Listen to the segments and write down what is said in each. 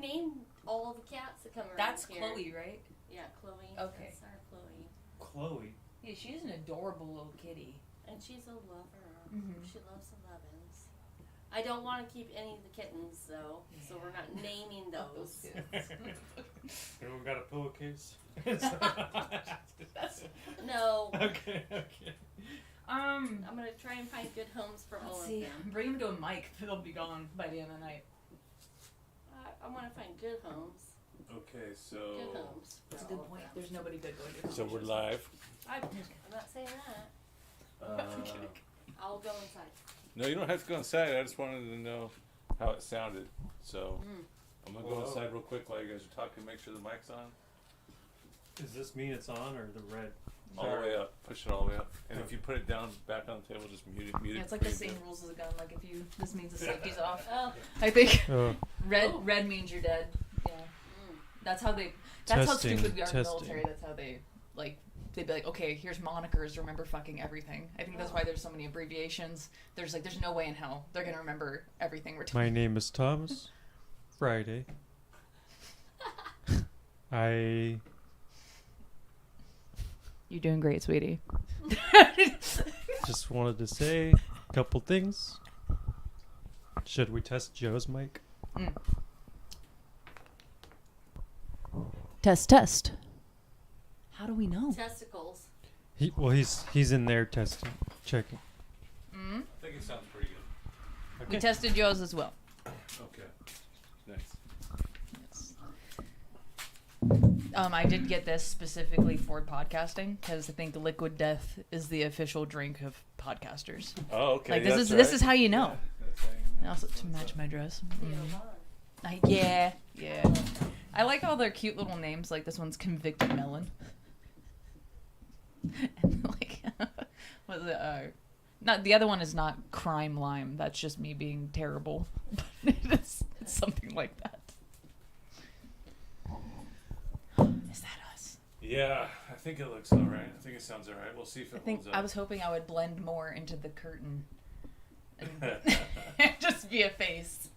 named all the cats that come around That's here. Chloe, right? Yeah, Chloe. Okay. That's our Chloe. Chloe. Yeah, she's an adorable little kitty. And she's a lover. Mm-hmm. She loves the lovin's. I don't want to keep any of the kittens, though, so we're not naming those. Anyone got a pillowcase? No. Okay. I'm going to try and find good homes for all of them. Bring them to a mic. They'll be gone by the end of the night. I want to find good homes. Okay, so Good homes. That's a for all good of point. them. There's nobody good going to. so we're live. I'm not saying that. I'll go inside. No, you don't have to go inside. I just wanted to know how it sounded. So I'm gonna go inside real quick while you guys are talking. Make sure the mic's on. Does this mean it's on or the red? All the way up. Push it all the way up. And if you put it down back on the table, just mute it. Yeah, it's like the same rules as a gun. Like if you, this means the safety's off. Oh. I think Oh. red means you're dead. Yeah. That's how they. That's Testing, how stupid we are in the testing. military. That's how they like. They'd be like, okay, here's monikers. Remember fucking everything. I think that's why there's so many abbreviations. There's no way in hell they're gonna remember everything we're doing. My name is Thomas. Friday. You're doing great, sweetie. Just wanted to say a couple things. Should we test Joe's mic? Test. How do we know? Testicles. He's in there testing, checking. I think it sounds pretty good. We tested yours as well. Okay. Nice. I did get this specifically for podcasting because I think Liquid Death is the official drink of podcasters. Oh, okay. Like that's this right. is how you know. Yeah, that's how you And know. also to match my dress. Yeah. Yeah. I like all their cute little names. Like this one's Convicted Melon. And like, was it? Not the other one is not Crime Lime. That's just me being terrible. it's something like that. Is that us? Yeah, I think it looks all right. I think it sounds all right. We'll see if it I think holds up. I was hoping I would blend more into the curtain and just be a face.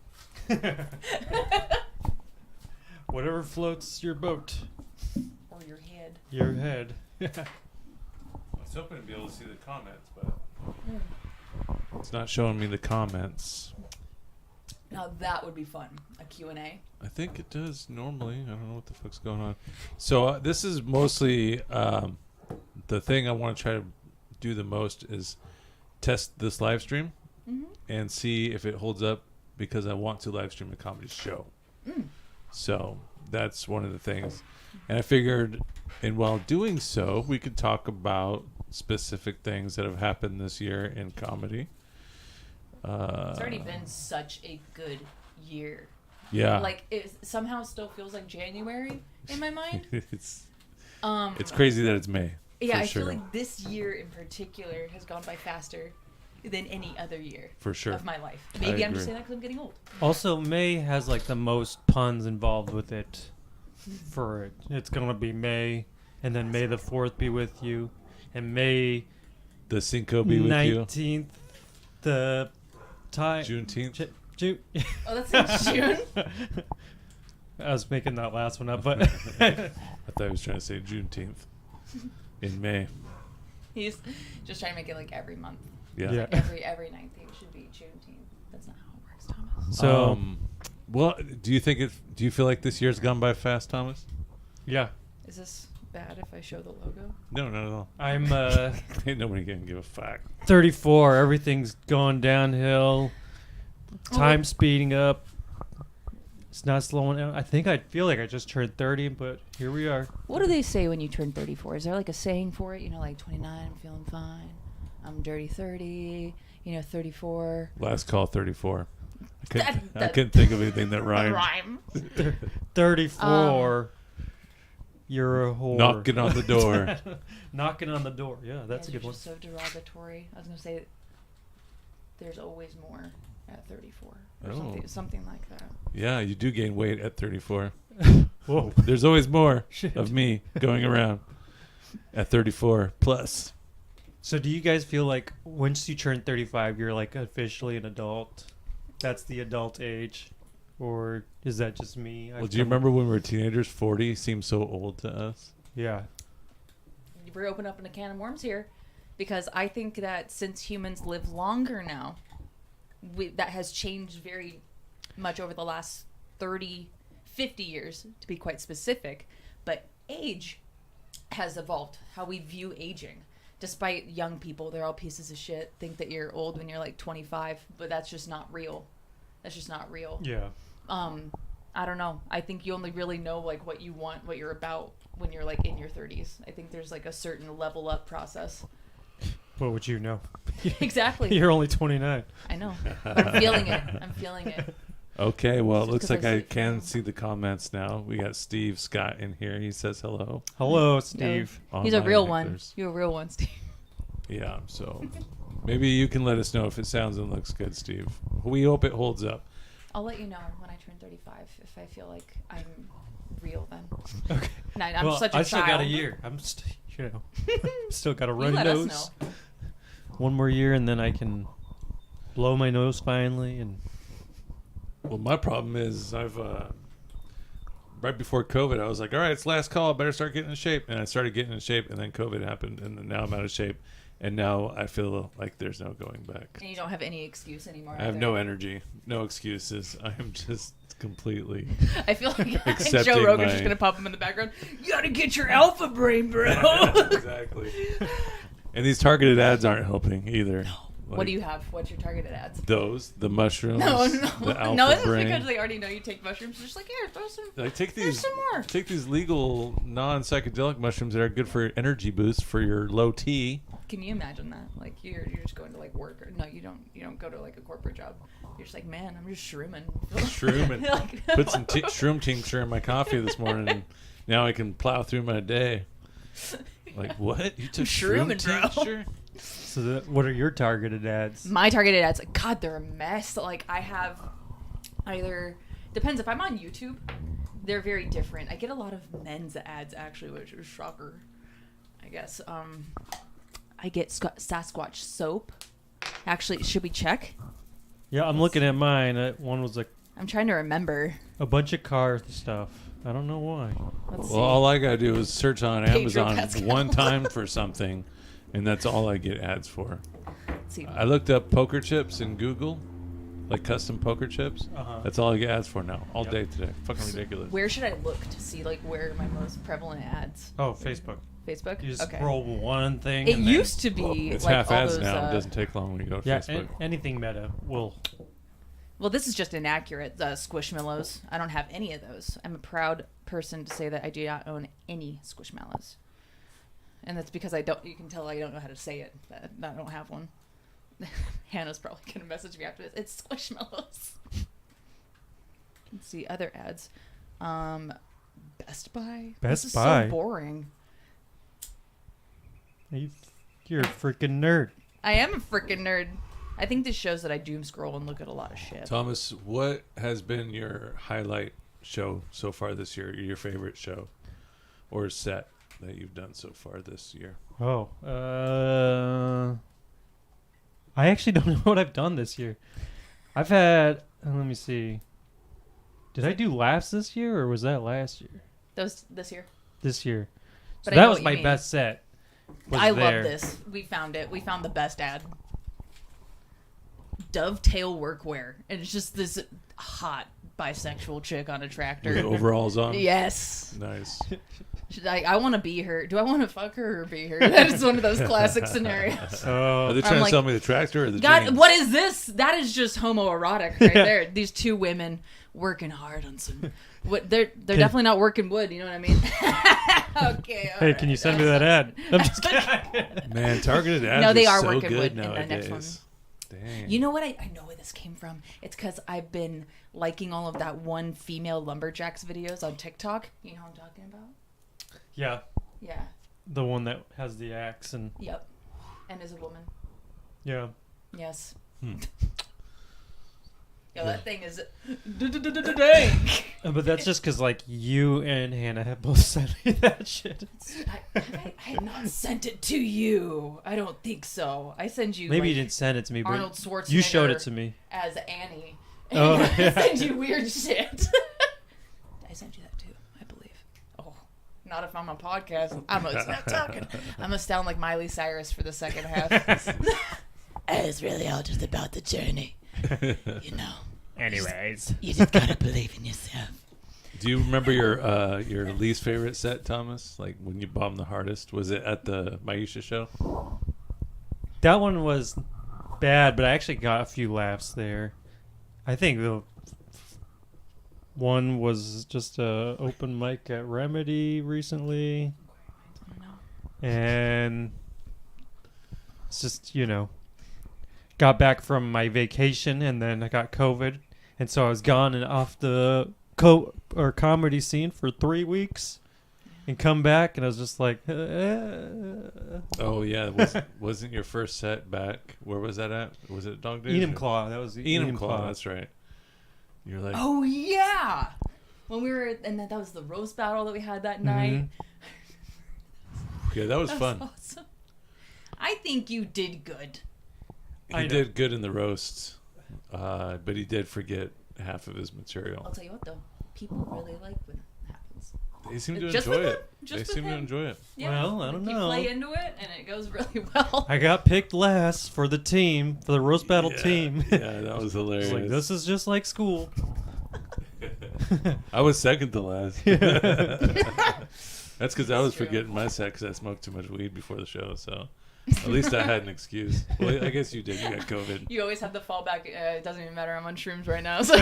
Whatever floats your boat. Or your head. Your head. I was hoping to be able to see the comments, but it's not showing me the comments. Now that would be fun. A Q&A. I think it does normally. I don't know what the fuck's going on. So this is mostly the thing I want to try to do the most is test this live stream and see if it holds up because I want to live stream a comedy show. So that's one of the things. And I figured, and while doing so, we could talk about specific things that have happened this year in comedy. It's already been such a good year. Yeah. Like it somehow still feels like January in my mind. it's crazy that it's May. Yeah, for I sure. feel like this year in particular has gone by faster than any other year For sure. of my life. Maybe I'm just agree. saying that because I'm getting old. Also, May has like the most puns involved with it. For it, it's gonna be May, and then May the 4th be with you, and May The Cinco be with you. 19th, the time Juneteenth. June. Oh, that's in June? I was making that last one up, but I thought I was trying to say Juneteenth in May. He's just trying to make it like every month. Yeah. Yeah. Like every 19th should be Juneteenth. That's not how it works, Thomas. so Well, do you feel like this year's gone by fast, Thomas? yeah, Is this bad if I show the logo? No, not at all. I'm Ain't nobody gonna give a fuck. 34. Everything's going downhill. Time speeding up. It's not slowing down. I feel like I just turned 30, but here we are. What do they say when you turn 34? Is there like a saying for it? You know, like 29, I'm feeling fine. I'm dirty 30. 34. Last call, 34. I That- couldn't think of anything that rhymed. Rhyme. 34. You're a whore. Knocking on the door. Knocking on the door. Yeah, that's a good one. Just so derogatory. I was gonna say, there's always more at 34 or Oh. something like that. Yeah, you do gain weight at 34. Whoa. There's always more Shit. of me going around at 34 plus. So do you guys feel like once you turn 35, you're like officially an adult? That's the adult age. or is that just me? Well, do you remember when we were teenagers? 40 seemed so old to us. Yeah. We're opening up a can of worms here, because I think that since humans live longer now, that has changed very much over the last 30, 50 years, to be quite specific. But age has evolved, how we view aging. Despite young people, they're all pieces of shit, think that you're old when you're like 25, but that's just not real. That's just not real. Yeah. I don't know. I think you only really know like what you want, what you're about when you're like in your 30s. I think there's like a certain level up process. What would you know? Exactly. You're only 29. I know. But I'm feeling it. I'm feeling it. Okay, well, it Just looks 'cause like I I see can film. see the comments now. We got Steve Scott in here. He says hello. Hello, Steve. He's a Online real one. hecklers. You're a real one, Steve. Yeah, so maybe you can let us know if it sounds and looks good, Steve. We hope it holds up. I'll let you know when I turn 35 if I feel like I'm real then. Okay. No, I'm well, such a I child. still got a year. I'm still got a You runny let us nose. know. One more year, and then I can blow my nose finally. And Well, my problem is I've right before COVID, I was like, all right, it's last call. I better start getting in shape. And I started getting in shape, and then COVID happened, and then now I'm out of shape. And now I feel like there's no going back. And you don't have any excuse anymore. I have either. no energy, no excuses. I am just completely. I feel like Accepting Joe Rogan's my- just going to pop him in the background. You got to get your alpha brain, bro. Exactly. And these targeted ads aren't helping either. What do you have? What's your targeted ads? The mushrooms. No, The alpha no, it's brain. because they already know you take mushrooms. Just like, here, throw some. Like take There's these, some more. take these legal non-psychedelic mushrooms that are good for energy boost for your low T. Can you imagine that? Like you're just going to like work, or no, you don't go to like a corporate job. You're just like, man, I'm just shrooming. Shroom and Like- put some shroom tincture in my coffee this morning, and now I can plow through my day. Like what? You took shroom shrooming, bro. tincture? so, what are your targeted ads? My targeted ads, God, they're a mess. Like I have either depends if I'm on YouTube, they're very different. I get a lot of men's ads actually, which is shocker. I guess. I get Sasquatch soap. Actually, should we check? Yeah, I'm looking at mine. One was like I'm trying to remember. a bunch of car stuff. I don't know why. Let's Well, all I gotta do is search on Pedro Amazon Pascal. one time for something, and that's all I get ads for. see. I looked up poker chips in Google, like custom poker chips. Uh-huh. That's all I get ads for now, all Yep. day today. Fucking ridiculous. Where should I look to see like where are my most prevalent ads? Oh, Facebook. Facebook. You just okay. scroll one thing. It and then- used to be It's like half all ads those, now. It doesn't take long when you go to Yeah, Facebook. anything meta will. Well, this is just inaccurate. Squishmallows. I don't have any of those. I'm a proud person to say that I do not own any Squishmallows, and that's because I don't. You can tell I don't know how to say it. That I don't have one. Hannah's probably gonna message me after this. It's Squishmallows. Let's see other ads. Best Buy. Best this is Buy? so boring. You're a freaking nerd. I am a freaking nerd. I think this shows that I doom scroll and look at a lot of shit. Thomas, what has been your highlight show so far this year? Your favorite show or set that you've done so far this year? Oh, I actually don't know what I've done this year. I've had. Let me see. Did I do laughs this year or was that last year? Those this year. This year. So But I that know was what my you mean. best set. was I there. love this. We found it. We found the best ad. Dovetail workwear. And it's just this hot bisexual chick on a With tractor. the overalls on? Yes. Nice. I want to be her. Do I want to fuck her or be her? That is one of those classic scenarios. Are they Oh, trying like, to sell me the tractor or the God, jeans? what is this? That is just homoerotic right there. These two women working hard on some. What they're definitely not working wood. You know what I mean? Okay. all hey, can you right. send me that ad? I'm just kidding. Man, targeted ads No, they are are so working good with in the nowadays. next one. Dang. You know what? I know where this came from. It's because I've been liking all of that one female lumberjacks videos on TikTok. You know what I'm talking about? Yeah, Yeah. the one that has the axe and Yep. And is a woman. yeah. Yes. Hmm. Yo, that thing is dang. But that's just because like you and Hannah have both sent me that shit. I have not sent it to you. I don't think so. I send you Maybe like, you didn't send it to me, but Arnold Schwarzenegger you showed it to me. as Annie, Oh, I yeah. send you weird shit. I sent you that too, I believe. Oh, not if I'm on podcast. I'm gonna stop talking. I'm gonna sound like Miley Cyrus for the second half. It's really all just about the journey, you know. Anyways. You just gotta believe in yourself. Do you remember your least favorite set, Thomas? Like when you bombed the hardest? Was it at the Maisha show? That one was bad, but I actually got a few laughs there. I think the one was just a open mic at Remedy recently. And it's just, got back from my vacation and then I got COVID. And so I was gone and off the comedy scene for 3 weeks and come back and I was just like, Oh yeah, wasn't your first set back? Where was that at? Was it Dog Days? Enum Claw. That was Enum Claw. That's right. You're like, Oh yeah, when we were, and that was the roast battle that we had that night. yeah, that was fun. Awesome. I think you did good. He did good in the roasts, but he did forget half of his I'll material. tell you what though, people really like when it happens. They seem to Just enjoy with it. him? Just They with seem to him? enjoy it. Yeah. Well, I don't You know. play into it and it goes really well. I got picked last for the team, for the roast battle team. Yeah, that was hilarious. It's like, this is just like school. I was second to last. That's because I was true. forgetting my set because I smoked too much weed before the show. So at least I had an excuse. Well, I guess you did. You got COVID. You always have the fallback. It doesn't even matter. I'm on shrooms right now. So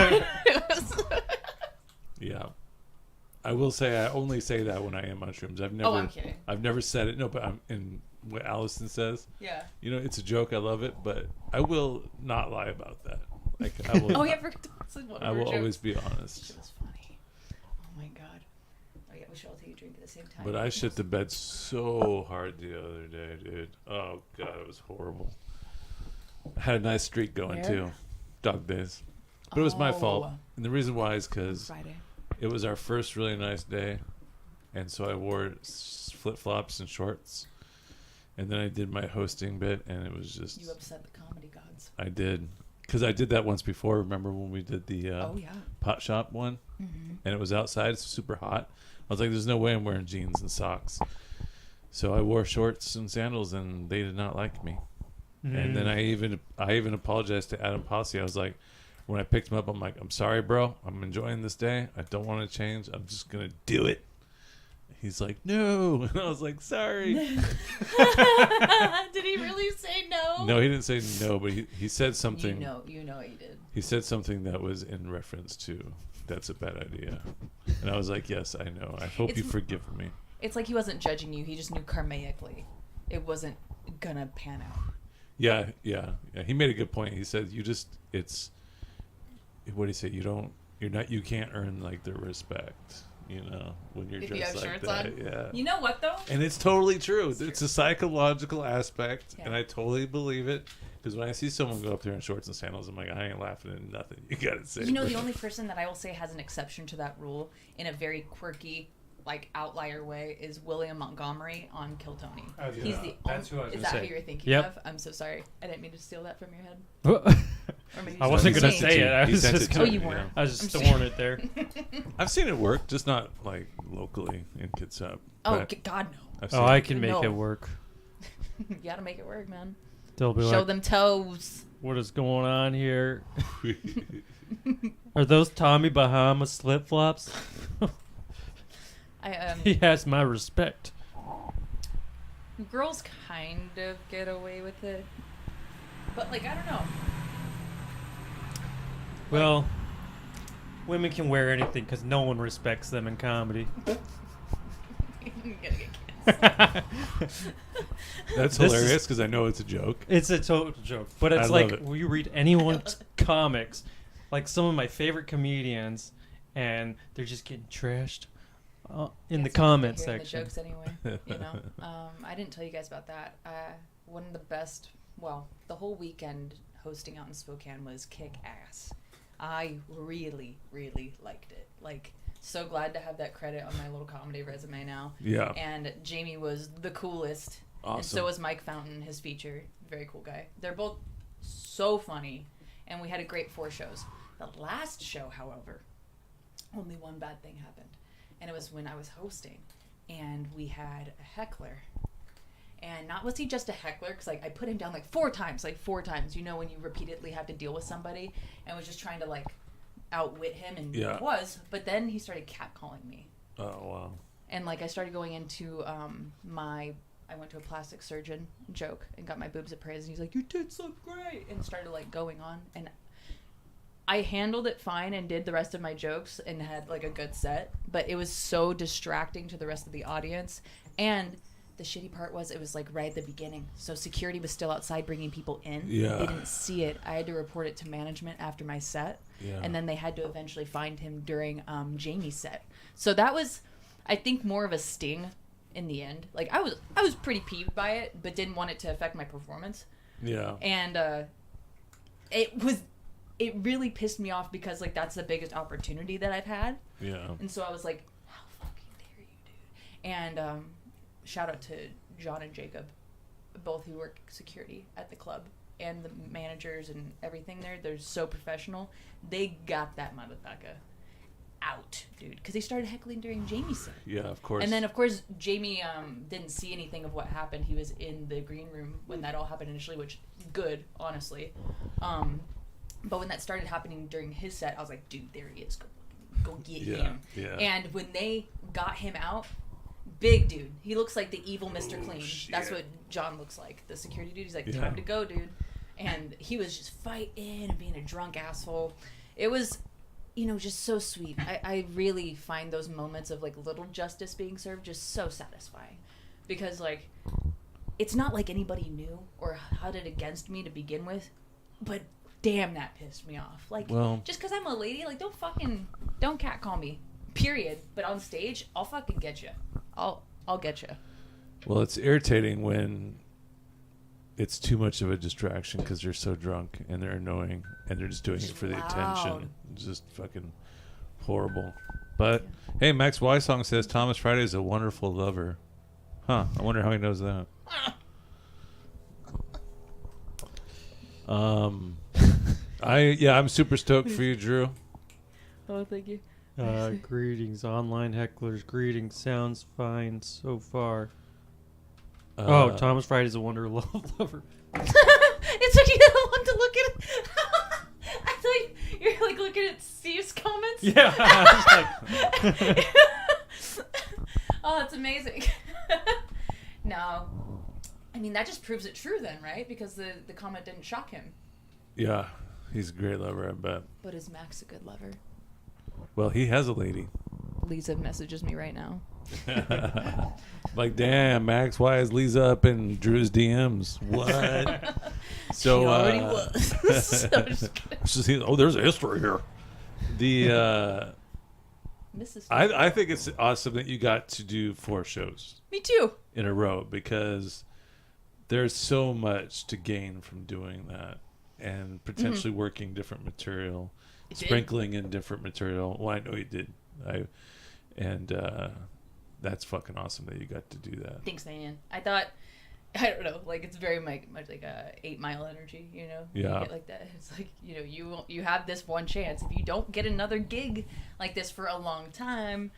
Yeah. I will say I only say that when I am on shrooms. I've never. I'm kidding. I've never said it. No, but I'm in what Allison says. Yeah. It's a joke. I love it, but I will not lie about that. Like I will. Oh yeah, I forgot to say one I of will our always jokes. be honest. Shit was funny. Oh my god. Oh yeah, we should all take a drink at the same time. But I shit the bed so hard the other day, dude. Oh god, it was horrible. I had a nice streak going Where? too, Dog Days. But it was my fault, Oh. and the reason why is because Friday. it was our first really nice day, and so I wore flip flops and shorts, and then I did my hosting bit, and it was just You upset the comedy gods. I did because I did that once before. Remember when we did the Oh yeah. pot shop one, and it was outside. It's super hot. I was like, "There's no way I'm wearing jeans and socks." So I wore shorts and sandals, and they did not like me. And then I even apologized to Adam Posse. I was like, when I picked him up, I'm like, "I'm sorry, bro. I'm enjoying this day. I don't want to change. I'm just gonna do it." He's like, "No," and I was like, "Sorry." Did he really say no? No, he didn't say no, but he said something. You know he did. He said something that was in reference to that's a bad idea, and I was like, "Yes, I know. I hope you forgive me." It's like he wasn't judging you. He just knew karmaically it wasn't gonna pan out. Yeah. He made a good point. He said, it's, what did he say? You can't earn like the respect, when you're If you dressed have like shirts that. on. Yeah. You know what though? And it's totally true. It's true. a psychological aspect, Yeah. and I totally believe it. Because when I see someone go up there in shorts and sandals, I'm like, I ain't laughing at nothing. You gotta say. The only person that I will say has an exception to that rule in a very quirky, like outlier way is William Montgomery on Kill Tony. Oh, yeah. He's the That's who I was Is gonna that say. who you're thinking Yep. of? I'm so sorry. I didn't mean to steal that from your head. Or maybe I you wasn't just gonna me. say it. I He was sent just it to gonna, Oh, you me, weren't. I was just I'm throwing it there. I've seen it work, just not like locally in Kitsap. Oh but God no! I've seen Oh, I it. can make No. it work. You gotta make it work, man. They'll be Show like, them toes. what is going on here? Are those Tommy Bahama slip flops? He has my respect. Girls kind of get away with it, but like I don't know. Well, women can wear anything because no one respects them in comedy. You're gonna get canceled. That's This hilarious because I know it's a joke. It's a total joke, but it's I like love it. when you read anyone's comics, like some of my favorite comedians, and they're just getting trashed in the Guess comment we're hearing section. The jokes anyway. I didn't tell you guys about that. One of the best. Well, the whole weekend hosting out in Spokane was kick ass. I really, really liked it. Like, so glad to have that credit on my little comedy resume now. Yeah. And Jamie was the coolest. Awesome. And so was Mike Fountain, his feature. Very cool guy. They're both so funny. And we had a great 4 shows. The last show, however, only one bad thing happened. And it was when I was hosting. And we had a heckler. And not was he just a heckler, because like I put him down like four times. You know, when you repeatedly have to deal with somebody, and was just trying to like outwit him, and Yeah. it was. But then he started catcalling me, Oh wow. and like I started going into I went to a plastic surgeon joke and got my boobs appraised, and he's like, "Your tits look great," and started like going on, and I handled it fine and did the rest of my jokes and had like a good set, but it was so distracting to the rest of the audience. And the shitty part was it was like right at the beginning, so security was still outside bringing people in. Yeah. They didn't see it. I had to report it to management after my set. Yeah. And then they had to eventually find him during Jamie's set. So that was, I think, more of a sting in the end. Like I was pretty peeved by it, but didn't want it to affect my performance. Yeah. And it really pissed me off, because like that's the biggest opportunity that I've had. Yeah. And so I was like, how fucking dare you, dude? And shout out to John and Jacob, both who work security at the club, and the managers and everything there. They're so professional. They got that motherfucker out, dude, because they started heckling during Jamie's set. Yeah, of course. And then, of course, Jamie didn't see anything of what happened. He was in the green room when that all happened initially, which, good, honestly. But when that started happening during his set, I was like, dude, there he is. Go get him. Yeah. And when they got him out, big dude. He looks like the evil Mr. Clean. Shit. That's what John looks like, the security dude. He's like, Yeah. time to go, dude. And he was just fighting and being a drunk asshole. It was, just so sweet. I really find those moments of, like, little justice being served just so satisfying. Because, like, it's not like anybody knew or had it against me to begin with, but damn, that pissed me off. Like, Well- just because I'm a lady, like, don't catcall me, period. But on stage, I'll fucking get you. I'll get you. Well, it's irritating when it's too much of a distraction because they're so drunk and they're annoying and they're just doing it for the Loud. attention. It's just fucking horrible. But hey, Max Wysong says Thomas Friday is a wonderful lover. Huh? I wonder how he knows that. I'm super stoked for you, Drew. Oh, thank you. Greetings, online hecklers. Greetings. Sounds fine so far. Uh, Thomas Friday's a wonder love lover. It took you that long to look at it. I thought you were like looking at Steve's comments. Yeah. I was like, Oh, that's amazing. No. I mean, that just proves it true then, right? Because the comment didn't shock him. Yeah, he's a great lover, I bet. But is Max a good lover? Well, he has a lady. Lisa messages me right now. Like, damn, Max, why is Lisa up in Drew's DMs? What? So, She already was. So I'm just kidding. there's a history here. The Mrs. I think it's awesome that you got to do 4 shows Me too. in a row, because there's so much to gain from doing that and potentially working different material, It did. sprinkling in different material. Well, I know you did. That's fucking awesome that you got to do that. Thanks, man. I don't know, like it's very much like a 8 Mile energy, you know? Yeah. You get like that. It's like, you have this one chance. If you don't get another gig like this for a long time,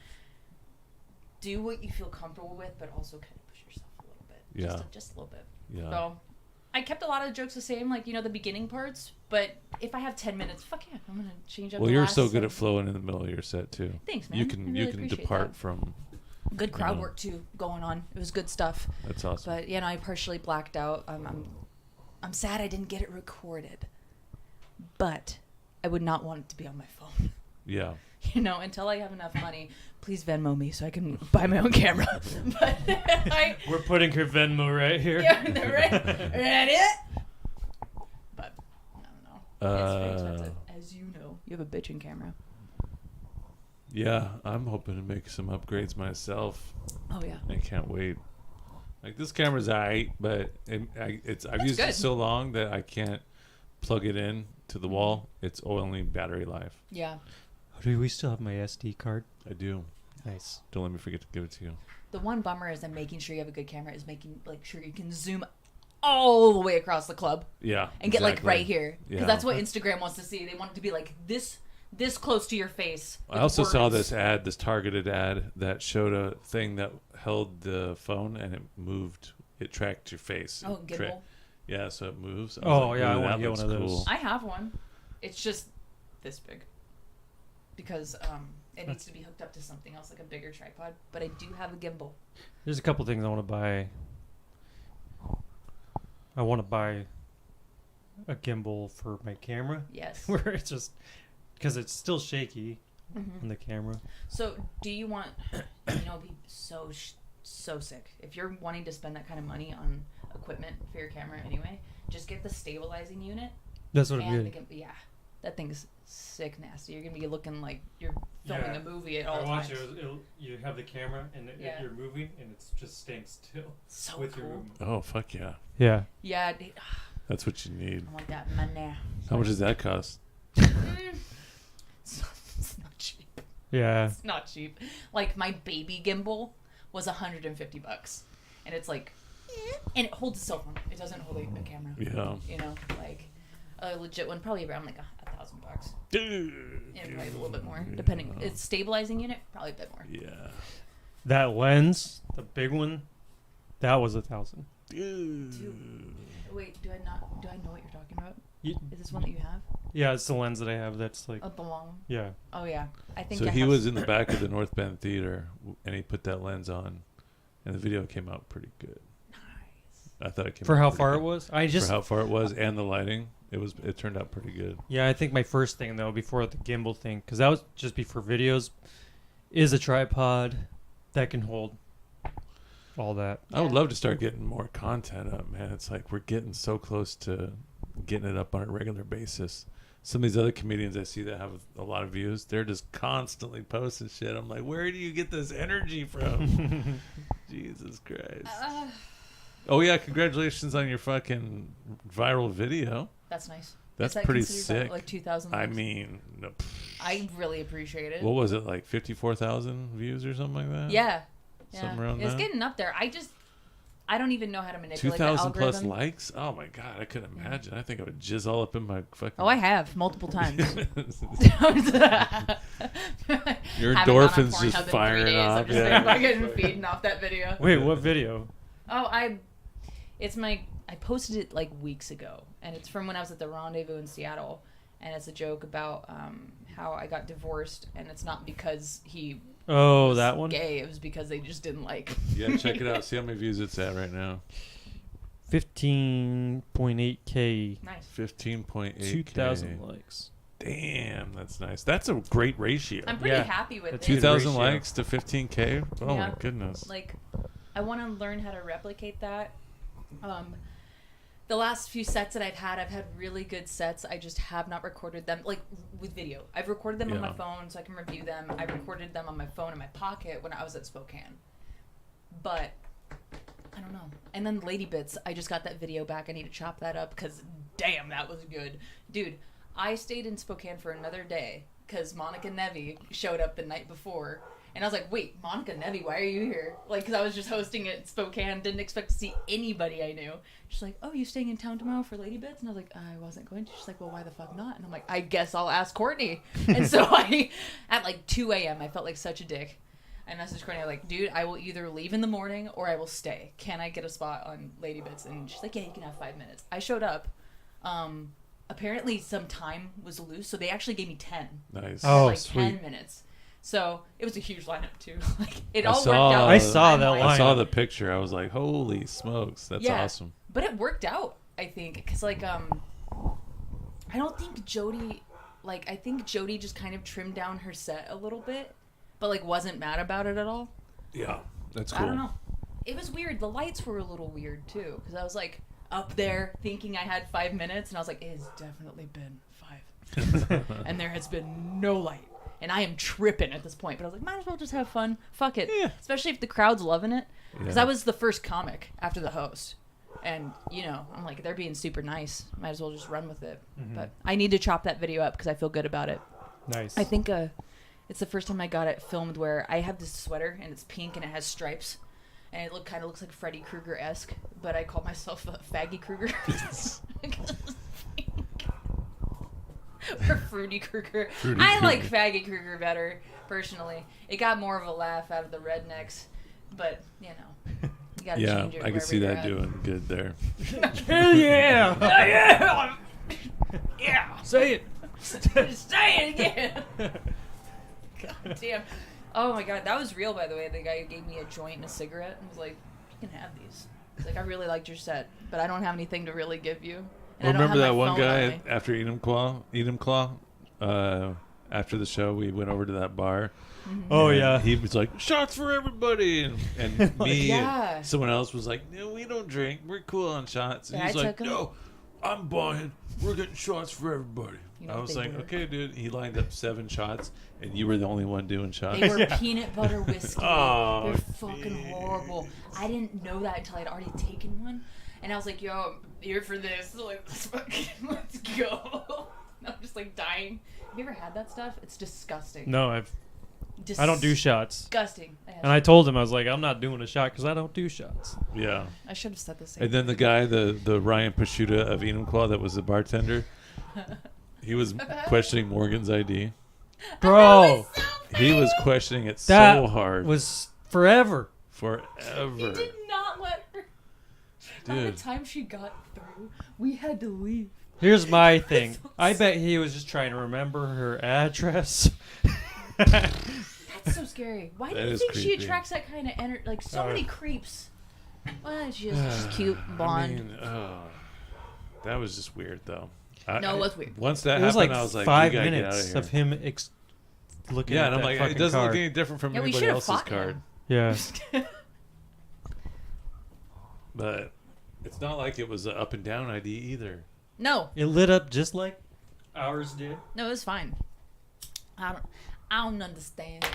do what you feel comfortable with, but also kind of push yourself a little bit. Yeah. Just a little bit. Yeah. So I kept a lot of the jokes the same, like, the beginning parts, but if I have 10 minutes, fuck yeah, I'm going to change up Well, the you're last, so good at flowing in the middle of your set too. Thanks, man. You I can really you can appreciate depart that. from. Good crowd know. work, too, going on. It was good stuff. That's awesome. But I partially blacked out. I'm sad I didn't get it recorded, but I would not want it to be on my phone. Yeah. Until I have enough money, please Venmo me so I can buy my own camera. But we're putting her Venmo right here. yeah, right it. But I don't know. It's very expensive, as you know. You have a bitchin' camera. Yeah, I'm hoping to make some upgrades myself. Oh yeah. I can't wait. Like, this camera's alright, but I've used good. it so long that I can't plug it in to the wall. It's only battery life. Yeah. Do we still have my SD card? I do. Nice. Don't let me forget to give it to you. The one bummer is that making sure you have a good camera is making sure you can zoom all the way across the club Yeah. and get like exactly. right here because Yeah. that's what Instagram wants to see. They want it to be like this close to your face. I with also saw words. this targeted ad that showed a thing that held the phone and it moved. It tracked your face. Oh, It gimbal. Yeah, so it moves. I was Oh, like, yeah, I "Ooh, wanna that get looks one of those." cool." I have one. It's just this big because it needs to be hooked up to something else, like a bigger tripod. But I do have a gimbal. There's a couple things I want to buy. I want to buy a gimbal for my camera, Yes. where it's just because it's still shaky Mhm. on the camera. So, do you want? It'd be so sick if you're wanting to spend that kind of money on equipment for your camera anyway. Just get the stabilizing unit. That's what I'm And getting. yeah, that thing's sick nasty. You're gonna be looking like you're filming Yeah. a movie at all I watch times. you have the camera and Yeah. you're moving and it's just staying still So with your cool. movement. Oh, fuck yeah. Yeah. Yeah, That's what you need. I want that money. How much does that cost? It's not cheap. Yeah. It's not cheap. Like my baby gimbal was $150, and it's like, and it holds a cell phone. It doesn't hold a camera. Yeah. You know, like a legit one, probably around like $1,000. Dude. Yeah, probably a little bit more, depending. It's stabilizing unit, probably a bit more. Yeah. That lens, the big one, that was $1,000. Dude. Wait, do I know what you're talking about? You, Is this one that you have? yeah, it's the lens that I have. That's like, The long one? yeah. Oh yeah, I think. So I he have was in the back of the North Bend Theater, and he put that lens on, and the video came out pretty good. Nice. I thought it came For out how pretty far good. it was, I just For how far it was and the lighting, it turned out pretty good. yeah. I think my first thing though, before the gimbal thing, because that was just before videos, is a tripod that can hold all that. I would Yeah. love to start getting more content up, man. It's like we're getting so close to getting it up on a regular basis. Some of these other comedians I see that have a lot of views, they're just constantly posting shit. I'm like, where do you get this energy from? Jesus Christ. Oh, yeah, congratulations on your fucking viral video. That's nice. That's Is that pretty considered sick. Like 2,000. I likes? mean, no, I really appreciate it. what was it, like 54,000 views or something like that? Yeah. Something around It's that? getting up there. I don't even know how to manipulate the 2,000 plus algorithm. likes? Oh my God, I couldn't imagine. I think I would jizz all up in my fucking. Oh, I have multiple times. Your Haven't gone on endorphins Pornhub just in 3 firing days. off. I'm just Yeah. fucking feeding off that video. Wait, what video? Oh, I posted it like weeks ago, and it's from when I was at the Rendezvous in Seattle, and it's a joke about how I got divorced, and it's not because he Oh, was that one. gay. It was because they just didn't like. Yeah, check it out. See how many views it's at right now. 15.8K, Nice. 15.8. 2,000 likes. Damn, that's nice. That's a great ratio. I'm pretty Yeah. happy with That's it. 2,000 ratio. likes to 15K? Oh Yeah. my goodness. Like, I want to learn how to replicate that. The last few sets that I've had really good sets. I just have not recorded them, like, with video. I've recorded them on my Yeah. phone so I can review them. I recorded them on my phone in my pocket when I was at Spokane. But, I don't know. And then Lady Bits, I just got that video back. I need to chop that up because, damn, that was good. Dude, I stayed in Spokane for another day because Monica Nevi showed up the night before. And I was like, wait, Monica Nevi, why are you here? Like, because I was just hosting it in Spokane, didn't expect to see anybody I knew. She's like, oh, you staying in town tomorrow for Lady Bits? And I was like, I wasn't going to. She's like, well, why the fuck not? And I'm like, I guess I'll ask Courtney. And so at like 2 a.m., I felt like such a dick. I messaged Courtney, like, dude, I will either leave in the morning or I will stay. Can I get a spot on Lady Bits? And she's like, yeah, you can have 5 minutes. I showed up. Apparently some time was loose, so they actually gave me 10. Nice. I had, Oh, like sweet. 10 minutes. So it was a huge lineup too. Like it I all saw- worked out. I saw that timeline. line. I saw the picture. I was like, holy smokes. That's Yeah. awesome. But it worked out, I think, because like I don't think Jody, like I think Jody just kind of trimmed down her set a little bit, but like wasn't mad about it at all. Yeah. That's cool. I don't know. It was weird. The lights were a little weird too, because I was like up there thinking I had 5 minutes, and I was like, it has definitely been 5, and there has been no light. And I am tripping at this point, but I was like, might as well just have fun. Fuck it. Yeah. Especially if the crowd's loving it. Because Yeah. I was the first comic after the host. And, you know, I'm like, they're being super nice. Might as well just run with it. But I need to chop that video up because I feel good about it. Nice. I think it's the first time I got it filmed where I have this sweater and it's pink and it has stripes. and it kind of looks like Freddy Krueger-esque, but I call myself Faggy Krueger. Or Fruity Krueger. I like Faggy Krueger better, personally. It got more of a laugh out of the rednecks, but, you know, you gotta Yeah, change it I can wherever see you're that at. doing good there. Hell yeah! Yeah! Yeah! Say it. Say it again! God damn. Oh my god, that was real, by the way. The guy gave me a joint and a cigarette and was like, you can have these. He's like, I really liked your set, but I don't have anything to really give you. And I don't Remember have that my one phone on guy me. after Edom Claw? After the show, we went over to that bar. Oh and yeah. he was like, shots for everybody, and me Yeah. and someone else was like, no, we don't drink, we're cool on shots, and Yeah, he's I like, took 'em. no, I'm buying, we're getting shots for everybody. You know I what was they like, were? okay, dude. He lined up 7 shots, and you were the only one doing shots. They were Yeah. peanut butter whiskey. Oh, They're fucking horrible. I didn't know that until I'd already taken one. And I was like, yo, I'm here for this. So like, let's go. I'm just like dying. Have you ever had that stuff? It's disgusting. No, I don't do shots. Disgusting. And I told him, I was like, I'm not doing a shot because I don't do shots. Yeah. I should have said the same. And then the guy, the Ryan Pashuta of Enum Claw that was the bartender, he was questioning Morgan's ID. Bro, He was questioning it that so hard. was forever. He Forever. did not let her. By the Dude. time she got through, we had to leave. Here's my thing. I bet he was just trying to remember her address. That's so scary. Why do That you is think she creepy. attracts that kind of energy? Like so Uh, many creeps. Well, she's cute, blonde. I mean, that was just weird, though. No, it was weird. Once that It was happened, like I was like, 5 you gotta get out minutes of of here. him looking Yeah, at and I'm that like, fucking it doesn't card. look any different from Yeah, we anybody should've else's fought card. him. Yeah. But it's not like it was an up and down ID either. No, It lit up just like ours did. no, it was fine. I don't understand.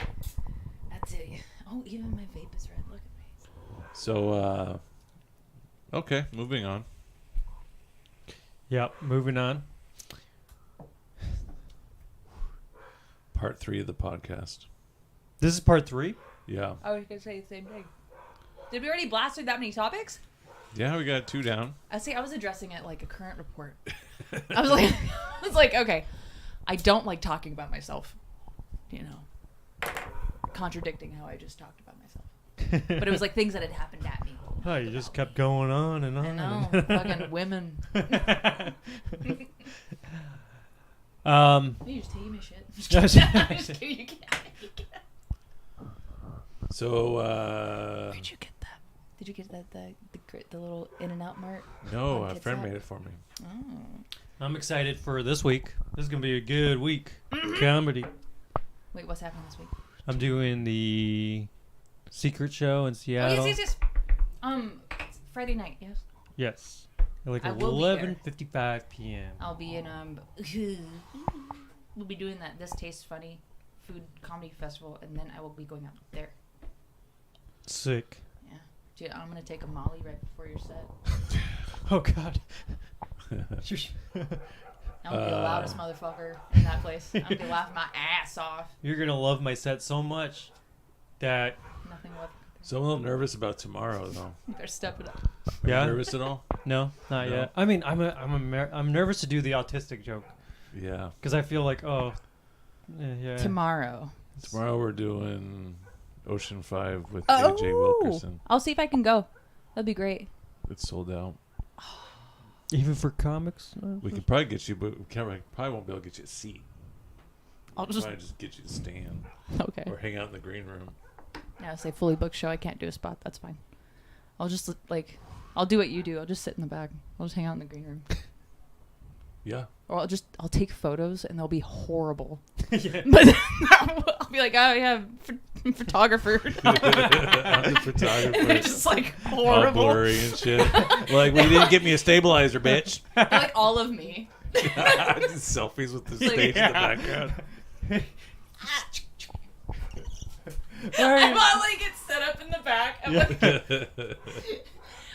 I tell you. Oh, even my vape is red. Look at me. So, okay, moving on. Yep, moving on. Part 3 of the podcast. This is part 3? Yeah. I was gonna say the same thing. Did we already blast through that many topics? Yeah, we got 2 down. I was addressing it like a current report. I was like, okay, I don't like talking about myself. You know, contradicting how I just talked about myself. But it was like things that had happened at me. Oh, you just kept going on and on. I know, and fucking women. You just taking my shit. Just kidding. I'm just kidding. You can't. So, Where'd you get that? Did you get that the little In-N-Out Mart? no, on a friend Kitsap? made it for me. Oh. I'm excited for this week. This is going to be a good week. Comedy. Wait, what's happening this week? I'm doing the Secret Show in Oh, Seattle. yes. Friday night, yes. Yes. Like I will be there. 11:55 p.m. I'll be in we'll be doing that This Tastes Funny food comedy festival, and then I will be going out there. Sick. Yeah. Dude, I'm gonna take a Molly right before your set. Oh, God. I'm gonna be the loudest motherfucker in that place. I'm gonna be laughing my ass off. You're going to love my set so much that, Nothing left. So I'm a little nervous about tomorrow, though. You better step it up. Are Yeah? you nervous at all? no, not No? yet. I mean, I'm nervous to do the autistic joke Yeah. because I feel like, yeah. Tomorrow. Tomorrow we're doing Ocean 5 with Oh, AJ Wilkerson. I'll see if I can go. That'd be great. It's sold out. Even for comics? We could probably get you, but we probably won't be able to get you a seat. I'll We'll just probably just get you to stand okay. or hang out in the green room. Yeah, say fully booked show. I can't do a spot. That's fine. I'll just I'll do what you do. I'll just sit in the back. I'll just hang out in the green room. Yeah. Or I'll take photos and they'll be horrible. Yeah. But I'll be like, oh yeah, photographer. I'm the photographer. They're just like All horrible. blurry and shit. Like, we didn't get me a stabilizer, bitch. They're like all of me. Just selfies with the stage in the background. I'm all like get set up in the back. I'm like,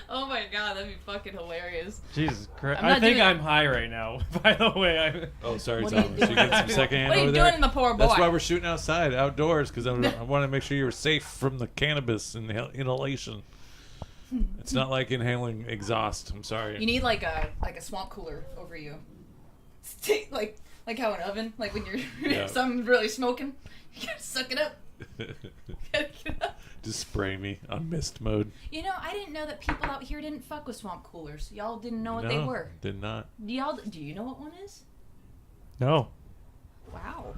oh my god, that'd be fucking hilarious. Jesus Christ. I'm I not think doing I'm high right now, by the way. Oh, sorry, What are you Thomas. You get some secondhand What are over you there? doing in the poor boy? That's why we're shooting outside, outdoors, because I want to make sure you're safe from the cannabis and the inhalation. It's not like inhaling exhaust. I'm sorry. You need like a swamp cooler over you. Like how an oven, like when you're Yeah. something's really smoking, you gotta suck it up. Just spray me on mist mode. You know, I didn't know that people out here didn't fuck with swamp coolers. Y'all didn't know what they No, were. Did not. Do you know what one is? No. Wow.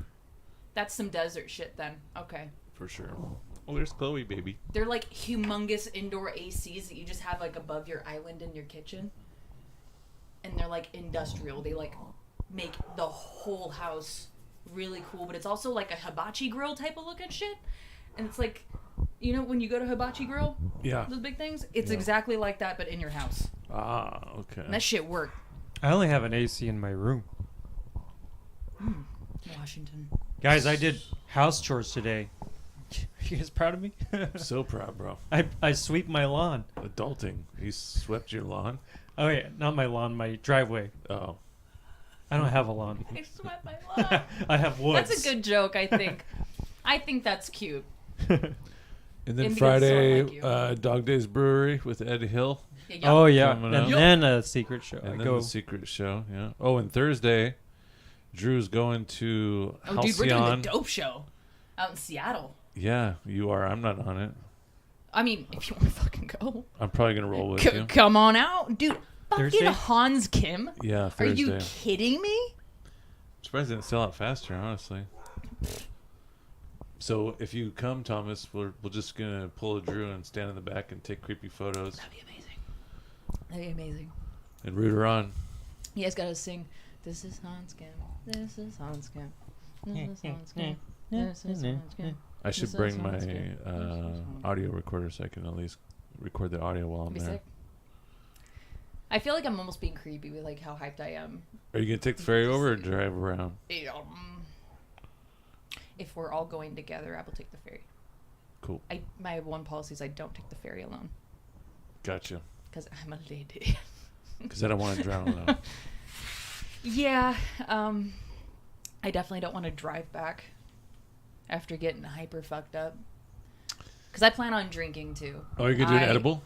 That's some desert shit then. Okay. For sure. Well, there's Chloe, baby. They're like humongous indoor ACs that you just have like above your island in your kitchen. And they're like industrial. They like make the whole house really cool, but it's also like a hibachi grill type of looking shit. And it's like, you know, when you go to hibachi grill, Yeah. those big things, it's Yeah. exactly like that, but in your house. Ah, okay. And that shit worked. I only have an AC in my room. Washington. Guys, I did house chores today. You guys proud of me? So proud, bro. I sweep my lawn. Adulting. You swept your lawn? Oh yeah, not my lawn, my driveway. Oh. I don't have a lawn. I swept my lawn. I have woods. That's a good joke, I think. I think that's cute. And then And because Friday, someone like you. Dog Days Brewery with Ed Hill. Yeah, Oh yeah, Coming and up. then a secret show. And I then go. the secret show, yeah. Oh, and Thursday, Drew's going to Oh, dude, we're doing Halcyon. the dope show out in Seattle. Yeah, you are. I'm not on it. I mean, if you want to fucking go, I'm probably going to roll with you. come on out. Dude, fucking Thursday? Hans Kim. Yeah, Are Thursday. you kidding me? I'm surprised it didn't sell out faster, honestly. So if you come, Thomas, we're just going to pull a Drew and stand in the back and take creepy photos That'd be amazing. That'd be amazing. and root her on. You guys gotta sing, this is Hans Kim, this is Hans Kim, this is Hans Kim, this is Hans Kim. I should This bring is my Hans Kim. This is Hans audio recorder so I can at least record the audio while I'm Be there. sick. I feel like I'm almost being creepy with like how hyped I am. Are you going to take the ferry over or drive around? If we're all going together, I will take the ferry. Cool. My one policy is I don't take the ferry alone Gotcha. because I'm a lady. Because I don't want to drown alone. Yeah, I definitely don't want to drive back after getting hyper fucked up. Because I plan on drinking too. Oh, you're going to do an I- edible?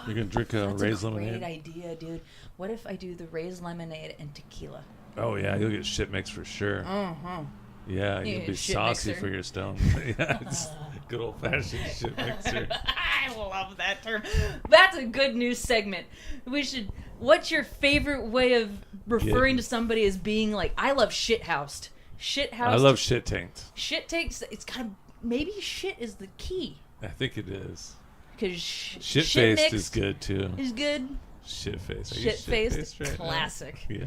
You're going to drink a That's Ray's a lemonade? great idea, dude. What if I do the Ray's lemonade and tequila? Oh, yeah. You'll get shit mixed for sure. Uh-huh. Yeah, You you'll need be a shit saucy mixer. for your stone. Yeah, it's good old-fashioned shit mixer. I love that term. That's a good news segment. We should. What's your favorite way of referring to somebody as being like? I love shithoused. Shithoused. I love shit tanked. shit. Takes. It's kind of maybe shit is the key I think it is. because Shit-faced mixed is good, too. Is good. Shit-faced. Are you Shit-faced, shit-faced right now? classic. Yeah.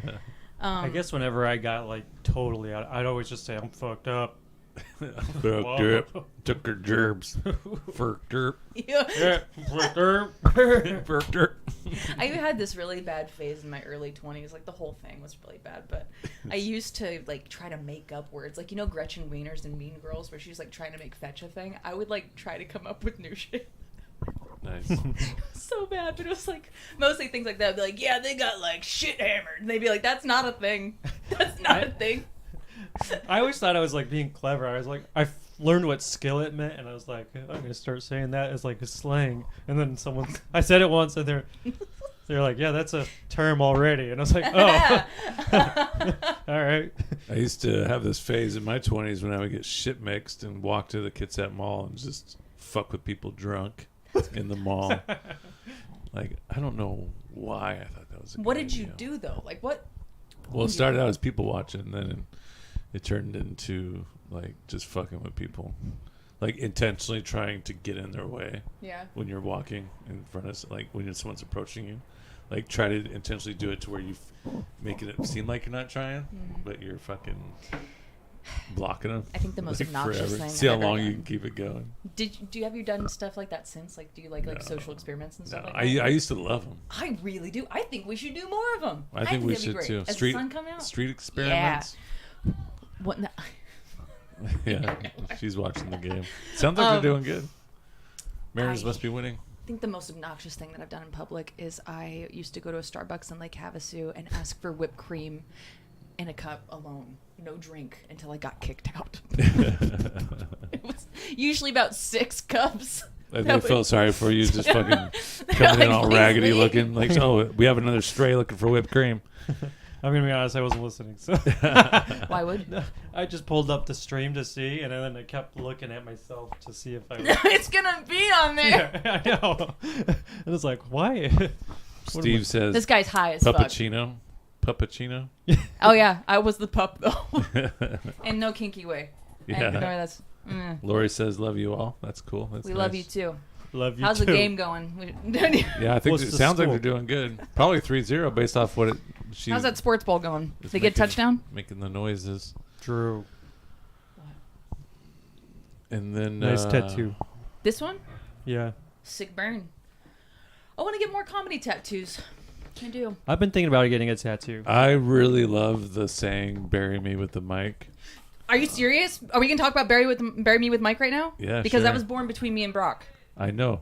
I guess whenever I got like totally out, I'd always just say I'm fucked up. Fucked up. Took her gerbs. Fucked her. Yeah. Yeah, fucked up. Fucked her. I had this really bad phase in my early 20s. Like, the whole thing was really bad. But I used to, like, try to make up words. Like, you know Gretchen Wieners in Mean Girls where she's, like, trying to make fetch a thing? I would, like, try to come up with new shit. Nice. It was so bad, but it was, like, mostly things like that. I'd be like, yeah, they got, like, shit hammered. And they'd be like, that's not a thing. That's not a thing. I always thought I was like being clever. I was like, learned what skillet meant, and I was like, I'm gonna start saying that as like a slang. And then I said it once, and they're like, yeah, that's a term already. And I was like, oh, all right. I used to have this phase in my 20s when I would get shit mixed and walk to the Kitsap Mall and just fuck with people drunk in the mall. Like, I don't know why I thought that was a good What did you idea. do, though? Like, what? Well, it started out as people watching, then it turned into, like, just fucking with people. Like, intentionally trying to get in their way Yeah. when you're walking in front of, like, when someone's approaching you. Like, try to intentionally do it to where you make it seem like you're not trying, but you're fucking blocking them. I think the most like, obnoxious forever. thing See how I've ever long you done. can keep it going. Have you done stuff like that since? Like, do you like No. social experiments and No, stuff like I that? used to love them. I really do. I think we should do more of them. I think we that'd be should great. too. As the sun come out. Street experiments. What? No. Yeah, she's watching the game. Sounds like they're doing good. Mariners I- must be winning. I think the most obnoxious thing that I've done in public is I used to go to a Starbucks in Lake Havasu and ask for whipped cream in a cup alone, no drink, until I got kicked out. It was usually about 6 cups. And they felt sorry for you, just fucking coming in all Like, raggedy please. looking. Like, oh, we have another stray looking for whipped cream. I'm gonna be honest, I wasn't listening. So Why would? I just pulled up the stream to see, and then I kept looking at myself to see if I. It's gonna be on there. Yeah, I know. And it's like, why? Steve says, This guy's high as fuck. Puppuccino. Puppuccino? Oh yeah, I was the pup though, in no kinky way. Yeah. No, that's. Lori says, love you all. That's cool. That's We nice. love you too. Love you How's too. the game going? Yeah, I think What's it the sounds like score? they're doing good. Probably 3-0 based off what she How's that sports ball going? is They get making- touchdown? Making the noises. Drew, And then nice tattoo. This one? Yeah, Sick burn. I want to get more comedy tattoos. I do. I've been thinking about getting a tattoo. I really love the saying "bury me with the mic." Are you serious? Are we gonna talk about Bury Me with Mike right now? Yeah, Because sure. that was born between me and Brock, I know.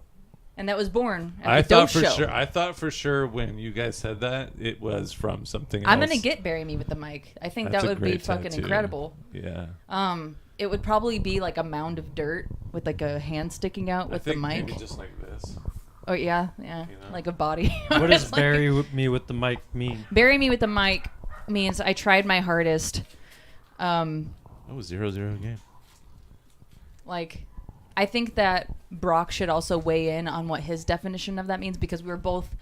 and that was born at I the thought Dose for show. sure. I thought for sure when you guys said that it was from something else. I'm gonna get Bury Me with the Mic. I think That's that a would be great fucking tattoo. incredible. Yeah. It would probably be like a mound of dirt with like a hand sticking out I with the think mic. maybe just like this. Oh yeah, You know? like a body. What does It's like- bury me with the mic mean? Bury Me with the Mic means I tried my hardest. That was 0-0 game. Like, I think that Brock should also weigh in on what his definition of that means, because we were both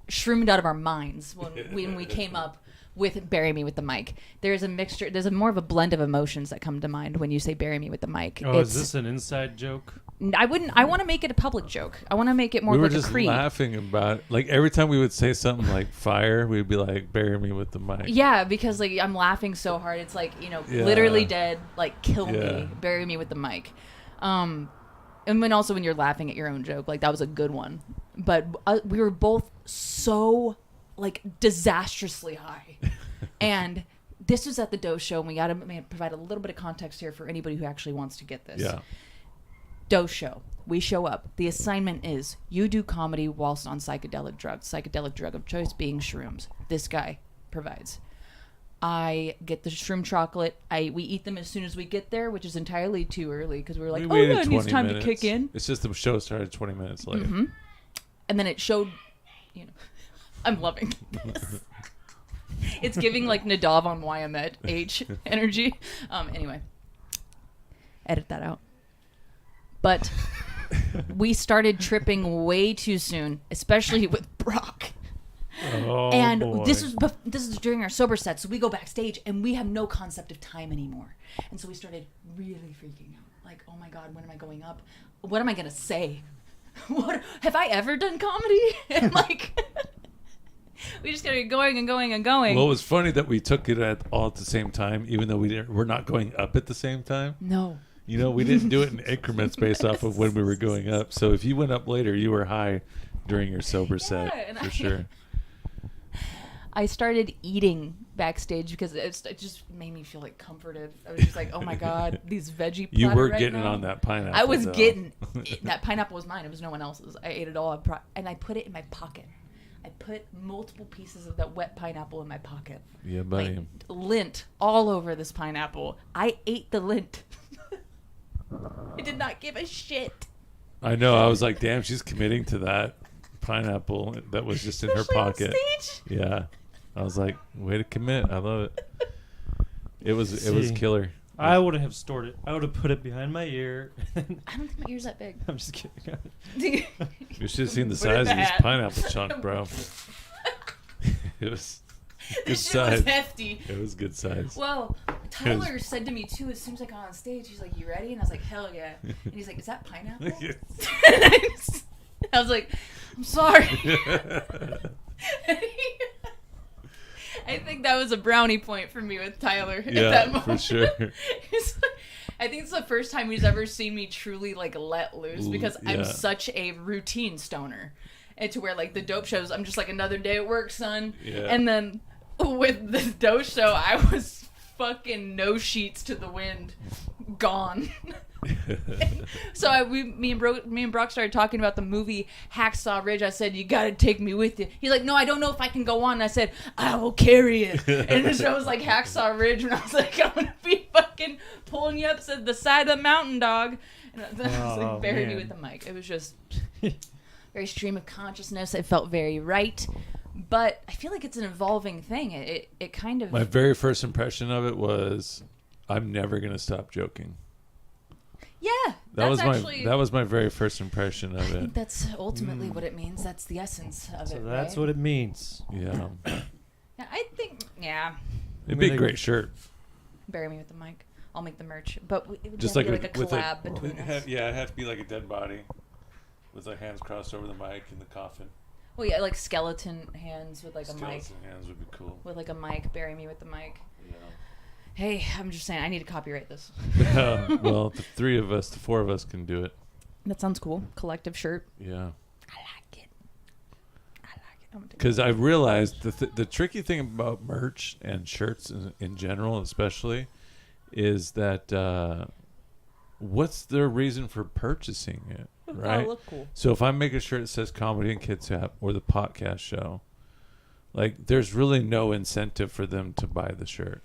shroomed out of our minds when we came up with Bury Me with the Mic. There's a mixture, there's a more of a blend of emotions that come to mind when you say Bury Me with the Mic. Oh, is this an inside joke? I want to make it a public joke. I want to make it more We were like a just creed. laughing about like every time we would say something like fire, we'd be like, "Bury me with the mic." Yeah, because like I'm laughing so hard. It's like, Yeah. literally dead, like kill Yeah. me, bury me with the mic. And then also when you're laughing at your own joke, like that was a good one. But we were both so like disastrously high. And this was at the Dose show, and we got to provide a little bit of context here for anybody who actually wants to get this. Yeah. Dose show. We show up. The assignment is you do comedy whilst on psychedelic drugs. Psychedelic drug of choice being shrooms. This guy provides. I get the shroom chocolate. We eat them as soon as we get there, which is entirely too early because we were like, We oh waited yeah, it needs 20 time minutes. to kick in. It's just the show started 20 minutes later. Mm-hmm. And then it showed, I'm loving this. It's giving like Nadav on Wyatt H energy. Anyway, edit that out. But we started tripping way too soon, especially with Brock. Oh, And boy. this is during our sober set, so we go backstage and we have no concept of time anymore. And so we started really freaking out. Like, oh my God, when am I going up? What am I gonna say? What have I ever done comedy? And like, we just started going and going and going. Well, it was funny that we took it all at the same time, even though we're not going up at the same time. No. We didn't do it in increments based off of when we were going up. So if you went up later, you were high during your sober set and for sure. I started eating backstage because it just made me feel like comforted. I was just like, oh my God, these veggie You platter were right getting now. on that pineapple. I was though. getting that pineapple was mine. It was no one else's. I ate it all, and I put it in my pocket. I put multiple pieces of that wet pineapple in my pocket. Yeah, buddy. Like, lint all over this pineapple. I ate the lint. I did not give a shit. I know. I was like, damn, she's committing to that pineapple that was just in her Especially on pocket. stage. Yeah. I was like, way to commit. I love it. It was See. killer. I would have stored it. I would have put it behind my ear. I don't think my ear's that big. I'm just kidding. You should have seen the Put it in size the of this hat. pineapple chunk, bro. It was good This shit was size. hefty. It was good size. Well, Tyler said to me too as soon as I got on stage, he's like, "You ready?" And I was like, "Hell yeah!" And he's like, "Is that pineapple?" I was like, "I'm sorry." I think that was a brownie point for me with Tyler at that Yeah, moment. for sure. He's like- I think it's the first time he's ever seen me truly like let loose because I'm Yeah. such a routine stoner. And to where like the dope shows, I'm just like another day at work, son. Yeah. And then with the dope show, I was fucking no sheets to the wind, gone. So me and Brock started talking about the movie Hacksaw Ridge. I said, "You gotta take me with you." He's like, "No, I don't know if I can go on." And I said, "I will carry it." And the show was like Hacksaw Ridge, and I was like, "I'm gonna be fucking pulling you up to the side of the mountain, dog." And I was like, Oh, bury me man. with the mic. It was just very stream of consciousness. It felt very right. But I feel like it's an evolving thing. It kind of... My very first impression of it was, I'm never gonna stop joking. Yeah, That was actually... my very first impression I of think it. that's ultimately what it means. That's the essence of So it, that's right? what it means. Yeah, Yeah, I think... Yeah. it'd be a gonna- great shirt. Bury me with the mic. I'll make the merch. But it would Just have like to be like a collab between us. Yeah, it'd have to be like a dead body, with like hands crossed over the mic in the coffin. Well, yeah, like skeleton hands with like a mic. Skeleton hands would be cool. With like a mic. Bury me with the mic. Yeah. Hey, I'm just saying, I need to copyright this. Well, the four of us can do it. That sounds cool. Collective shirt. Yeah. I like it. I'm gonna take Because I realized the tricky thing about merch and shirts in general, especially, is that what's their reason for purchasing it, right? Oh, look cool. So if I make a shirt that says Comedy and Kitsap or the podcast show, like there's really no incentive for them to buy the shirt.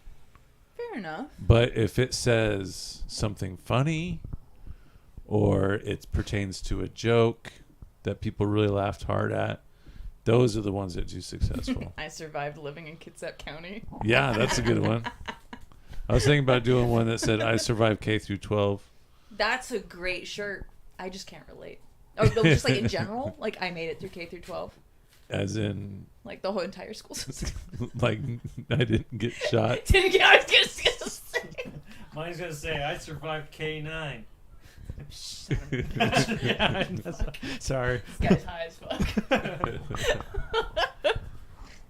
Fair enough. But if it says something funny or it pertains to a joke that people really laughed hard at, those are the ones that do successful. I survived living in Kitsap County. Yeah, that's a good one. I was thinking about doing one that said I survived K through 12. That's a great shirt. I just can't relate. Oh, no, just like in general, like I made it through K through 12, As in, like the whole entire school system. like, I didn't get shot. Didn't get. I was gonna say. Mine's gonna say I survived K9. Son of a- Yeah, sorry. This guy's high as fuck.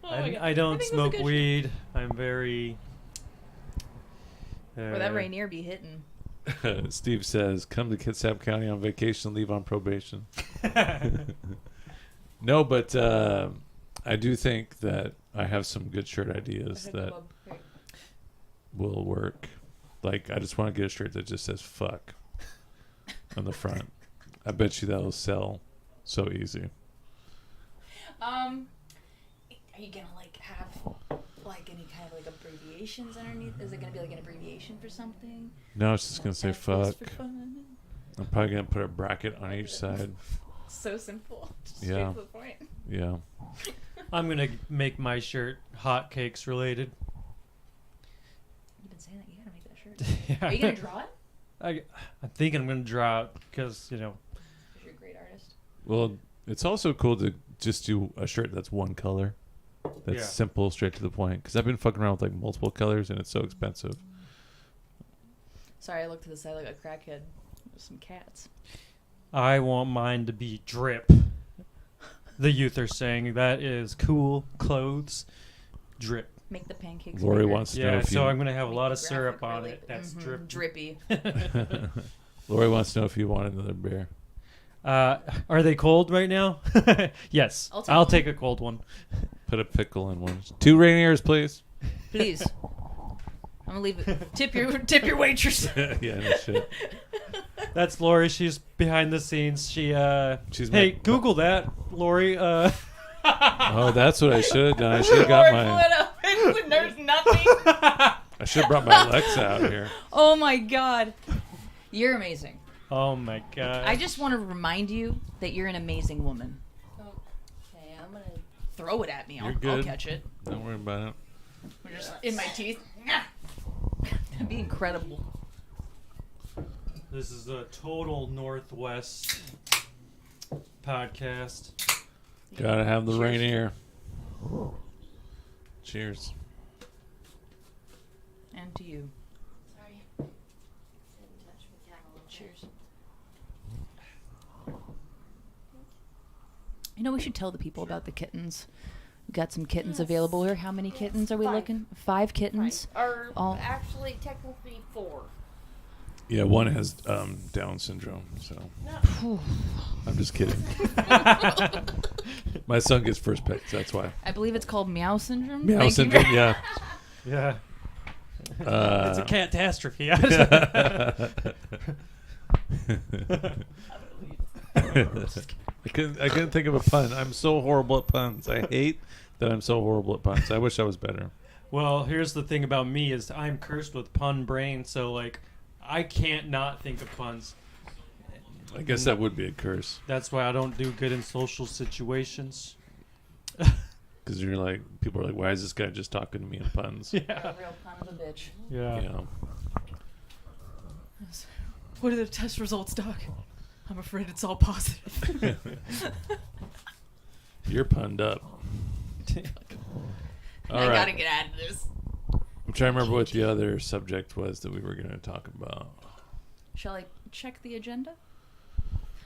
Oh my God. I don't think it was a smoke good weed. I'm very. Or that Rainier be hitting. Steve says, come to Kitsap County on vacation, leave on probation. No, but I do think that I have some good shirt ideas that will work. Like, I just want to get a shirt that just says fuck on the front. I bet you that'll sell so easy. Are you gonna like have like any kind of like abbreviations underneath? Is it gonna be like an abbreviation for something? No, it's just going to say F is fuck. for fun. I'm probably going to put a bracket on each side. So simple. Just Yeah. straight to the point. Yeah. I'm gonna make my shirt hot cakes related. You've been saying that you gotta make that shirt. Yeah. Are you gonna draw it? I'm thinking I'm gonna draw it because Because you're a great artist. Well, it's also cool to just do a shirt that's one color. That's Yeah. simple, straight to the point. Because I've been fucking around with like multiple colors and it's so expensive. Sorry, I looked to the side like a crackhead with some cats. I want mine to be drip. The youth are saying that is cool clothes. Drip. Make the pancakes. Lori bigger. wants to know Yeah, if so you. I'm gonna have a Make lot the of syrup graphic on really- it. That's mhm, drip. drippy. Lori wants to know if you want another beer. Are they cold right now? Yes. I'll I'll take take a cold one. Put a pickle in one. 2 Rainiers, please. Please. I'm gonna leave it. Tip your waitress. Yeah, no shit. That's Lori. She's behind the scenes. She She's Hey, my- Google that, Lori. Oh, that's what I should have done. I should have got Lord, pull my. it up when there's nothing. I should have brought my Alexa out here. Oh my God, you're amazing. Oh my god. I just want to remind you that you're an amazing woman. Okay, I'm gonna. Throw it at me. I'll You're good. catch it. Don't worry about it. We're just in my teeth. That'd be incredible. This is a total Northwest podcast. Gotta have the Cheers. Rainier. Cheers. And to you. Sorry. Didn't touch my cat a little bit. Cheers. You know, we should tell the people about the kittens. We got some kittens Yes. available here. How many Yes, kittens are we 5. looking? 5 kittens. Right. Or All- actually, technically 4. Yeah, one has Down syndrome, so Whew. I'm just kidding. My son gets first pick, that's why. I believe it's called meow syndrome. Meow Thank you syndrome, very- yeah. Yeah. Uh, It's a catastrophe. I couldn't think of a pun. I'm so horrible at puns. I hate that I'm so horrible at puns. I wish I was better. Well, here's the thing about me is I'm cursed with pun brain, so like I can't not think of puns. I guess that would be a curse. That's why I don't do good in social situations. Because you're like, people are like, why is this guy just talking to me in puns? Yeah. A real pun of a bitch. Yeah. You know? What are the test results, Doc? I'm afraid it's all positive. You're punned up. All I right. gotta get out of this. I'm trying to remember what the other subject was that we were going to talk about. Shall I check the agenda?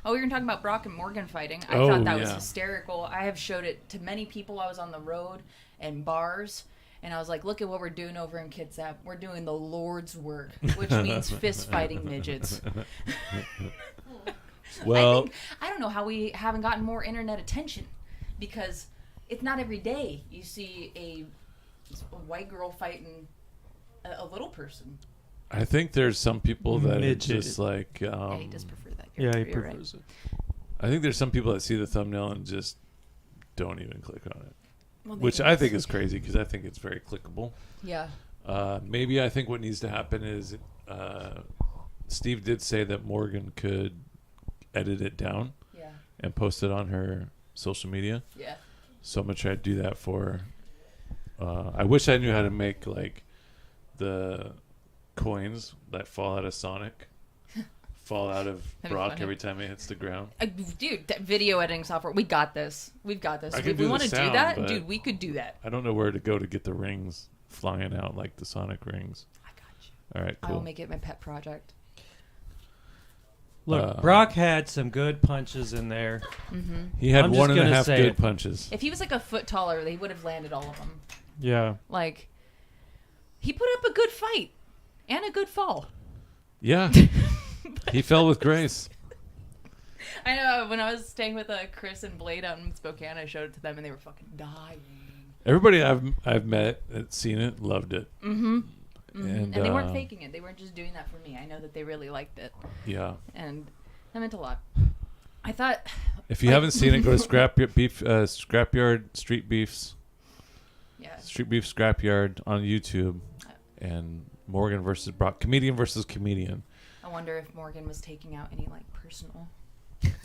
Oh, we were talking about Brock and Morgan fighting. I Oh, thought that was yeah. hysterical. I have showed it to many people. I was on the road and bars, and I was like, look at what we're doing over in Kitsap. We're doing the Lord's work, which means fist fighting midgets. Well, I don't know how we haven't gotten more internet attention, because it's not every day you see a white girl fighting a little person. I think there's some people that are Midget. just like... Yeah, he does prefer that. Yeah, he You're right. prefers it. I think there's some people that see the thumbnail and just don't even click on it. Well, Which I think is crazy because I think it's very clickable. Yeah. Maybe I think what needs to happen is Steve did say that Morgan could edit it down Yeah. and post it on her social media. Yeah. So I'm going to try to do that for her. I wish I knew how to make like the coins that fall out of Sonic fall out of That'd be Brock funny. every time it hits the ground. Dude, that video editing software, we got this. We've got this. I If can do we the want to do sound, that, but- dude, we could do that. I don't know where to go to get the rings flying out like the Sonic rings. I got you. All right, I will cool. make it my pet project. Look, Brock had some good punches in there. He had I'm just 1.5 gonna say good it. punches. If he was like a foot taller, they would have landed all of them. Yeah. Like, he put up a good fight and a good fall. Yeah. He fell with grace. I know, when I was staying with Chris and Blade out in Spokane, I showed it to them and they were fucking dying. Everybody I've met that's seen it loved it. Mm-hmm. And And they weren't faking it. They weren't just doing that for me. I know that they really liked it. Yeah. And that meant a lot. I thought... If you haven't seen it, go to Scrapyard Street Beefs. Yeah. Street Beef Scrapyard on YouTube. And Morgan versus Brock. Comedian versus comedian. I wonder if Morgan was taking out any, like, personal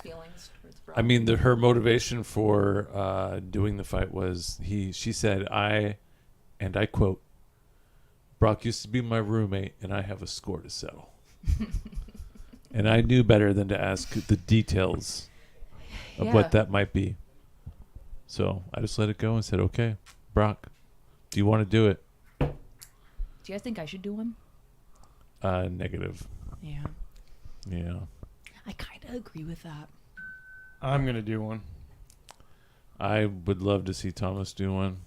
feelings towards Brock. I mean, her motivation for doing the fight was she said, and I quote, Brock used to be my roommate and I have a score to settle. And I knew better than to ask the details of Yeah. what that might be. So I just let it go and said, okay, Brock, do you want to do it? Do you guys think I should do one? Negative. Yeah. Yeah. I kind of agree with that. I'm going to do one. I would love to see Thomas do one.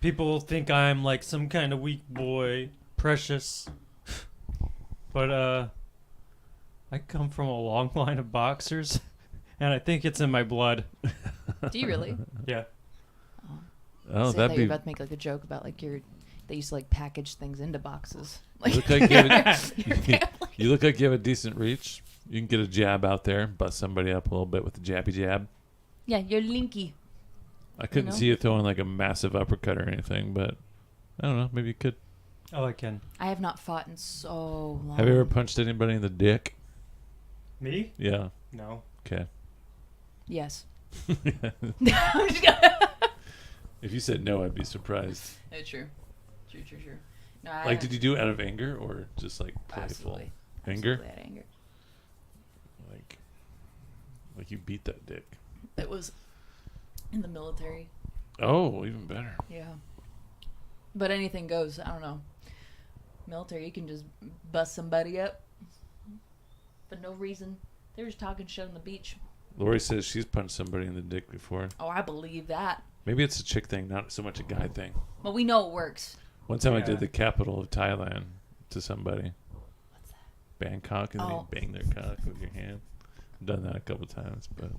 People think I'm like some kind of weak boy, precious. But I come from a long line of boxers, and I think it's in my blood. Do you really? Yeah. Oh, So I that'd thought you be. were about to make like a joke about like they used to like package things into boxes. You look like you look like you have a decent reach. You can get a jab out there, bust somebody up a little bit with a jabby jab. Yeah, you're linky. I couldn't know? see you throwing like a massive uppercut or anything, but I don't know. Maybe you could. Oh, I can. I have not fought in so long. Have you ever punched anybody in the dick? Me? Yeah. No. Okay. Yes. If you said no, I'd be surprised. It's true. True. No, Like, did you do it out of anger or just like playful? Absolutely. Anger? Absolutely had anger. Like you beat that dick. It was in the military. Oh, even better. Yeah. But anything goes. I don't know. Military, you can just bust somebody up for no reason. They were just talking shit on the beach. Lori says she's punched somebody in the dick before. Oh, I believe that. Maybe it's a chick thing, not so much a guy thing. But we know it works. One time I Yeah. did the capital of Thailand to somebody. What's that? Bangkok, and Oh. they bang their cock with your hand. I've done that a couple times, but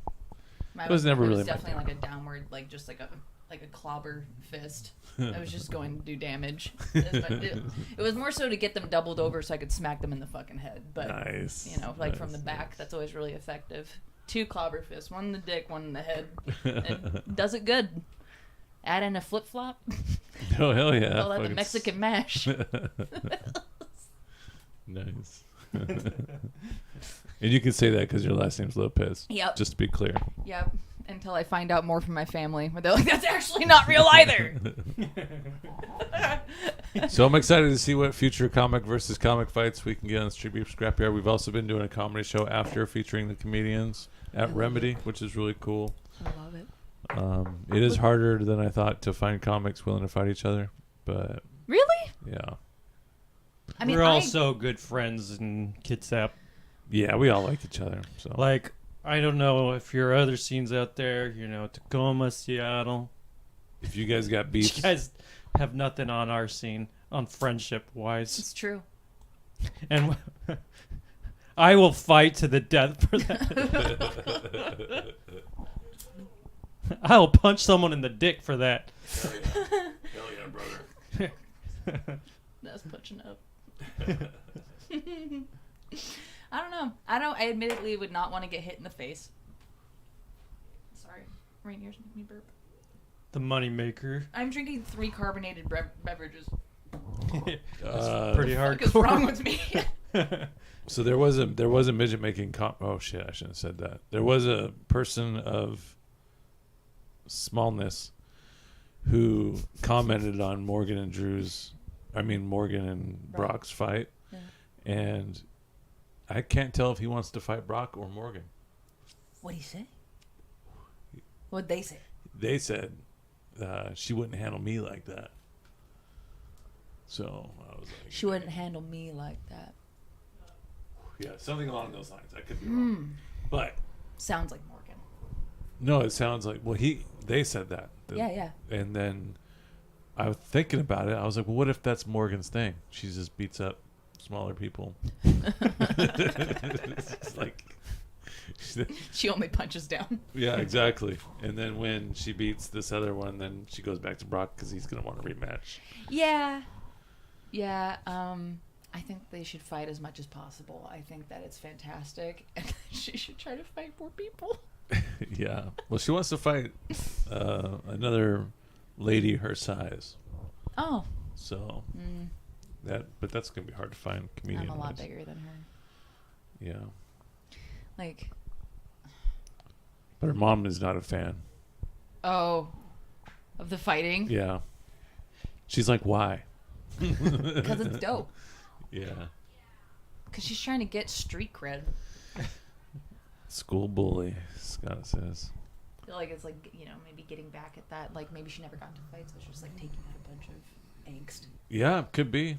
Mine It was never really It was my definitely thing. like a downward, like just like a clobber fist. I was just going to do damage. It was more so to get them doubled over so I could smack them in the fucking head. But nice. you know, like from the Nice, back, nice. that's always really effective. 2 clobber fists, one in the dick, one in the head. It does it good. Add in a flip flop. Oh hell yeah! Call that the Fucking Mexican mash. Nice. And you can say that because your last name's Lopez. Yep. Just to be clear. Yep. Until I find out more from my family, where they're like, "That's actually not real either." So I'm excited to see what future comic versus comic fights we can get on the Street Beef Scrapyard. We've also been doing a comedy show after featuring the comedians at Remedy, which is really cool. I love it. It is harder than I thought to find comics willing to fight each other, but Really? yeah. I mean, We're all so good friends in Kitsap. Yeah, we all like each other. So Like, I don't know if your other scenes out there, Tacoma, Seattle. if you guys got You beef, guys have nothing on our scene, on friendship-wise. it's true. And I will fight to the death for that. I'll punch someone in the dick for that. Hell yeah, brother. That's pushing up. I don't know. I admittedly would not want to get hit in the face. Sorry. Rainier's making me burp. The moneymaker. I'm drinking 3 carbonated beverages. That's pretty What is hardcore. wrong with me? So there was a midget making oh shit, I shouldn't have said that. There was a person of smallness who commented on Morgan and Brock's fight. Yeah. And I can't tell if he wants to fight Brock or Morgan. What'd he say? What'd they say? They said she wouldn't handle me like that. So I was like, She wouldn't handle me like that. yeah, something along those lines. I could be wrong, but Sounds like Morgan. no, it sounds like they said that. Yeah. And then I was thinking about it. I was like, well, what if that's Morgan's thing? She just beats up smaller people. It's like, She only punches down. yeah, exactly. And then when she beats this other one, then she goes back to Brock because he's gonna want a rematch. Yeah. I think they should fight as much as possible. I think that it's fantastic, and she should try to fight more people. Yeah. Well, she wants to fight another lady her size. Oh. So but that's gonna be hard to find. Comedian. I'm a lot bigger than her. Yeah. Like, But her mom is not a fan. oh, of the fighting? Yeah. She's like, why? Because it's dope. Yeah. Because she's trying to get street cred. School bully, Scott says. I feel like it's like, maybe getting back at that. Like, maybe she never got into fights, but she was like taking out a bunch of angst. Yeah, could be.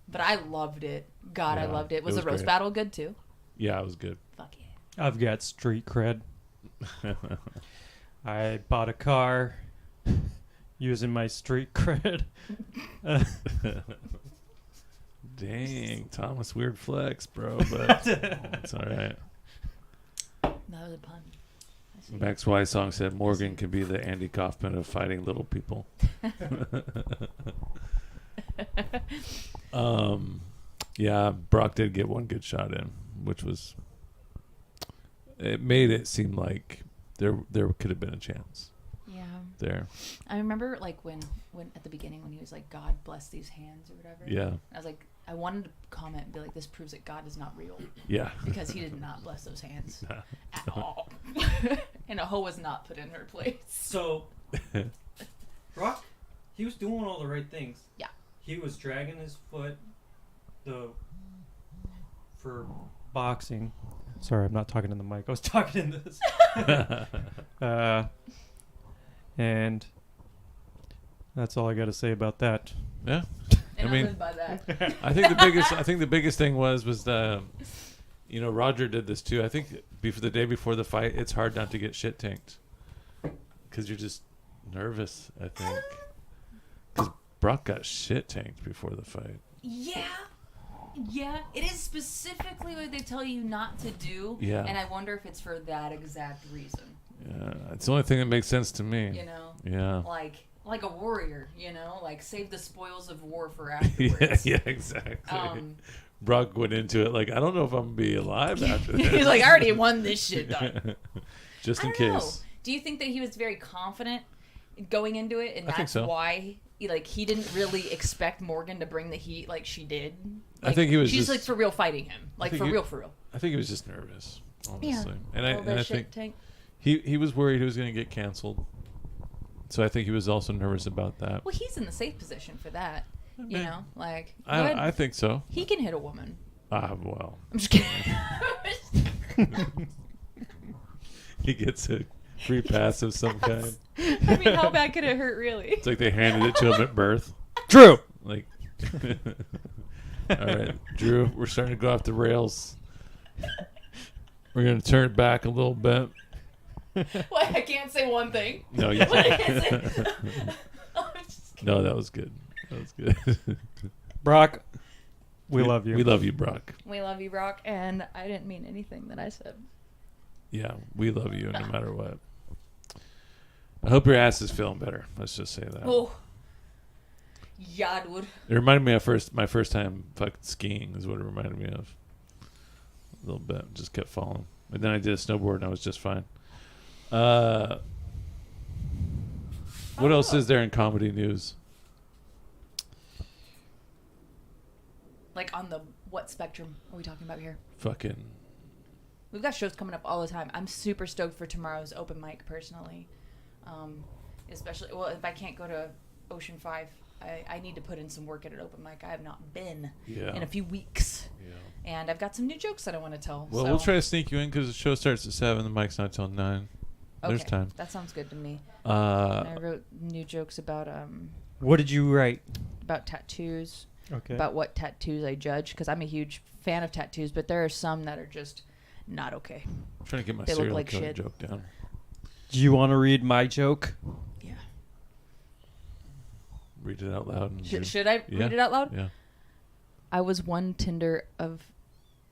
But I loved it. God, I Yeah, loved it. Was it the was roast great. battle good too? Yeah, it was good. Fuck yeah. I've got street cred. I bought a car using my street cred. Dang, Thomas, weird flex, bro, but it's all right. That was a pun. I see. Max Wysong said Morgan could be the Andy Kaufman of fighting little people. Yeah, Brock did get one good shot in, which was it made it seem like there could have been a chance Yeah. there. I remember like when at the beginning when he was like, God bless these hands or whatever. Yeah, I was like, I wanted to comment and be like, this proves that God is not real. yeah. Because he did not bless those hands Nah. at all. And a hoe was not put in her place. So, Brock, he was doing all the right things. Yeah. He was dragging his foot for boxing. Sorry, I'm not talking in the mic. I was talking in this. And that's all I got to say about that. Yeah. And I I mean- live by that. I think the biggest thing was the Roger did this too. I think before the day before the fight, it's hard not to get shit tanked because you're just nervous. I think because Brock got shit tanked before the fight. Yeah, it is specifically what they tell you not to do. Yeah. And I wonder if it's for that exact reason. Yeah, it's the only thing that makes sense to me. Yeah. Like a warrior, like save the spoils of war for Yeah, afterwards. yeah, exactly. Brock went into it like, I don't know if I'm gonna be alive after this. He's like, I already won this shit done. Just in I don't know. case. Do you think that he was very confident going into it, and I think that's so. why he didn't really expect Morgan to bring the heat like she did. I think he was she's just- like for real fighting him, like think for he- real. I think he was just nervous, honestly. Yeah. And I think he was worried he was going to get canceled. So I think he was also nervous about that. Well, he's in the safe position for that. You know, like I think so. he can hit a woman. Well, I'm just kidding. he gets a free pass of some kind. I mean, how bad could it hurt, really? It's like they handed it to him at birth. Drew. Like, all right, Drew, we're starting to go off the rails. We're going to turn it back a little bit. What? I can't say one thing. No, you What I can't say. I'm just kidding. No, that was good. That was good. Brock, we love you. We love you, Brock. We love you, Brock, and I didn't mean anything that I said. Yeah, we love you no matter what. I hope your ass is feeling better. Let's just say that. Oh. Yeah, dude. It reminded me of my first time fucking skiing is what it reminded me of. A little bit. Just kept falling. But then I did a snowboard and I was just fine. What else is there in comedy news? Like on the what spectrum are we talking about here? Fucking. We've got shows coming up all the time. I'm super stoked for tomorrow's open mic, personally. Especially, well, if I can't go to Ocean 5, I need to put in some work at an open mic. I have not been in a few weeks. Yeah. And I've got some new jokes that I want to tell. Well, so. we'll try to sneak you in because the show starts at 7. The mic's not till 9. There's Okay, time. that sounds good to me. And I Uh, wrote new jokes about What did you write? tattoos, Okay. about what tattoos I judge, because I'm a huge fan of tattoos, but there are some that are just not okay. I'm trying to get my They look serial like killer shit. joke down. Do you want to read my joke? Yeah. Read it out loud. And Should I Yeah. read it out loud? Yeah. I was one Tinder of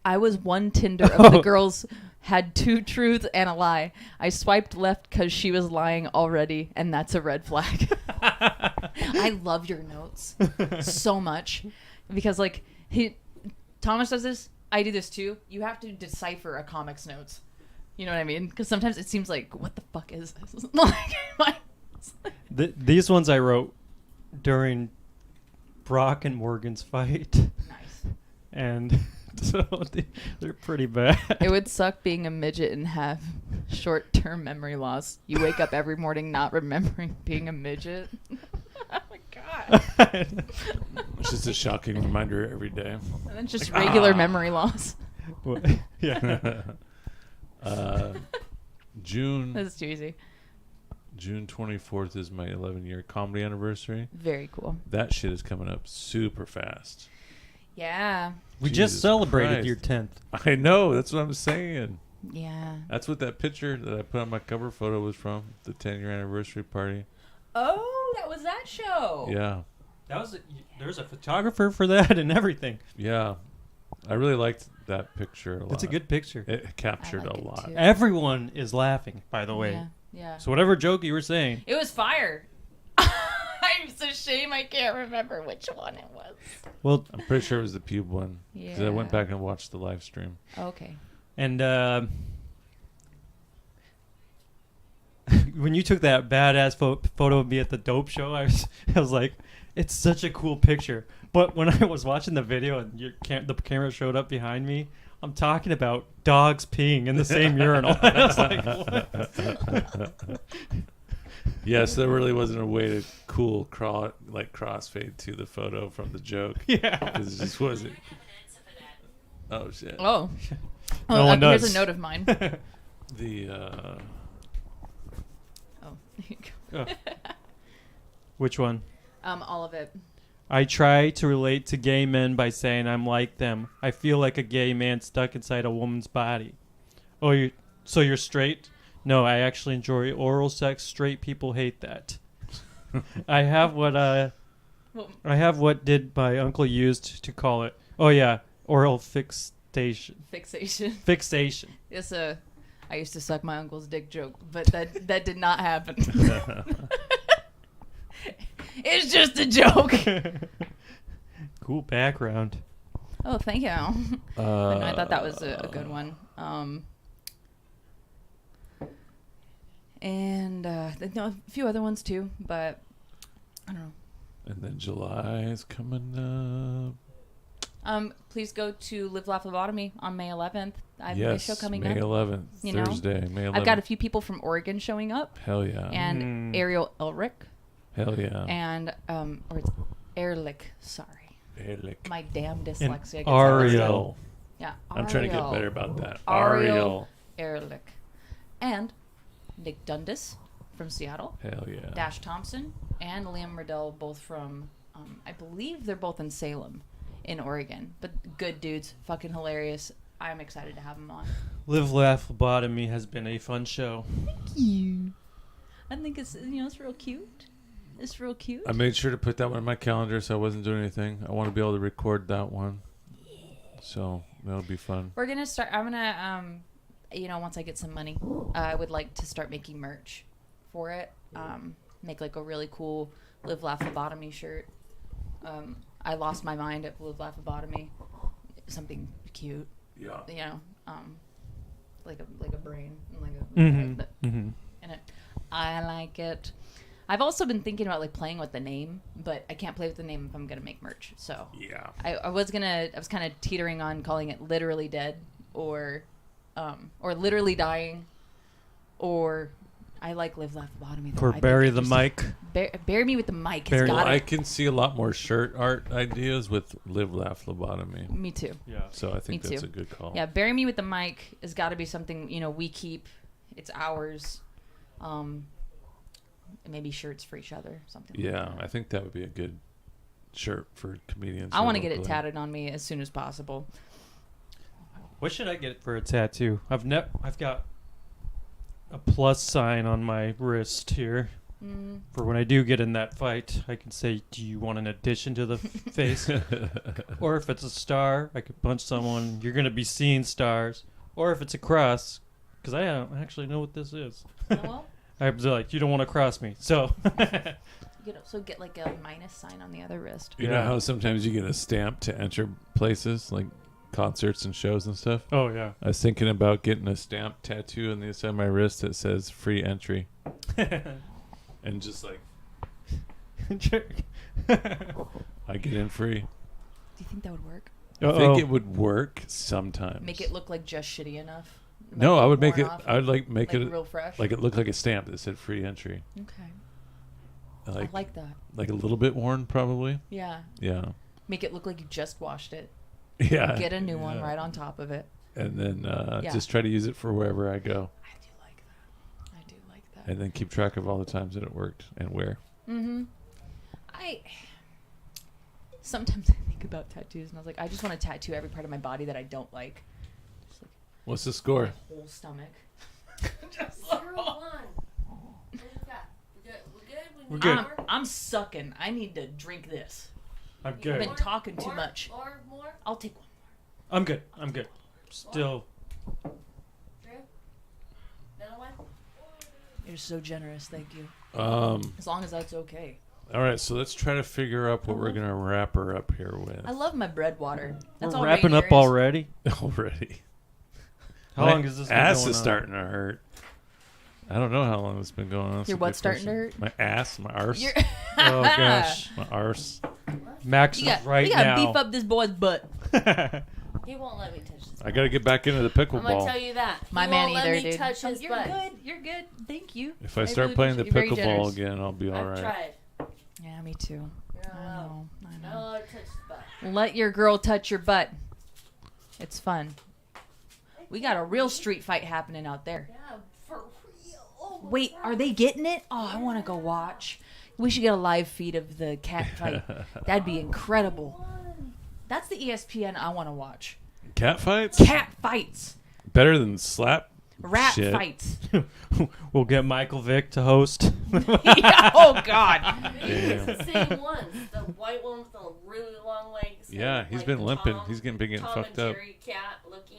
the girls had 2 truths and a lie. I swiped left because she was lying already, and that's a red flag. I love your notes so much because Thomas does this. I do this too. You have to decipher a comic's notes. You know what I mean? Because sometimes it seems like, what the fuck is this? These ones I wrote during Brock and Morgan's fight. Nice. And so they're pretty bad. It would suck being a midget and have short-term memory loss. You wake up every morning not remembering being a midget. Oh my god. It's just a shocking reminder every day. And then just regular memory loss. Yeah. June That's too easy. June 24th is my 11-year comedy anniversary. Very cool. That shit is coming up super fast. Yeah. We Jesus just celebrated Christ. your 10th. I know. That's what I'm saying. Yeah. That's what that picture that I put on my cover photo was from. The 10-year anniversary party. Oh, that was that show. Yeah. There's a photographer for that and everything. Yeah. I really liked that picture a lot. That's a good picture. It captured I like a it lot. too. Everyone is laughing, by the way. Yeah. Yeah. So whatever joke you were saying. It was fire. It's a shame I can't remember which one it was. Well, I'm pretty sure it was the pube one. Because I went Yeah. back and watched the live stream. Okay. and when you took that badass photo of me at the dope show, I was like, it's such a cool picture. But when I was watching the video and the camera showed up behind me, I'm talking about dogs peeing in the same urinal. I was like, what? Yes, there really wasn't a way to cool crossfade to the photo from the joke. Yeah. Because it just wasn't. Oh, shit. Oh. No one Here's does. a note of mine. The, Oh. There you go. Oh. Which one? All of it. I try to relate to gay men by saying I'm like them. I feel like a gay man stuck inside a woman's body. Oh, so you're straight? No, I actually enjoy oral sex. Straight people hate that. I have what did my uncle used to call it. Oh yeah, oral fixation. Fixation. It's I used to suck my uncle's dick joke, but that did not happen. It's just a joke. Cool background. Oh, thank you. But no, I thought that was a good one. And a few other ones too, but I don't know. And then July is coming up. Please go to Live Laugh Lobotomy on May 11th. I have Yes, a show coming May up. 11th, You know, Thursday, May 11th. I've got a few people from Oregon showing up, Hell yeah. and Ariel Elric, Hell yeah. and or it's Ehrlich. Sorry, Ehrlich. my damn dyslexia. gets Ariel. Yeah, I'm trying to get Ariel. better about that. Ariel Ehrlich, and Nick Dundas from Seattle, Hell yeah. Dash Thompson, and Liam Riddell, both from, I believe they're both in Salem, in Oregon. But good dudes, fucking hilarious. I'm excited to have them on. Live Laugh Lobotomy has been a fun show. Thank you. I think it's it's real cute. It's real cute. I made sure to put that one in my calendar so I wasn't doing anything. I want to be able to record that one. So that'll be fun. We're gonna start. I'm gonna once I get some money, I would like to start making merch for it. Make like a really cool Live Laugh Lobotomy shirt. I lost my mind at Live Laugh Lobotomy. Something cute. Yeah. Like a brain and like a Mm-hmm. in it. I like it. I've also been thinking about like playing with the name, but I can't play with the name if I'm gonna make merch. So Yeah. I was kind of teetering on calling it Literally Dead or Literally Dying, or I like Live Laugh Lobotomy. Or Bury the Mic. Bury Me with the Mic. Bury- It's got I it. can see a lot more shirt art ideas with Live Laugh Lobotomy. Me too. Yeah. So I think Me that's too. a good call. Yeah, Bury Me with the Mic has got to be something we keep. It's ours. Maybe shirts for each other, something. Yeah, like that. I think that would be a good shirt for comedians. I want to get it locally. tatted on me as soon as possible. What should I get for a tattoo? I've got a plus sign on my wrist here. For when I do get in that fight, I can say, do you want an addition to the face? Or if it's a star, I could punch someone. You're going to be seeing stars. Or if it's a cross, because I don't actually know what this is. Well, I was like, you don't want to cross me. So, you could also get like a minus sign on the other wrist. You know how sometimes you get a stamp to enter places like concerts and shows and stuff? oh, yeah. I was thinking about getting a stamp tattoo on the inside of my wrist that says free entry. And just like, I get in free. Do you think that would work? I think it would work sometimes. Make it look like just shitty enough? No, I would make it. worn off? I would like make Like it real fresh? like it looked like a stamp that said free entry. Okay. Like, I like that. like a little bit worn, probably. Yeah. Yeah. Make it look like you just washed it. Yeah. Get a new one Yeah. right on top of it. And then Yeah. just try to use it for wherever I go, I do like that. I do like that. and then keep track of all the times that it worked and where. Mm-hmm. Sometimes I think about tattoos and I was like, I just want to tattoo every part of my body that I don't like. Just like What's the score? my whole stomach. Just 0-1. What do you got? We good? We We're need good. more? I'm sucking. I need to drink this. I'm You good. Been more? talking too More? much. More? I'll take one. I'm good. I'm good. Still. Drew? Another one? You're so generous. Thank you. As long as that's okay. All right, so let's try to figure out what we're gonna wrap her up here with. I love my bread water. That's all We're wrapping Rainier up is. already. Already. How My long is this been ass going is on? starting to hurt. I don't know how long it's been going on. That's Your a what's good starting to question. My ass, my arse, You're Oh, gosh. my arse. Max You got, is right you gotta now. beef up this boy's butt. He won't let me touch this. I gotta get back into the I'm gonna tell pickleball. you that. My he man won't let either, me dude. touch his You're butt. good. You're good. Thank you. If I I start really playing the appreciate you. Very pickleball generous. again, I'll be all I've right. tried. Yeah, me too. You're not I allowed. know. I Not know. allowed to touch his butt. Let your girl touch your butt. It's fun. We got a real street fight happening out there. Yeah, for real. Oh my Wait, God. are they getting it? Oh, I want to go watch. We should get a live feed of the cat fight. That'd be incredible. That's the ESPN I want to watch. Cat fights? Cat fights. Better than slap Rat shit. fights. We'll get Michael Vick to host. Yeah, oh, God. Maybe it's the same ones. The white one with the really long legs. Yeah, and, he's like, been the limping. Tom- He's getting Tom fucked and up. Jerry cat looking.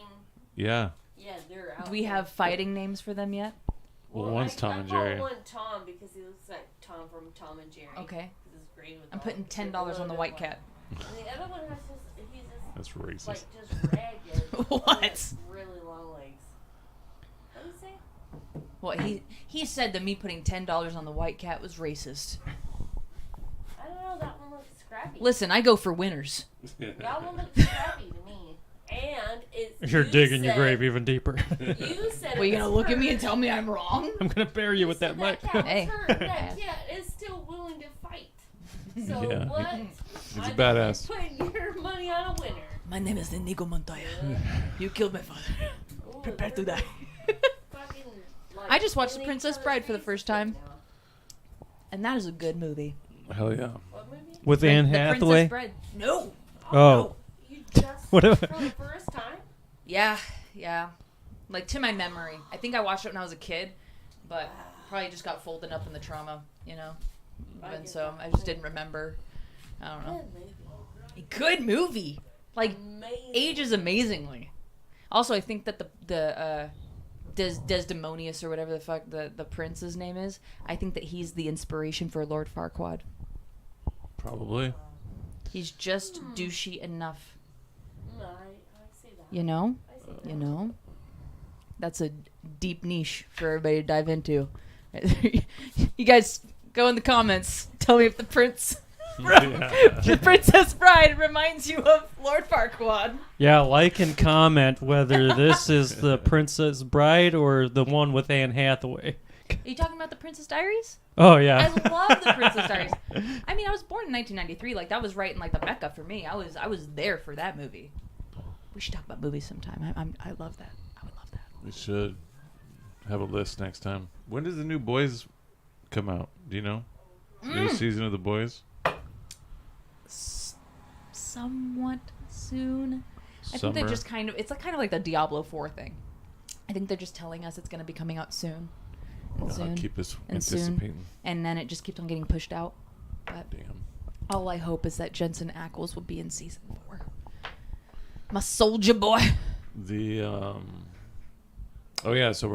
Yeah. Yeah, they're out. Do we there. have fighting names for them yet? Well, one's Tom I and call Jerry. one Tom because he looks like Tom from Tom and Jerry. Okay. 'Cause it's green with I'm all putting the $10 on the little white one. cat. And the other one has just, he's just That's racist. like just ragged. What? He has really long legs. What do you say? Well, he said that me putting $10 on the white cat was racist. I don't know, that scrappy. Listen, I go for winners. Y'all will look scrappy to me. And it's. You're you digging your said- grave even deeper. You said. Well, you it gonna was look at me her. and tell me I'm wrong? I'm gonna bury you with said that mic. cat was Hey. hurt. That cat is still willing to fight. So Yeah. what? He's a I think badass. you're putting your money on a winner. My name is Inigo Montoya. You killed my father. Ooh, Prepare to they're die. fucking, like, I just watched The in each Princess other's Bride for the faces first right time. now. And that is a good movie. Hell yeah. What movie? With Anne The Hathaway. Princess Bride. No. Oh. You just What for if- the first time? Yeah, yeah. Like, to my memory. I think I watched it when I was a kid, but probably just got folded up in the trauma, you know? I And get so that. I just didn't remember. I don't know. Good movie. Good movie. Like, Amazing. ages amazingly. Also, I think that the Desdemonius or whatever the fuck the prince's name is, I think that he's the inspiration for Lord Farquaad. Probably. He's just douchey enough, I see that. you know? I see that. You know? That's a deep niche for everybody to dive into. You guys go in the comments. Tell me if the prince... the Princess Bride reminds you of Lord Farquaad. Yeah, like and comment whether this is the Princess Bride or the one with Anne Hathaway. Are you talking about the Princess Diaries? Oh yeah. I love the Princess Diaries. I mean, I was born in 1993. Like, that was right in like the Mecca for me. I was there for that movie. We should talk about movies sometime. I love that. I would love that. We should have a list next time. When does the new Boys come out? Do you know? New season of The Boys? Somewhat soon. I think Summer? they're just kind of... It's like kind of like the Diablo 4 thing. I think they're just telling us it's going to be coming out soon. And soon. Keep us and soon. anticipating. And then it just keeps on getting pushed out. But Damn. all I hope is that Jensen Ackles will be in season 4. My soldier boy. The oh yeah, so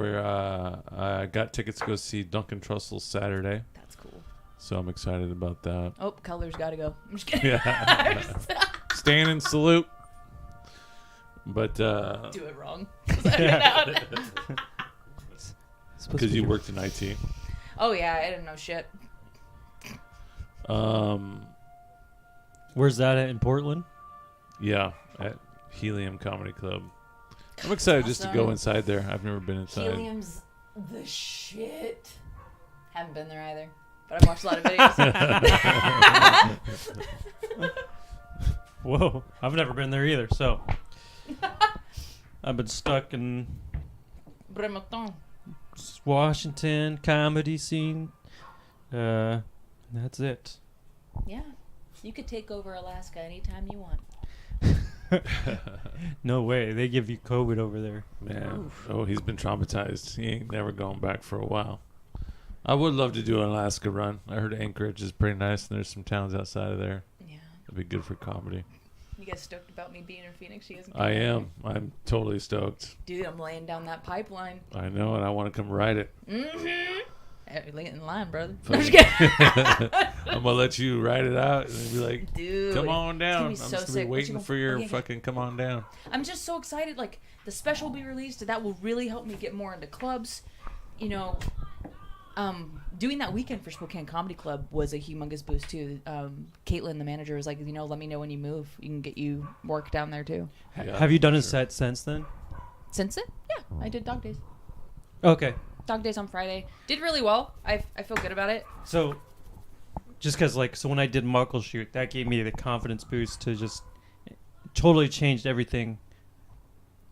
I got tickets to go see Duncan Trussell Saturday, That's cool. so I'm excited about that. Oh, colors gotta go. I'm just kidding. Yeah. Stand and salute. But Do it wrong. because you worked in IT. Oh yeah, I didn't know shit. Where's that at in Portland? Yeah, at Helium Comedy Club. I'm excited just to go Awesome. inside there. I've never been inside. Helium's the shit. Haven't been there either, but I've watched a lot of videos. Whoa, I've never been there either. So I've been stuck in Bremerton. Washington comedy scene. That's it. Yeah, you could take over Alaska anytime you want. No way. They give you COVID over there. Man, Oof. oh, he's been traumatized. He ain't never going back for a while. I would love to do an Alaska run. I heard Anchorage is pretty nice, and there's some towns outside of there. Yeah. It'd be good for comedy. You guys stoked about me being in Phoenix? You guys I am. I'm totally stoked. Dude, I'm laying down that pipeline. I know, and I want to come ride it. Mm-hmm. Hey, lay it in line, brother. Fuck. I'm just kidding. I'm gonna let you ride it out and be like, Dude. "Come on down." I'm it's gonna be just so gonna sick. be What you waiting gonna- for your okay, okay. fucking come on down. I'm just so excited. Like, the special will be released. That will really help me get more into clubs. You know, doing that weekend for Spokane Comedy Club was a humongous boost, too. Caitlin, the manager, was like, you know, let me know when you move. You can get you work down there, too. Yeah, Have you done a sure. set since then? Since then? Yeah, I did Dog Days. Okay. Dog Days on Friday. Did really well. I feel good about it. So, just because, so when I did Muckleshoot, that gave me the confidence boost to just totally changed everything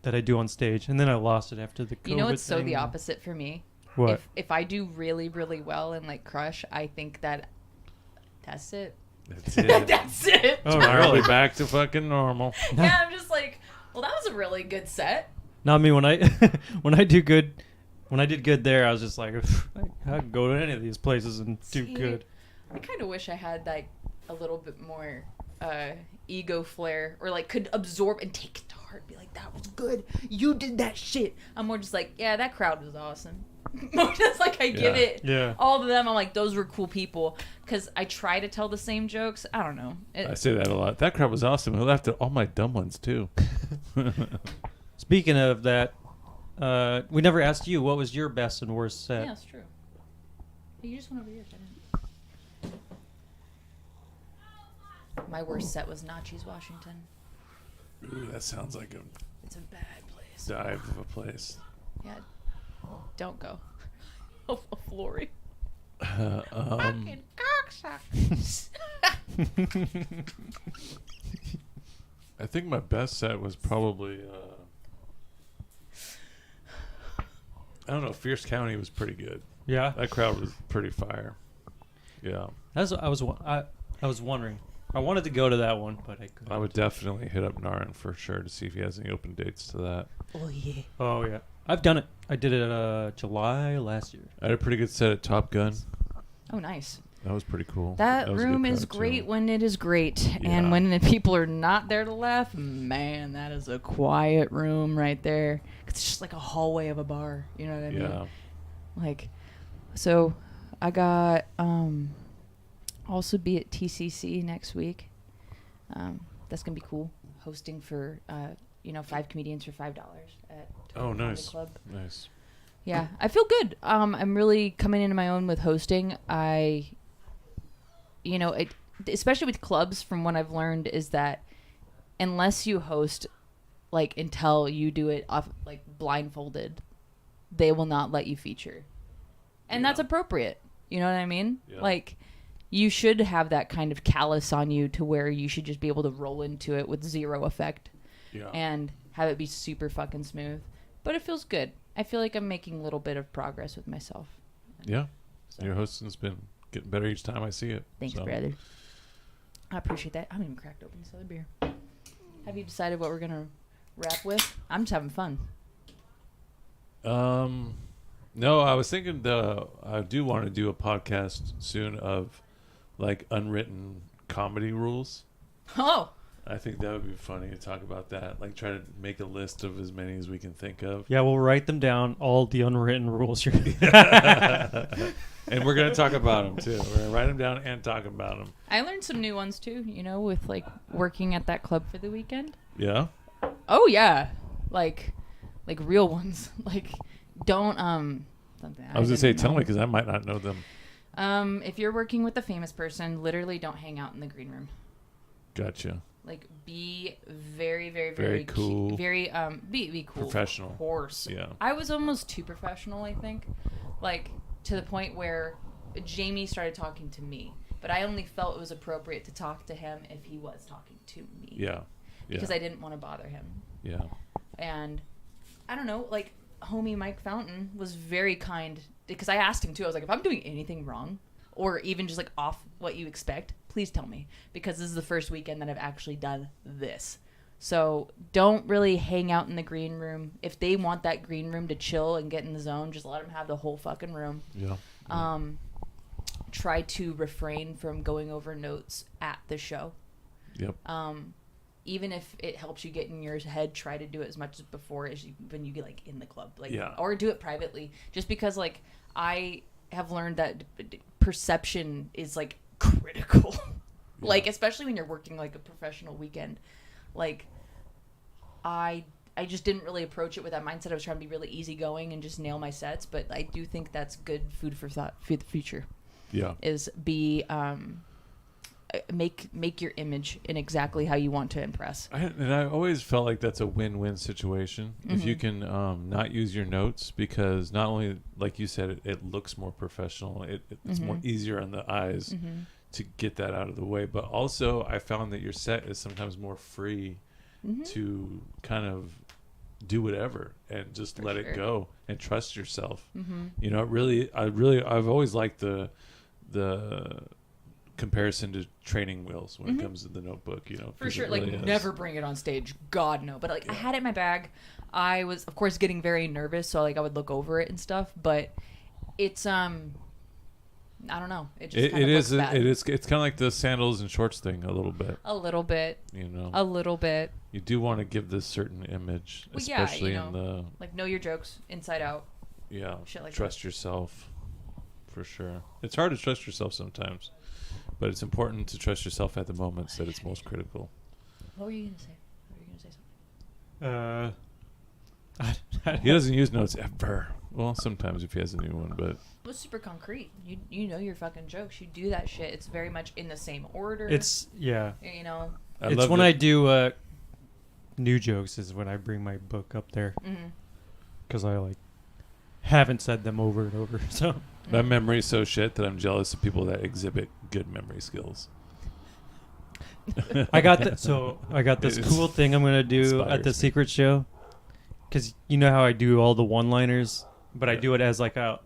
that I do on stage. And then I lost it after the COVID You know, it's so thing. the opposite for me. What? If I do really, really well and, like, crush, I think that that's it. That's it. That's it. Oh, Tomorrow really? we're back to fucking normal. Yeah, I'm just like, well, that was a really good set. Not me. When I when I do good, when I did good there, I was just like, I can go to any of these places and do See, good. I kind of wish I had, like, a little bit more ego flair, or, like, could absorb and take it to heart. Be like, that was good. You did that shit. I'm more just like, yeah, that crowd was awesome. More just like I give Yeah. it Yeah. all of them. I'm like, those were cool people. Because I try to tell the same jokes. I don't know. I say that a lot. That crowd was awesome. He laughed at all my dumb ones too. Speaking of that, we never asked you what was your best and worst set. Yeah, it's true. You just went over yours. I My worst set was Nachi's Washington. Ooh, that sounds like a It's a bad place. dive of a place. Yeah. Don't go. Oh, Flory. Um, Cocksuckers. I think my best set was probably I don't know. Fierce County was pretty good. Yeah. That crowd was pretty fire. Yeah, That's what I was wondering. I wanted to go to that one, but I couldn't. I would definitely hit up Narin for sure to see if he has any open dates to that. Oh, yeah. Oh yeah, I've done it. I did it July last year. I had a pretty good set at Top Gun. Oh, nice. That was pretty cool. That was a good room is crowd, great too. when it is great. Yeah. And when the people are not there to laugh, man, that is a quiet room right there. It's just like a hallway of a bar. You know what I mean? Yeah. Like, so I got also be at TCC next week. That's gonna be cool. Hosting for 5 comedians for $5 at Oh, Comedy nice. Club. Nice. Yeah, I feel good. I'm really coming into my own with hosting. Especially with clubs, from what I've learned is that unless you host, like, until you do it off, like, blindfolded, they will not let you feature. And that's appropriate. You know what I mean? Yeah. Like, you should have that kind of callus on you to where you should just be able to roll into it with zero effect Yeah. and have it be super fucking smooth. But it feels good. I feel like I'm making a little bit of progress with myself. Yeah. So, Your hosting's been getting better each time I see it. thanks, so. brother. I appreciate that. I haven't even cracked open this other beer. Have you decided what we're going to wrap with? I'm just having fun. No, I was thinking I do want to do a podcast soon of like unwritten comedy rules. Oh, I think that would be funny to talk about that. Like try to make a list of as many as we can think of. Yeah, we'll write them down. All the unwritten rules. And we're going to talk about them too. We're going to write them down and talk about them. I learned some new ones too, with like working at that club for the weekend. Yeah? Oh yeah. Like real ones. Like don't something. I was going to say, didn't tell know. me because I might not know them. If you're working with a famous person, literally don't hang out in the green room. Gotcha. Like be very, very, Very very cool. Very be cool. Professional. Of course. Yeah. I was almost too professional, I think. Like to the point where Jamie started talking to me, but I only felt it was appropriate to talk to him if he was talking to me. Yeah. Because I didn't want to bother him. Yeah. And I don't know, like homie Mike Fountain was very kind because I asked him too. I was like, if I'm doing anything wrong or even just like off what you expect, please tell me, because this is the first weekend that I've actually done this. So don't really hang out in the green room. If they want that green room to chill and get in the zone, just let them have the whole fucking room. Yeah. Try to refrain from going over notes at the show. Yep. Even if it helps you get in your head, try to do it as much as before as when you get like in the club, like, Yeah. or do it privately. Just because like I have learned that perception is like critical, like especially when you're working like a professional weekend. Like I just didn't really approach it with that mindset. I was trying to be really easygoing and just nail my sets, but I do think that's good food for thought for the future. Yeah. Is be make your image in exactly how you want to impress. I always felt like that's a win-win situation if you can not use your notes, because not only, like you said, it looks more professional, it's more easier on the eyes to get that out of the way, but also I found that your set is sometimes more free to kind of do whatever and just let it go and trust yourself. You know, I've always liked the comparison to training wheels when it comes to the notebook, For sure, really like is. never bring it on stage. God no. But like I had it in my bag. I was of course getting very nervous, so like I would look over it and stuff. But it's I don't know. It just kind of looks bad. It's kind of like the sandals and shorts thing a little bit. A little bit. A little bit. You do want to give this certain image, Well, yeah, especially in the like know your jokes inside out. Shit like trust yourself, for sure. It's hard to trust yourself sometimes, but it's important to trust yourself at the moments that it's most critical. What were you gonna say? Were you gonna say something? He doesn't use notes ever. Well, sometimes if he has a new one, but Well, it's super concrete. You know your fucking jokes. You do that shit. It's very much in the same order. It's yeah. You know. I It's love when that- I do new jokes is when I bring my book up there Mm-hmm. because I like haven't said them over and over. So my memory's so shit that I'm jealous of people that exhibit good memory skills. I got that. So I got this It's- cool thing I'm gonna do inspires at the me. secret show because you know how I do all the one-liners, but I Yeah. do it as like a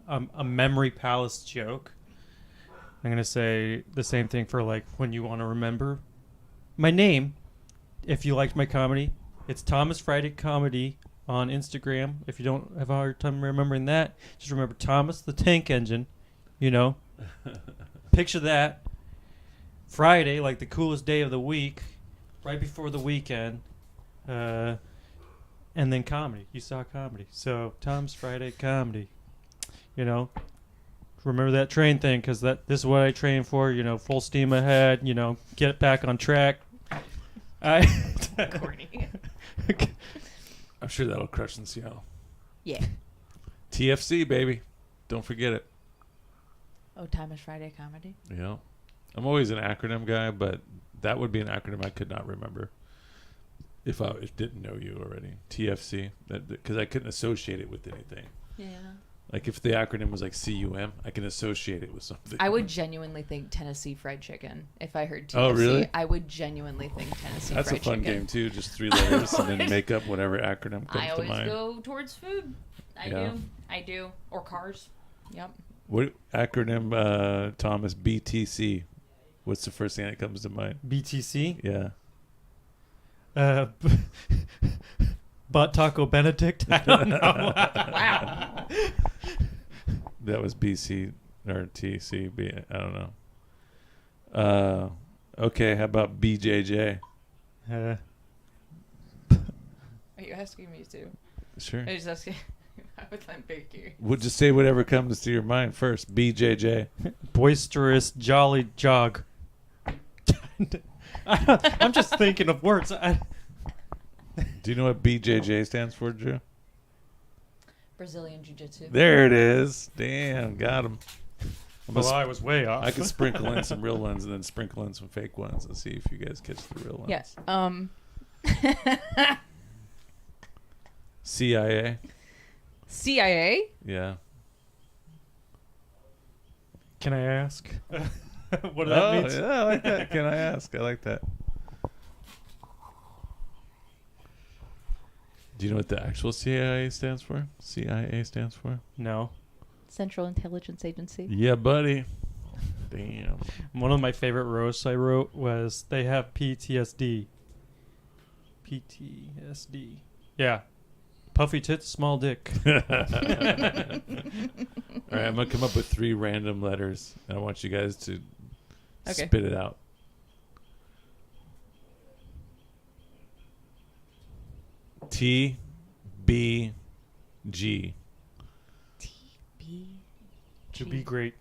memory palace joke. I'm gonna say the same thing for like when you want to remember my name. If you liked my comedy, it's Thomas Friday Comedy on Instagram. If you don't have a hard time remembering that, just remember Thomas the Tank Engine. You know, picture that. Friday, like the coolest day of the week, right before the weekend, and then comedy. You saw comedy. So Tom's Friday Comedy. You know, remember that train thing because this is what I train for. You know, full steam ahead. You know, get it back on track. Corny. I'm sure that'll crush in Seattle. Yeah. TFC, baby. Don't forget it. Oh, Thomas Friday Comedy. Yeah. I'm always an acronym guy, but that would be an acronym I could not remember if I didn't know you already. TFC, because I couldn't associate it with anything. Yeah. Like if the acronym was like CUM, I can associate it with something. I would genuinely think Tennessee Fried Chicken if I heard TFC. Oh, really? I would genuinely think Tennessee That's Fried a fun Chicken. game too. Just 3 letters and then make up whatever acronym comes I to always mind. go towards food. Yeah. I do. Or cars. Yep. What acronym, Thomas? BTC. What's the first thing that comes to mind? BTC. Yeah. Butt Taco Benedict. I don't know. Wow. That was BC or TC. I don't know. Okay, how about BJJ? Uh, Are you asking me too? Sure. I was asking. I would I'm very curious. We'll just say whatever comes to your mind first. BJJ. boisterous, jolly jog. I'm just thinking of words. Do you know what BJJ stands for, Drew? Brazilian Jiu-Jitsu. There it is. Damn, got him. Well, I was way off. I could sprinkle in some real ones and then sprinkle in some fake ones and see if you guys catch the real ones. Yes. CIA. CIA? Yeah. Can I ask? What that means? Yeah, I like that. Can I ask? I like that. Do you know what the actual CIA stands for? CIA stands for? No. Central Intelligence Agency. Yeah, buddy. Damn. One of my favorite roasts I wrote was they have PTSD. PTSD. Yeah. Puffy tits, small dick. All right, I'm going to come up with 3 random letters, and I want you guys to spit it out. T, B, G. B. To be great.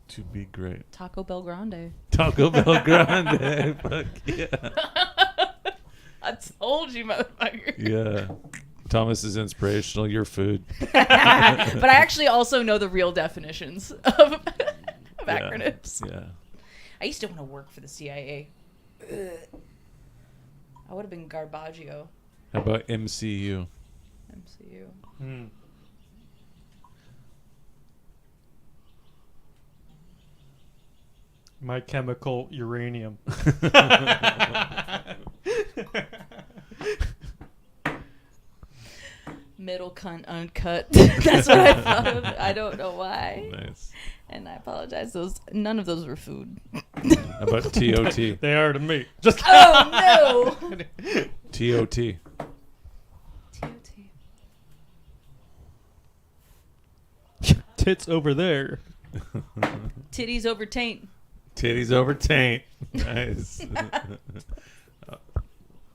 To be great. Taco Bell Grande. Taco Bell Grande. Fuck yeah. I told you, motherfucker. Yeah. Thomas is inspirational. Your food. But I actually also know the real definitions of acronyms. Yeah. I used to want to work for the CIA. Ugh. I would have been Garbaggio. How about MCU? MCU. Hmm. My chemical uranium. Middle cunt uncut. That's what I thought of. I don't know why. Nice. And I apologize. None of those were food. How about TOT? They are to me. Just Oh no. TOT. TOT. tits over there. Titties over taint. Titties over taint. Nice.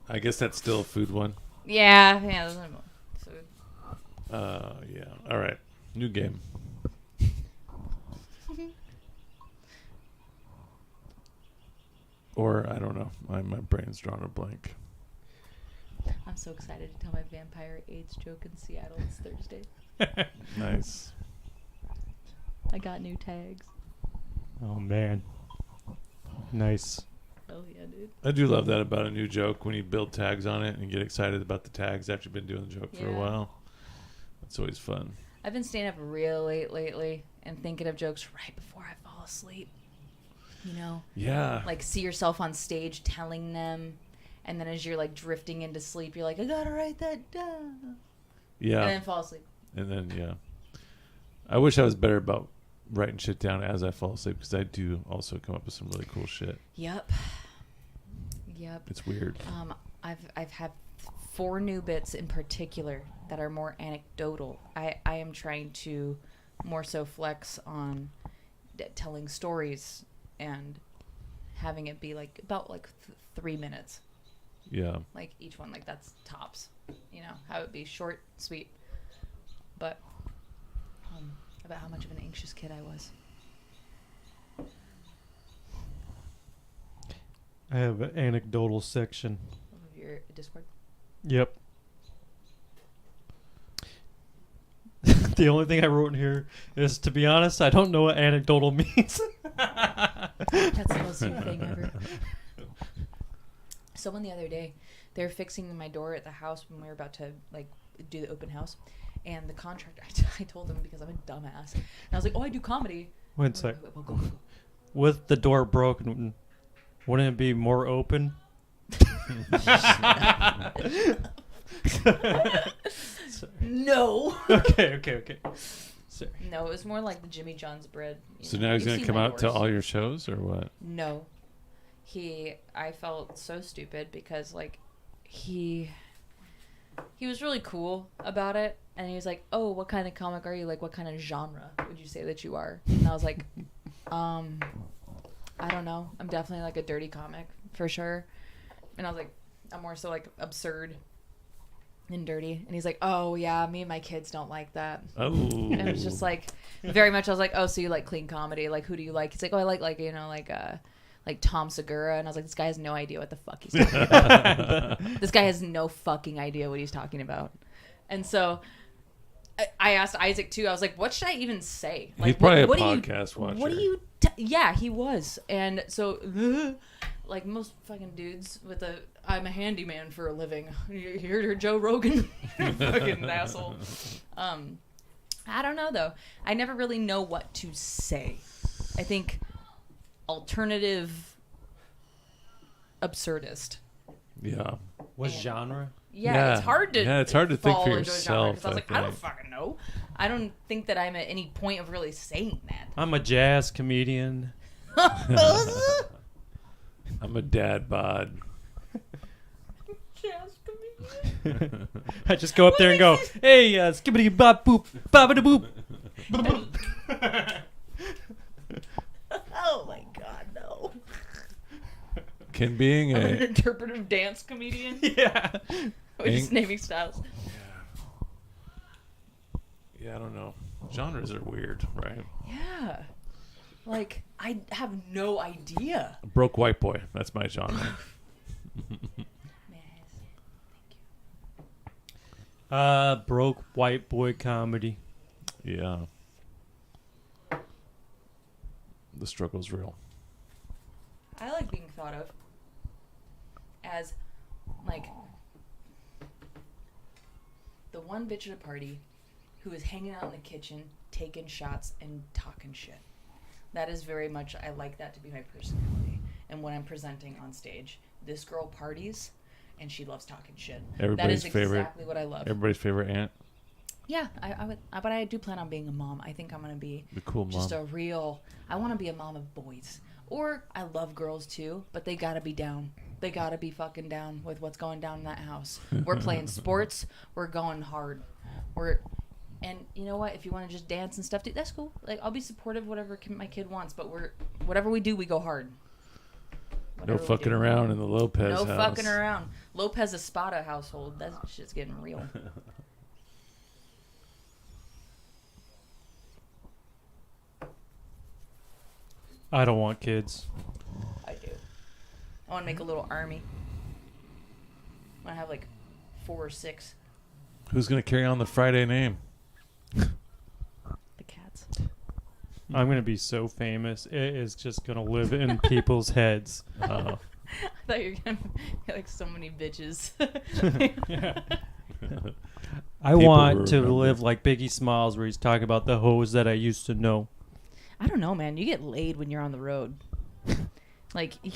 I guess that's still a food one. Yeah, those are food. Yeah. All right. New game. Or I don't know. My brain's drawn a blank. I'm so excited to tell my vampire AIDS joke in Seattle this Thursday. Nice. I got new tags. Oh man. Nice. Oh yeah, dude. I do love that about a new joke when you build tags on it and get excited about the tags after you've been doing the joke for a Yeah. while. That's always fun. I've been staying up real late lately and thinking of jokes right before I fall asleep. You know, Yeah. like see yourself on stage telling them, and then as you're like drifting into sleep, you're like, I gotta write that down, Yeah. and then fall asleep. And then, yeah. I wish I was better about writing shit down as I fall asleep because I do also come up with some really cool shit. Yep. It's weird. I've had 4 new bits in particular that are more anecdotal. I am trying to more so flex on telling stories and having it be like about like 3 minutes, Yeah. like each one, like that's tops, you know, have it be short, sweet, but about how much of an anxious kid I was. I have an anecdotal section. Of your Discord. Yep. The only thing I wrote in here is, to be honest, I don't know what anecdotal means. That's the most sweet thing ever. Someone the other day, they were fixing my door at the house when we were about to like do the open house, and the contractor, I told them because I'm a dumbass, and I was like, "Oh, I do comedy." One sec. Go. With the door broken, wouldn't it be more open? No. Okay. Sorry. No, it was more like the Jimmy John's bread. So now he's You've going to seen come my out to doors. all your shows or what? No. I felt so stupid because like he was really cool about it, and he was like, "Oh, what kind of comic are you? Like, what kind of genre would you say that you are?" And I was like, I don't know. I'm definitely like a dirty comic for sure. And I was like, I'm more so like absurd and dirty. And he's like, "Oh yeah, me and my kids don't like that." Oh. And it was just like very much. I was like, "Oh, so you like clean comedy? Like, who do you like?" He's like, "Oh, I like you know like Tom Segura." And I was like, "This guy has no idea what the fuck he's talking about. This guy has no fucking idea what he's talking about." And so I asked Isaac too. I was like, "What should I even say?" Like, He's probably what a do you- podcast watcher. What do you? Yeah, he was. And so, like most fucking dudes with I'm a handyman for a living. You heard Joe Rogan, fucking asshole. I don't know though. I never really know what to say. I think alternative absurdist. Yeah. What And- genre? Yeah, it's hard to it's hard to think fall for into a genre, yourself. 'cause I was like, I don't fucking know. I don't think that I'm at any point of really saying that. I'm a jazz comedian. I'm a dad bod. Jazz comedian. I just go up there and go, "Hey, skibbity bop boop, bobbity boop." Oh my god, no. Can being I'm an a interpretive dance comedian. Yeah. We're just naming styles. yeah, I don't know. Genres are weird, right? Yeah. Like, I have no idea. Broke white boy. That's my genre. Broke white boy comedy. Yeah. The struggle's real. I like being thought of as, like, the one bitch at a party who is hanging out in the kitchen, taking shots and talking shit. That is very much, I like that to be my personality. And when I'm presenting on stage, this girl parties and she loves talking shit. Everybody's that is favorite. exactly what I love. Everybody's favorite aunt. Yeah, I would, but I do plan on being a mom. I think I'm gonna be The cool mom. just a real. I want to be a mom of boys, or I love girls too, but they gotta be down. They gotta be fucking down with what's going down in that house. We're playing sports. We're going hard. And you know what? If you want to just dance and stuff, that's cool. Like, I'll be supportive whatever my kid wants, but whatever we do, we go hard. No Whatever we fucking do. around in the Lopez No house. fucking around. Lopez Espada household. That shit's getting real. I don't want kids. I do. I want to make a little army. I want to have like 4 or 6. Who's gonna carry on the Friday name? I'm gonna be so famous. It is just gonna live in people's heads. I thought you were gonna be like so many bitches. Yeah. I People want to remember. live like Biggie Smalls, where he's talking about the hoes that I used to know. I don't know, man. You get laid when you're on the road. Like you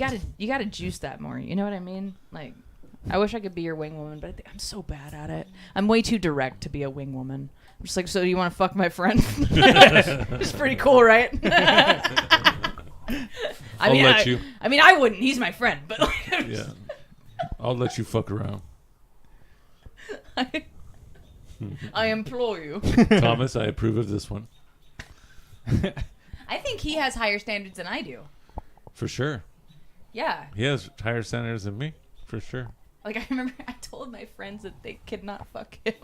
gotta juice that more. You know what I mean? Like, I wish I could be your wing woman, but I think I'm so bad at it. I'm way too direct to be a wing woman. I'm just like, so do you want to fuck my friend? It's pretty cool, right? I'll let you. I mean, I wouldn't. He's my friend, but like, Yeah. I'll let you fuck around. I implore you. Thomas, I approve of this one. I think he has higher standards than I do. For sure. Yeah. He has higher standards than me. For sure. Like, I remember I told my friends that they could not fuck him.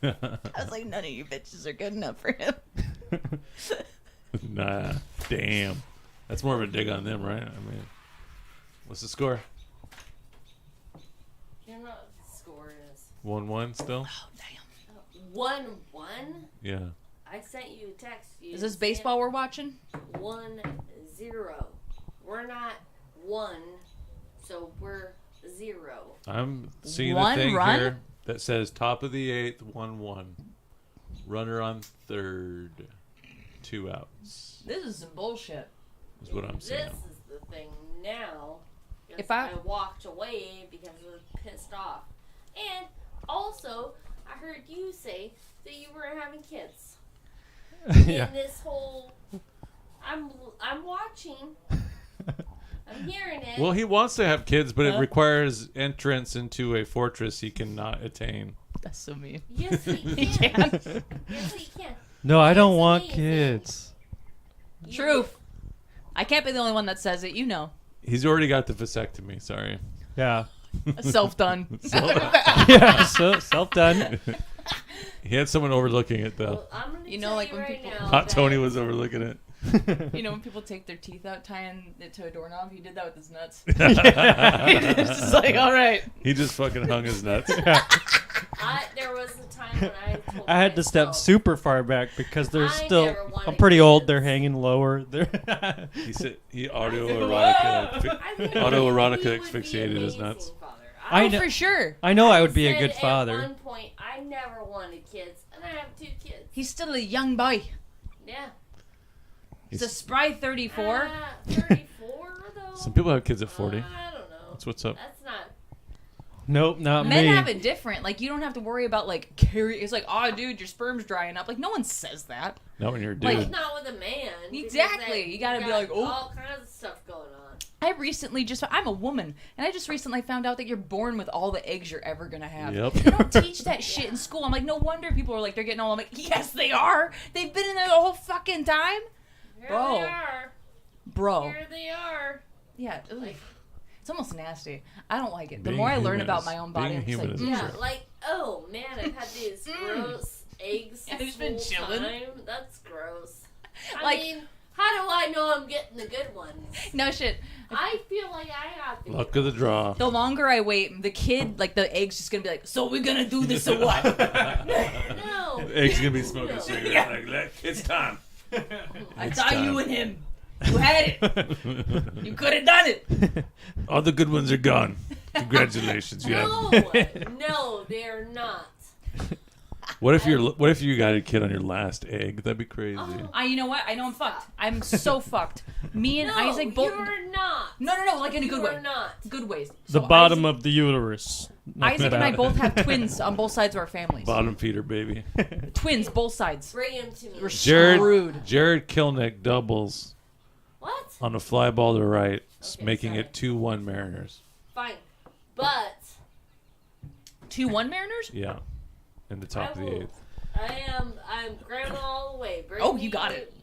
I was like, none of you bitches are good enough for him. Nah. Damn. That's more of a dig on them, right? I mean, what's the score? You know what the score is? 1-1 still? Oh, damn. 1-1. Yeah. I sent you a text. You Is this baseball we're watching? 1-0. We're not 1, so we're 0. I'm seeing One a thing run? here that says top of the 8th, 1-1. Runner on third. 2 outs. This is some bullshit. Is what I'm saying. This is the thing now. If I- walked away because I was pissed off. And also, I heard you say that you were having kids. Yeah. In this whole, I'm watching. I'm hearing it. Well, he wants to have kids, but it Huh? requires entrance into a fortress he cannot attain. That's so mean. Yes, he He can. can. Yes, he can. No, I don't It's want amazing. kids. You- Truth. I can't be the only one that says it. You know. He's already got the vasectomy. Sorry. Yeah. Self done. Yeah. So self done. He had someone overlooking it though. Well, I'm gonna You know, tell like you when right people- now Not that- Tony was overlooking it. You know when people take their teeth out tying it to a doorknob? He did that with his nuts. He It's just like, all right. just fucking hung his nuts. There was a time when I told I had to step myself, super far back because they're I still. never wanted I'm pretty old. kids. They're hanging lower. They're He said he I think autoerotica he would be asphyxiated his amazing nuts. father. I Oh, know- for sure. I know I would be a said good At father. one point, I never wanted kids, and I have 2 kids. He's still a young boy. Yeah. He's a spry 34. 34 though. Some people have kids at 40. I don't know. That's what's up. That's not. Nope, not Men me. have it different. Like, you don't have to worry about, like, carry. It's like, oh, dude, your sperm's drying up. Like, no one says that. Not when you're a Like- dude. It's not with a man. because Exactly. that- You gotta be got like, oh. all kinds of stuff going on. I'm a woman, and I just recently found out that you're born with all the eggs you're ever gonna have. Yep. They don't teach that shit in school. I'm like, no wonder people are like, they're getting old. I'm like, yes, they are. They've been in there the whole fucking time. Here Bro. they are. Bro. Here they are. Yeah. Ugh. Like- It's almost nasty. I don't like it. The Being more I learn human about is- my own body, being I'm just human like, is a Yeah, trip. like, oh man, I've had these gross eggs Yeah, this it's been whole chilling. time. That's gross. Like- I mean, how do I know I'm getting the good ones? no shit. I feel like I got the Luck good of the draw. The longer I wait, the kid, like the egg's just gonna be like, so we're gonna do this or what? No. Egg's gonna be smoking No. cigarettes. Yeah. Like, it's time. I It's saw time. you and him. You had it. You could have done it. All the good ones are gone. Congratulations, you have. No, they're not. What if you got a kid on your last egg? That'd be crazy. Oh. You know what? I know I'm fucked. I'm so fucked. Me and No, Isaac both. you're not. No, like in a good You're way. not. Good ways. The So bottom Isaac, of the uterus. Isaac and I both have twins on both sides of our families. Bottom feeder, baby. Twins, both sides. Bring him to me. We're Jared screwed. Jared Kilnick doubles What? on a fly ball to right, Okay, making sorry. it 2-1 Mariners. Fine. But 2-1 Mariners? Yeah, in the top I of the will- 8th. I'm grandma all the way. Bring Oh, me, you got it.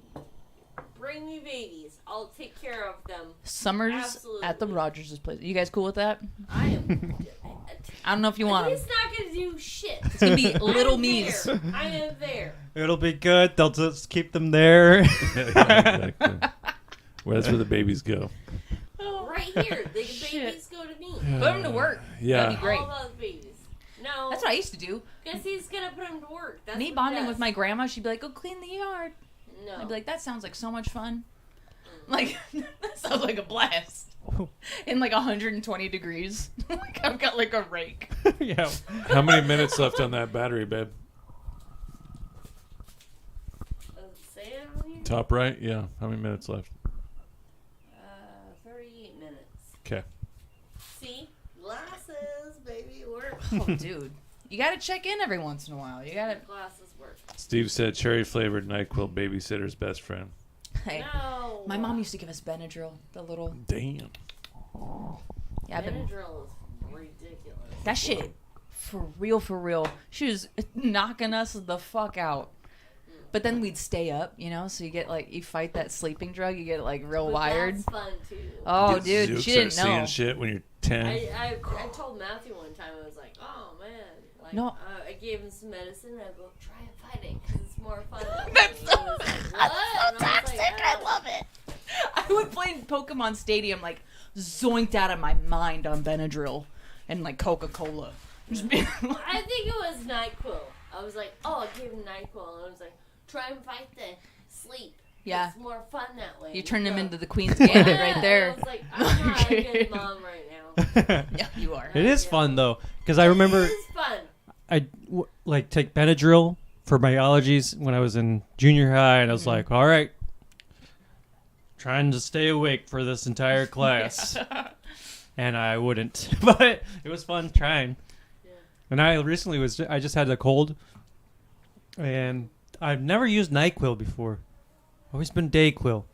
Bring me babies. I'll take care of them. Summers Absolutely. at the Rogers' place. You guys cool with that? I am. I don't know if you want them. He's not gonna do shit. It's gonna be little I'm me's. there. I am there. It'll be good. They'll just keep them there. Exactly. Well, that's where the babies go. Right here. The Shit. babies go to me. Put them to work. Yeah. That'd be great. All about the babies. No. That's what I used to do. Because he's gonna put them to work. That's Me what he bonding does. with my grandma, she'd be like, go clean the yard. No. I'd be like, that sounds like so much fun. Like, that sounds like a blast. In like 120 degrees. Like, I've got like a rake. Yeah. How many minutes left on that battery, babe? Say it on here. Top right? Yeah. How many minutes left? 38 minutes. Okay. See? Glasses, baby, work. Oh, dude. You gotta check in every once in a while. You gotta. Glasses work. Steve said cherry flavored NyQuil babysitter's best friend. Hey. No. My mom used to give us Benadryl. The little. Damn. Yeah, I've been. Benadryl is ridiculous. That shit. For real, for real. She was knocking us the fuck out. But then we'd stay up, you know? So you get like, you fight that sleeping drug, you get like real But wired. That's fun too. Oh, Get dude, Zook, she didn't start know. seeing shit when you're 10. I told Matthew one time, I was like, oh man. Like, No. I gave him some medicine and I go, try and fight it because it's more fun. that That's way." so, He was like, that's "What?" so And I was toxic. like, I love it. I would play in Pokemon Stadium, like, zoinked out of my mind on Benadryl and, like, Coca-Cola. Just being like, I think it was NyQuil. I was like, oh, I gave him NyQuil. And I was like, try and fight the sleep. Yeah. It's more fun that way. you turn him So- into the Queen's Gambit Yeah, right there. I was like, I'm not a good mom right now. Yeah, you are. It is fun though, because I remember It is fun. I like take Benadryl for my allergies when I was in junior high, and I was like, all right, trying to stay awake for this entire class, and I wouldn't, but it was fun trying. Yeah. And I just had a cold, and I've never used NyQuil before. Always been Dayquil,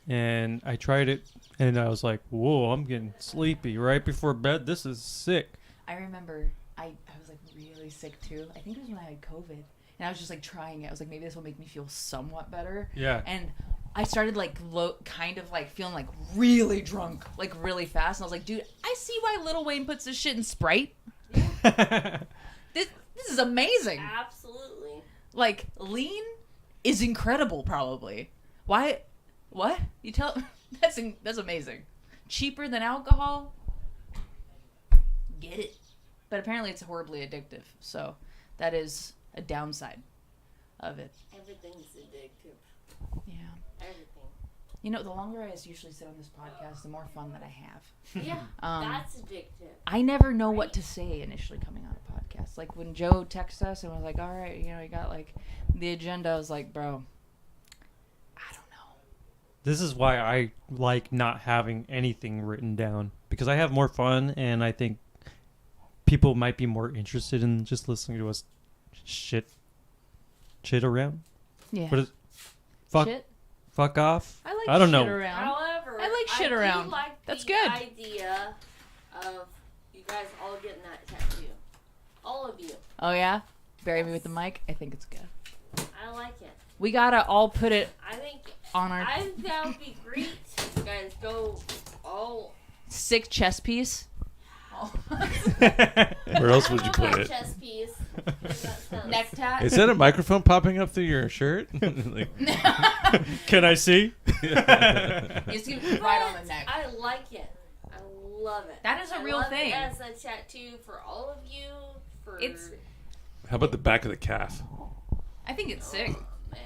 and I tried it, and I was like, whoa, I'm getting sleepy right before bed. This is sick. I remember I was, like, really sick, too. I think it was when I had COVID. And I was just, like, trying it. I was like, maybe this will make me feel somewhat better. Yeah. And I started, like, kind of, like, feeling, like, really drunk, like, really fast. And I was like, dude, I see why Lil Wayne puts this shit in Sprite. This is amazing. Absolutely. Like, lean is incredible, probably. Why? What? You tell... That's amazing. Cheaper than alcohol? Get it. But apparently it's horribly addictive. So that is a downside of it. Everything's addictive. Yeah. Everything. You know, the longer I usually sit on this podcast, the more fun that I have. Yeah, that's addictive. I never know what to say initially coming on a podcast. Like when Joe texted us and was like, all right, you know, you got like the agenda. I was like, bro, I don't know. This is why I like not having anything written down, because I have more fun, and I think people might be more interested in just listening to us shit around. Yeah. What is fuck Shit? fuck off? I like I don't shit know. around. However, I like shit do around. like That's the good. idea of you guys all getting that tattoo. All of you. Oh, yeah? Bury me with the mic? I think it's good. I like it. We gotta all put it I think on our I think that would be great. You guys go all. sick chest piece. Where else would you put it? Chest piece. Neck tat. Is that a microphone popping up through your shirt? Like, Can I see? You just give it right on the neck. I like it. I love it. That is a I real love thing. It as a tattoo for all of you. For It's- how about the back of the calf? I think it's sick. man,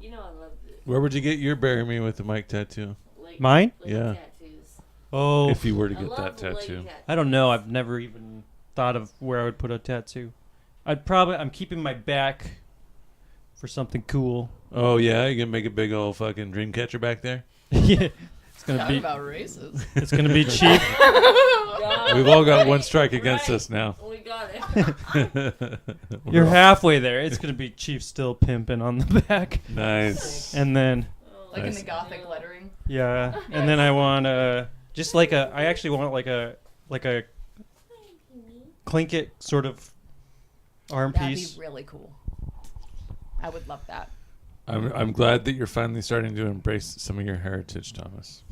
you know I love it. Where would you get your bury me with the mic tattoo? Leg, Mine? leg Yeah. Tattoos. Oh, If you were to I get love that the leg tattoo. tattoos. I don't know. I've never even thought of where I would put a tattoo. I'm keeping my back for something cool. Oh yeah, you gonna make a big old fucking dream catcher back there? Yeah, it's gonna Talking be about races. it's gonna be cheap. God, We've all got right, one strike against right. us now. We got it. You're halfway there. It's gonna be Chief still pimping on the back, Nice. and then Like in Nice. the gothic lettering. yeah, and then I want just like I actually want like a clinket sort of arm That'd piece. be really cool. I would love that. I'm glad that you're finally starting to embrace some of your heritage, Thomas.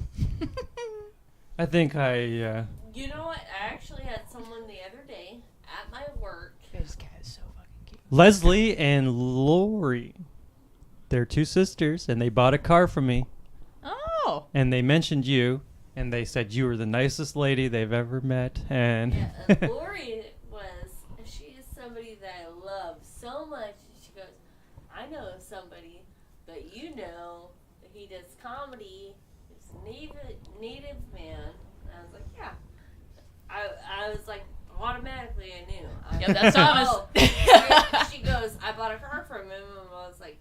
I think You know what? I actually had someone the other day at my work. This cat is so fucking cute. Leslie and Lori. They're two sisters, and they bought a car from me. Oh. And they mentioned you, and they said you were the nicest lady they've ever met. And Yeah, Lori she is somebody that I love so much. She goes, I know somebody but you know that he does comedy. He's a native man. And I was like, yeah. I was like, automatically I knew. Yeah, that's Thomas. Oh. She goes, I bought a car from him, and I was like,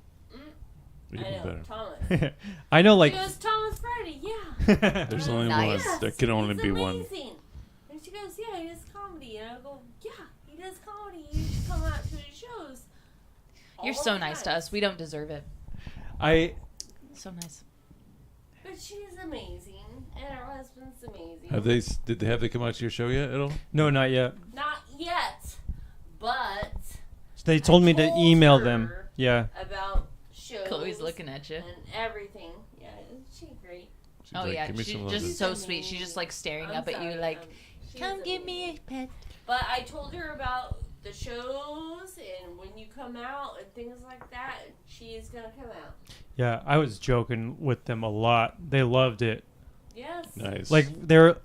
Even I know, better. Thomas. I know, like She goes, Thomas Friday, yeah. There's only Nice. one. There can only he's be one. amazing. And she goes, yeah, he does comedy. And I go, yeah, he does comedy. You should come out to his shows. You're all so the nice to time." us. We don't deserve it. I So nice. But she's amazing, and her husband's amazing. Did they come out to your show yet at all? no, not yet. Not yet, but They told me to email her them. Yeah. about shows. Chloe's looking at you. and everything. Yeah, she's great. She's Oh like, yeah, "Give me she's some of just this." so sweet. She's just like staring I'm up at you sorry, like, she's "Come give amazing. me a pet." But I told her about the shows and when you come out and things like that. She is gonna come out. Yeah, I was joking with them a lot. They loved it. Yes. Nice. Like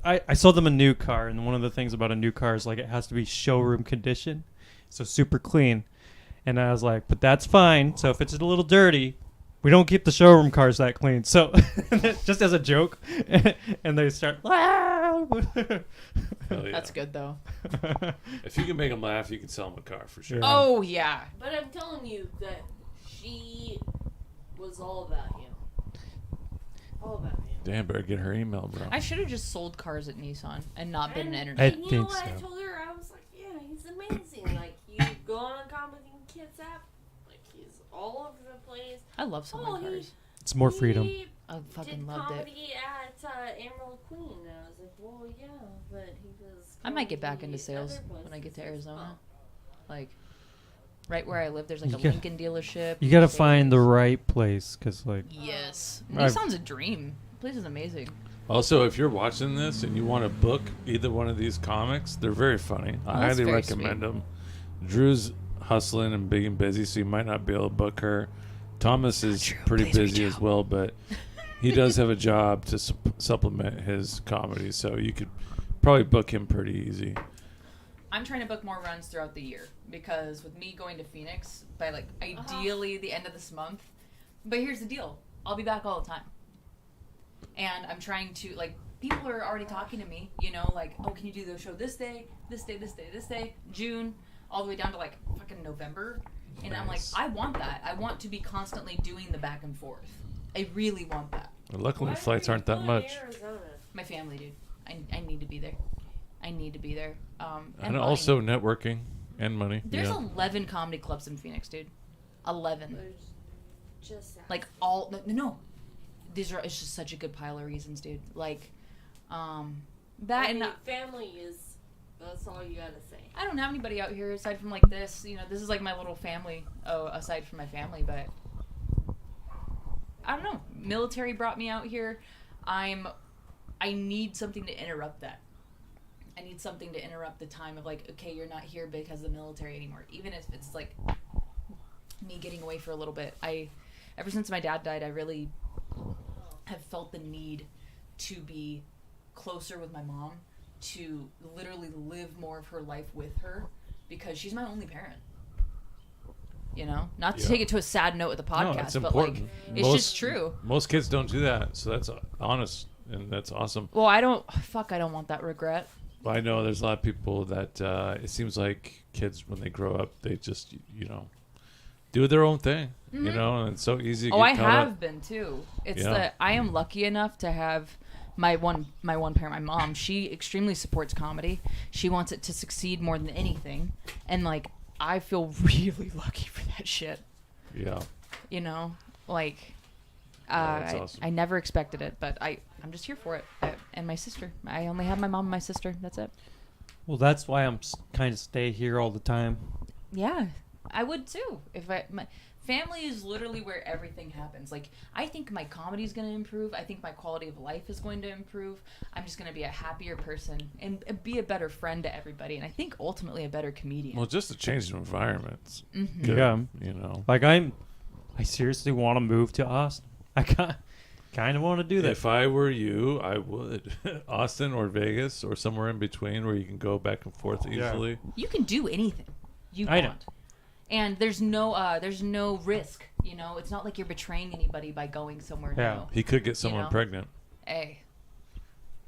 I sold them a new car, and one of the things about a new car is like it has to be showroom condition, so super clean. And I was like, but that's fine. So if it's a little dirty, we don't keep the showroom cars that clean. So just as a joke, and they start. Hell yeah. That's good though. If you can make them laugh, you can sell them a car for sure. Yeah. Oh yeah. But I'm telling you that she was all about you. All about you. Damn, better get her email, bro. I should have just sold cars at Nissan and not been an I entertainer. And you know think what I so. told her? I was like, yeah, he's amazing. Like, you go on a comedy Kitsap, like, he's all over the place. I love selling he- cars. It's more freedom. He I fucking did loved it. comedy at Emerald Queen. And I was like, well, yeah, but he does I might get back comedy into sales other when I get to places as Arizona. well. Like, right where I live, there's like You a gotta- Lincoln dealership. You gotta Mercedes. find the right place, cause like Yes. I've- Nissan's a dream. The place is amazing. Also, if you're watching this and you want to book either one of these comics, they're very funny. I that's highly very recommend them. Drew's hustling and big and busy, so you might not be able to book her. Thomas is Drew, pretty please reach busy as out. well, but he does have a job to supplement his comedy, so you could probably book him pretty easy. I'm trying to book more runs throughout the year because with me going to Phoenix by like ideally the end of this month. But here's the deal. I'll be back all the time. And I'm trying to like people are already talking to me, you know, like, oh, can you do the show this day, this day, this day, this day, June, all the way down to like fucking November. And I'm like, Nice. I want that. I want to be constantly doing the back and forth. I really want that. And luckily, Why flights are you aren't that going much. to Arizona? My family, dude. I need to be there. I need to be there. And money. also networking and money. There's yeah. 11 comedy clubs in Phoenix, dude. 11. There's just that. Like all no. These are it's just such a good pile of reasons, dude. Like that I and mean, family is, that's all you gotta say. I don't have anybody out here aside from like this. You know, this is like my little family. Oh, aside from my family, but I don't know. Military brought me out here. I need something to interrupt that. I need something to interrupt the time of like, okay, you're not here because of the military anymore. Even if it's like me getting away for a little bit. Ever since my dad died, I really have felt the need to be closer with my mom, to literally live more of her life with her because she's my only parent. You know, not to Yeah. take it to a sad note with the No, podcast, it's but important. like it's Most- just true. Most kids don't do that, so that's honest and that's awesome. Well, I don't want that regret. I know there's a lot of people that it seems like kids when they grow up they just do their own thing, you know, and it's so easy. To Oh, get I caught have up. been too. It's Yeah. that I am lucky enough to have my one parent, my mom. She extremely supports comedy. She wants it to succeed more than anything, and like I feel really lucky for that shit. Yeah, You know, like Yeah, that's awesome. I never expected it, but I'm just here for it. And my sister. I only have my mom and my sister. That's it. well, that's why I'm kind of stay here all the time. Yeah, I would too. If my family is literally where everything happens. Like, I think my comedy is going to improve. I think my quality of life is going to improve. I'm just going to be a happier person and be a better friend to everybody. And I think ultimately a better comedian. well, just a change of environment. Mhm. Good, Yeah. you know. Like I seriously want to move to Austin. I kind of want to do that. If I were you, I would Austin or Vegas or somewhere in between where you can go back and forth Yeah. easily. You can do anything you I know. want. And there's no risk You know, it's not like you're betraying anybody by going somewhere Yeah. new. He could get someone know? pregnant. Hey,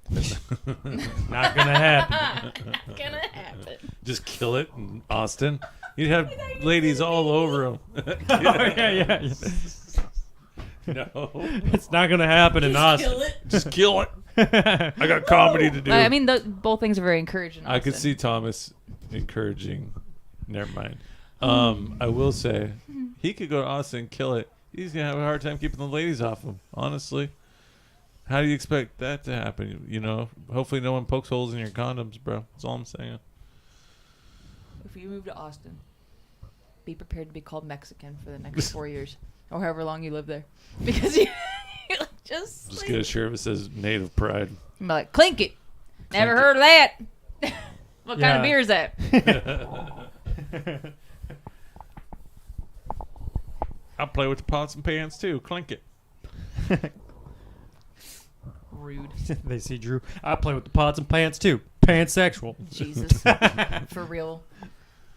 Not gonna happen. not gonna happen. Just kill it in Austin. You'd have ladies all over him. Oh, yeah. No. It's not gonna happen in Austin. Kill it. Just kill it. I got comedy to do. I mean, both things are very encouraging. I could see Thomas encouraging. Never mind. I will say he could go to Austin and kill it. He's gonna have a hard time keeping the ladies off him. Honestly, how do you expect that to happen? You know, hopefully no one pokes holes in your condoms, bro. That's all I'm saying. If you move to Austin, be prepared to be called Mexican for the next 4 years, or however long you live there, because you just Just like, get a shirt that says Native Pride. I'm like, clink it. Never Clink it. heard of that. What kind Yeah. of beer is that? I'll play with the pots and pans too. Clink it. Rude. They see Drew. I play with the pots and pants too. Pansexual. Jesus. For real.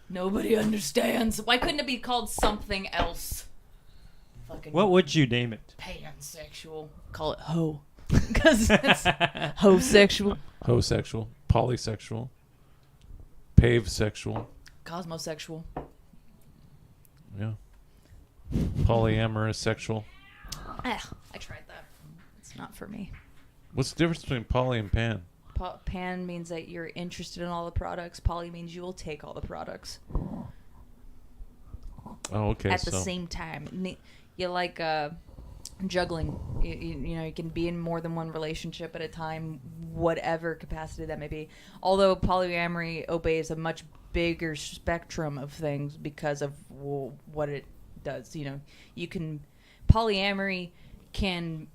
Nobody understands. Why couldn't it be called something else? Fucking What would you name it? pansexual. Call it hoe. Because it's hoe-sexual. Homosexual, polysexual, pavesexual. Cosmosexual. Yeah. Polyamorous sexual. I tried that. It's not for me. What's the difference between poly and pan? Pan means that you're interested in all the products. Poly means you will take all the products Oh, okay. at the same time. You like juggling. You know, you can be in more than one relationship at a time, whatever capacity that may be. Although polyamory obeys a much bigger spectrum of things because of what it does. You know, you can polyamory can.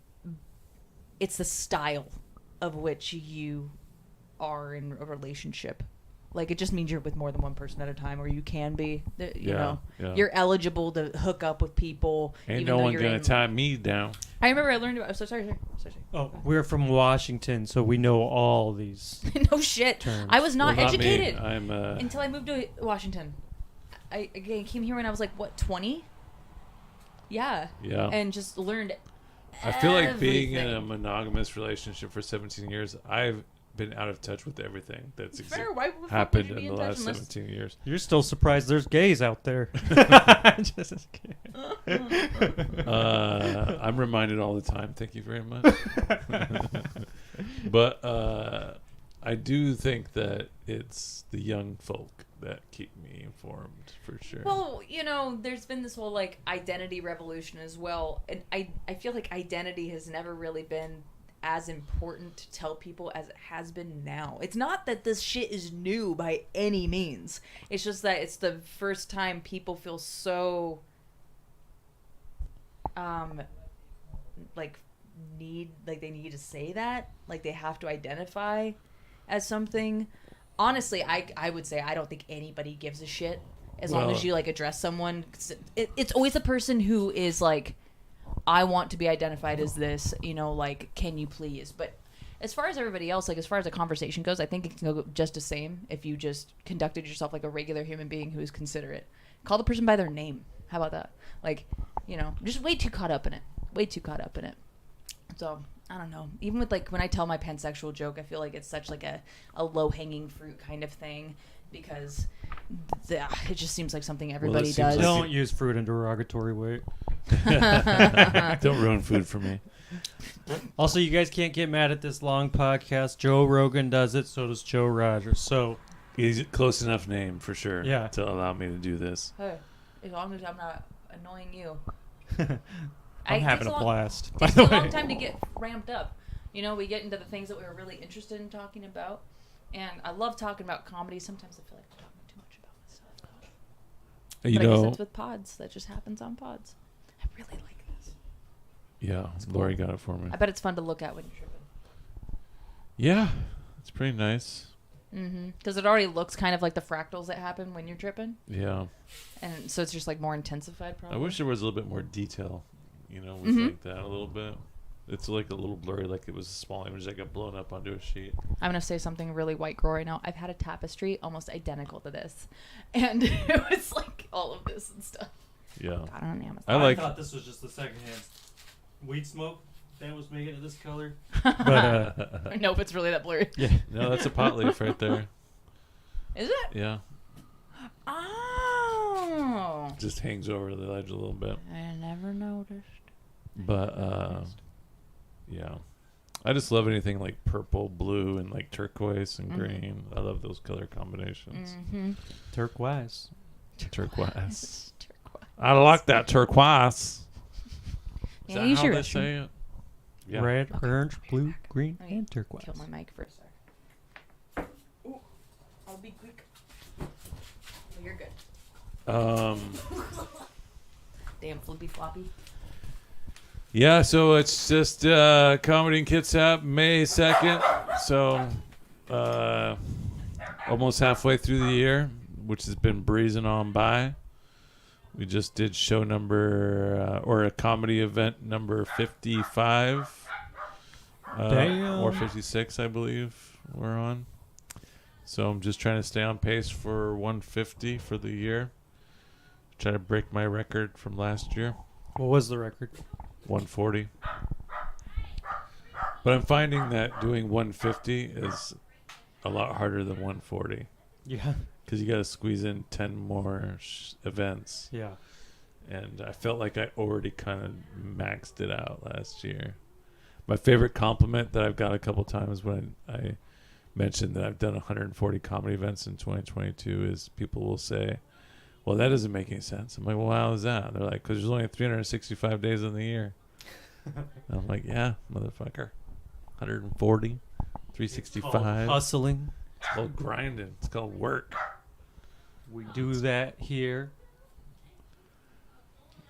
It's the style of which you are in a relationship. Like, it just means you're with more than one person at a time, or you can be. You know, you're eligible to hook up with people. Ain't even no though one you're gonna in- tie me down. I remember I learned about. I'm so sorry. Oh, we're from Washington, so we know all these No shit. terms. I was not Well, me. educated I'm until I moved to Washington. I again came here when I was like, what, 20? Yeah. yeah. And just learned. I feel like being in a everything. monogamous relationship for 17 years, I've been out of touch with everything that's Fair, why the fuck would happened you be in the in touch last unless- 17 years. You're still surprised there's gays out there. Just kidding. I'm reminded all the time. Thank you very much. But I do think that it's the young folk that keep me informed for sure. Well, you know, there's been this whole like identity revolution as well, and I feel like identity has never really been as important to tell people as it has been now. It's not that this shit is new by any means. It's just that it's the first time people feel so like they need to say that, like they have to identify as something. Honestly, I would say I don't think anybody gives a shit as long Well- as you like address someone. It's always the person who is like, I want to be identified as this, you know, like, can you please? But as far as everybody else, like as far as a conversation goes, I think it can go just the same if you just conducted yourself like a regular human being who is considerate. Call the person by their name. How about that? Like, you know, just way too caught up in it. Way too caught up in it. So I don't know. Even with like when I tell my pansexual joke, I feel like it's such like a low hanging fruit kind of thing because it just seems like something everybody seems does. like Don't use fruit in derogatory way. Don't ruin food for me. Also, you guys can't get mad at this long podcast. Joe Rogan does it, so does Joe Rogers. So He's a close enough name for sure Yeah. to allow me to do this. Hey, as long as I'm not annoying you. I'm It having takes a long- blast. By Takes the a way, long time to get ramped up. You know, we get into the things that we were really interested in talking about. And I love talking about comedy. Sometimes I feel like I'm talking too much about myself. You But I guess know, that's with pods. That just happens on pods. I really like this. yeah, Lori got it for me. I bet it's fun to look at when you're tripping. Yeah, it's pretty nice. Because it already looks kind of like the fractals that happen when you're tripping. Yeah. And so it's just like more intensified probably. I wish there was a little bit more detail, you know, with like that a little bit. It's like a little blurry, like it was a small image that got blown up onto a sheet. I'm going to say something really white girl right now. I've had a tapestry almost identical to this. And it was like all of this and stuff. Yeah. Got it on Amazon. I like. thought this was just the secondhand weed smoke that was making it this color. But Nope, it's really that blurry. yeah, No, that's a pot leaf right there. Is it? Yeah. Oh. Just hangs over the ledge a little bit. I never noticed. But yeah. I just love anything like purple, blue, and like turquoise and green. I love those color combinations. Mm-hmm. turquoise. Turquoise. Turquoise. I like that turquoise. Is Yeah, that use how your they restroom. say it? Yeah. Red, orange, blue, green, Okay. and turquoise. Kill my mic for a sec. Ooh, I'll be quick. Oh, you're good. Damn flippy floppy. Yeah, so it's just comedy in Kitsap, May 2nd. So almost halfway through the year, which has been breezing on by. We just did show number, or a comedy event number 55. Damn. Or 56, I believe we're on. So I'm just trying to stay on pace for 150 for the year. Try to break my record from last year. What was the record? 140. But I'm finding that doing 150 is a lot harder than 140 Yeah. because you got to squeeze in 10 more events. Yeah. And I felt like I already kind of maxed it out last year. My favorite compliment that I've got a couple times when I mentioned that I've done 140 comedy events in 2022 is people will say, well, that doesn't make any sense. I'm like, well, how is that? They're like, because there's only 365 days in the year. And I'm like, yeah, motherfucker. 140, 365. Hustling. It's called grinding. It's called work. We do that here.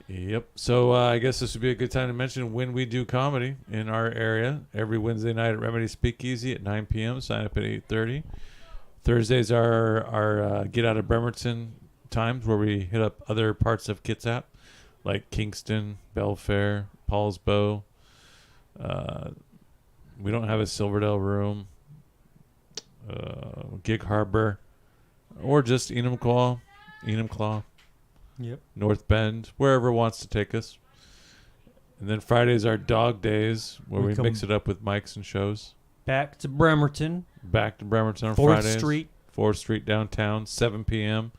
Yep. So I guess this would be a good time to mention when we do comedy in our area. Every Wednesday night at Remedy Speakeasy at 9 p.m. Sign up at 8:30. Thursdays are our Get Out of Bremerton times where we hit up other parts of Kitsap, like Kingston, Belfair, Paulsbo. We don't have a Silverdale room, Gig Harbor, or just Enumclaw, Yep. North Bend, wherever wants to take us. And then Fridays are dog days where We we come- mix it up with mics and shows. Back to Bremerton. Back to Bremerton on 4th Fridays. Street. 4th Street downtown, 7 p.m.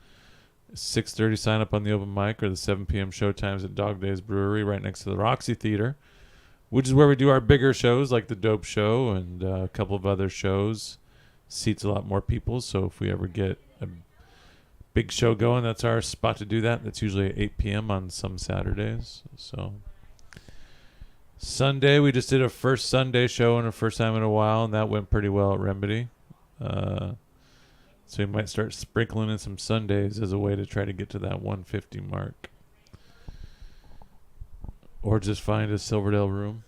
6:30 sign up on the open mic or the 7 p.m. show times at Dog Days Brewery right next to the Roxy Theater, which is where we do our bigger shows like the Dope Show and a couple of other shows. Seats a lot more people, so if we ever get a big show going, that's our spot to do that. That's usually at 8 p.m. on some Saturdays. So Sunday, we just did a first Sunday show and a first time in a while, and that went pretty well at Remedy. So we might start sprinkling in some Sundays as a way to try to get to that 150 mark. Or just find a Silverdale room.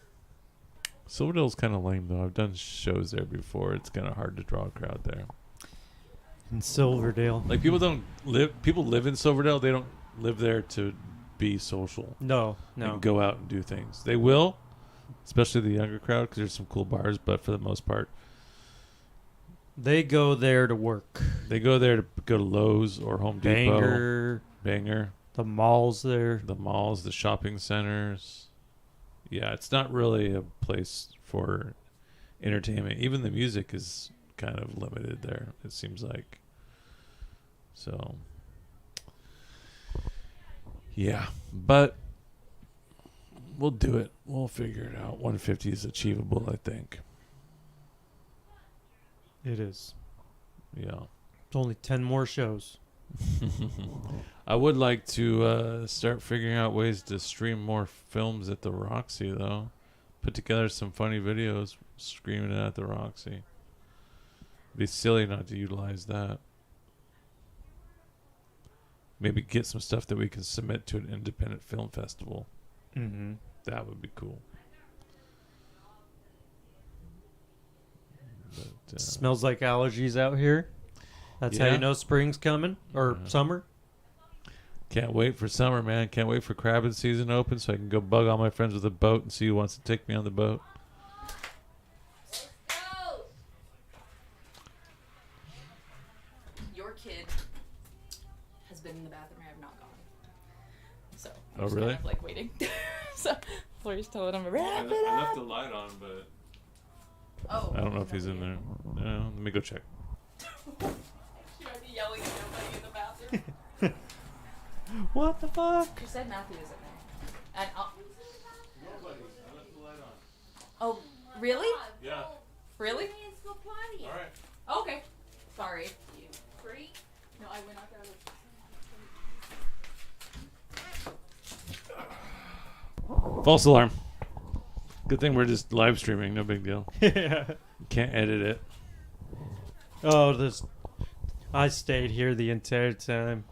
Silverdale's kind of lame, though. I've done shows there before. It's kind of hard to draw a crowd there. In Silverdale. Like, people live in Silverdale. They don't live there to be social. No. And go out and do things. They will, especially the younger crowd, because there's some cool bars, but for the most part, They go there to work. they go there to go to Lowe's or Home Depot. Banger. The malls there. The malls, the shopping centers. Yeah, it's not really a place for entertainment. Even the music is kind of limited there, it seems like. So, yeah. But we'll do it. We'll figure it out. 150 is achievable, I think. It is. Yeah. It's only 10 more shows. I would like to start figuring out ways to stream more films at the Roxy, though. Put together some funny videos screaming it at the Roxy. It'd be silly not to utilize that. Maybe get some stuff that we can submit to an independent film festival. Mm-hmm. That would be cool. But, Smells like allergies out here. That's how Yeah. you know spring's coming. Or Yeah. summer. can't wait for summer, man. Can't wait for crabbing season to open so I can go bug all my friends with a boat and see who wants to take me on the boat. Go! Your kid has been in the bathroom. I have not gone. So Oh, Just really? Kind of like waiting. So Flurry's telling him to wrap it I up. left the light on, but Oh, I don't know if he's in there. No, let me go check. She might be yelling at nobody in the bathroom. What the fuck? She said Matthew was in there. And Nobody. I left the light on. oh, really? Yeah. Really? Let's go potty. All right. Okay. Sorry. You freak. No, I went out there. False alarm. Good thing we're just live streaming. No big deal. Yeah. Can't edit it. Oh, I stayed here the entire time.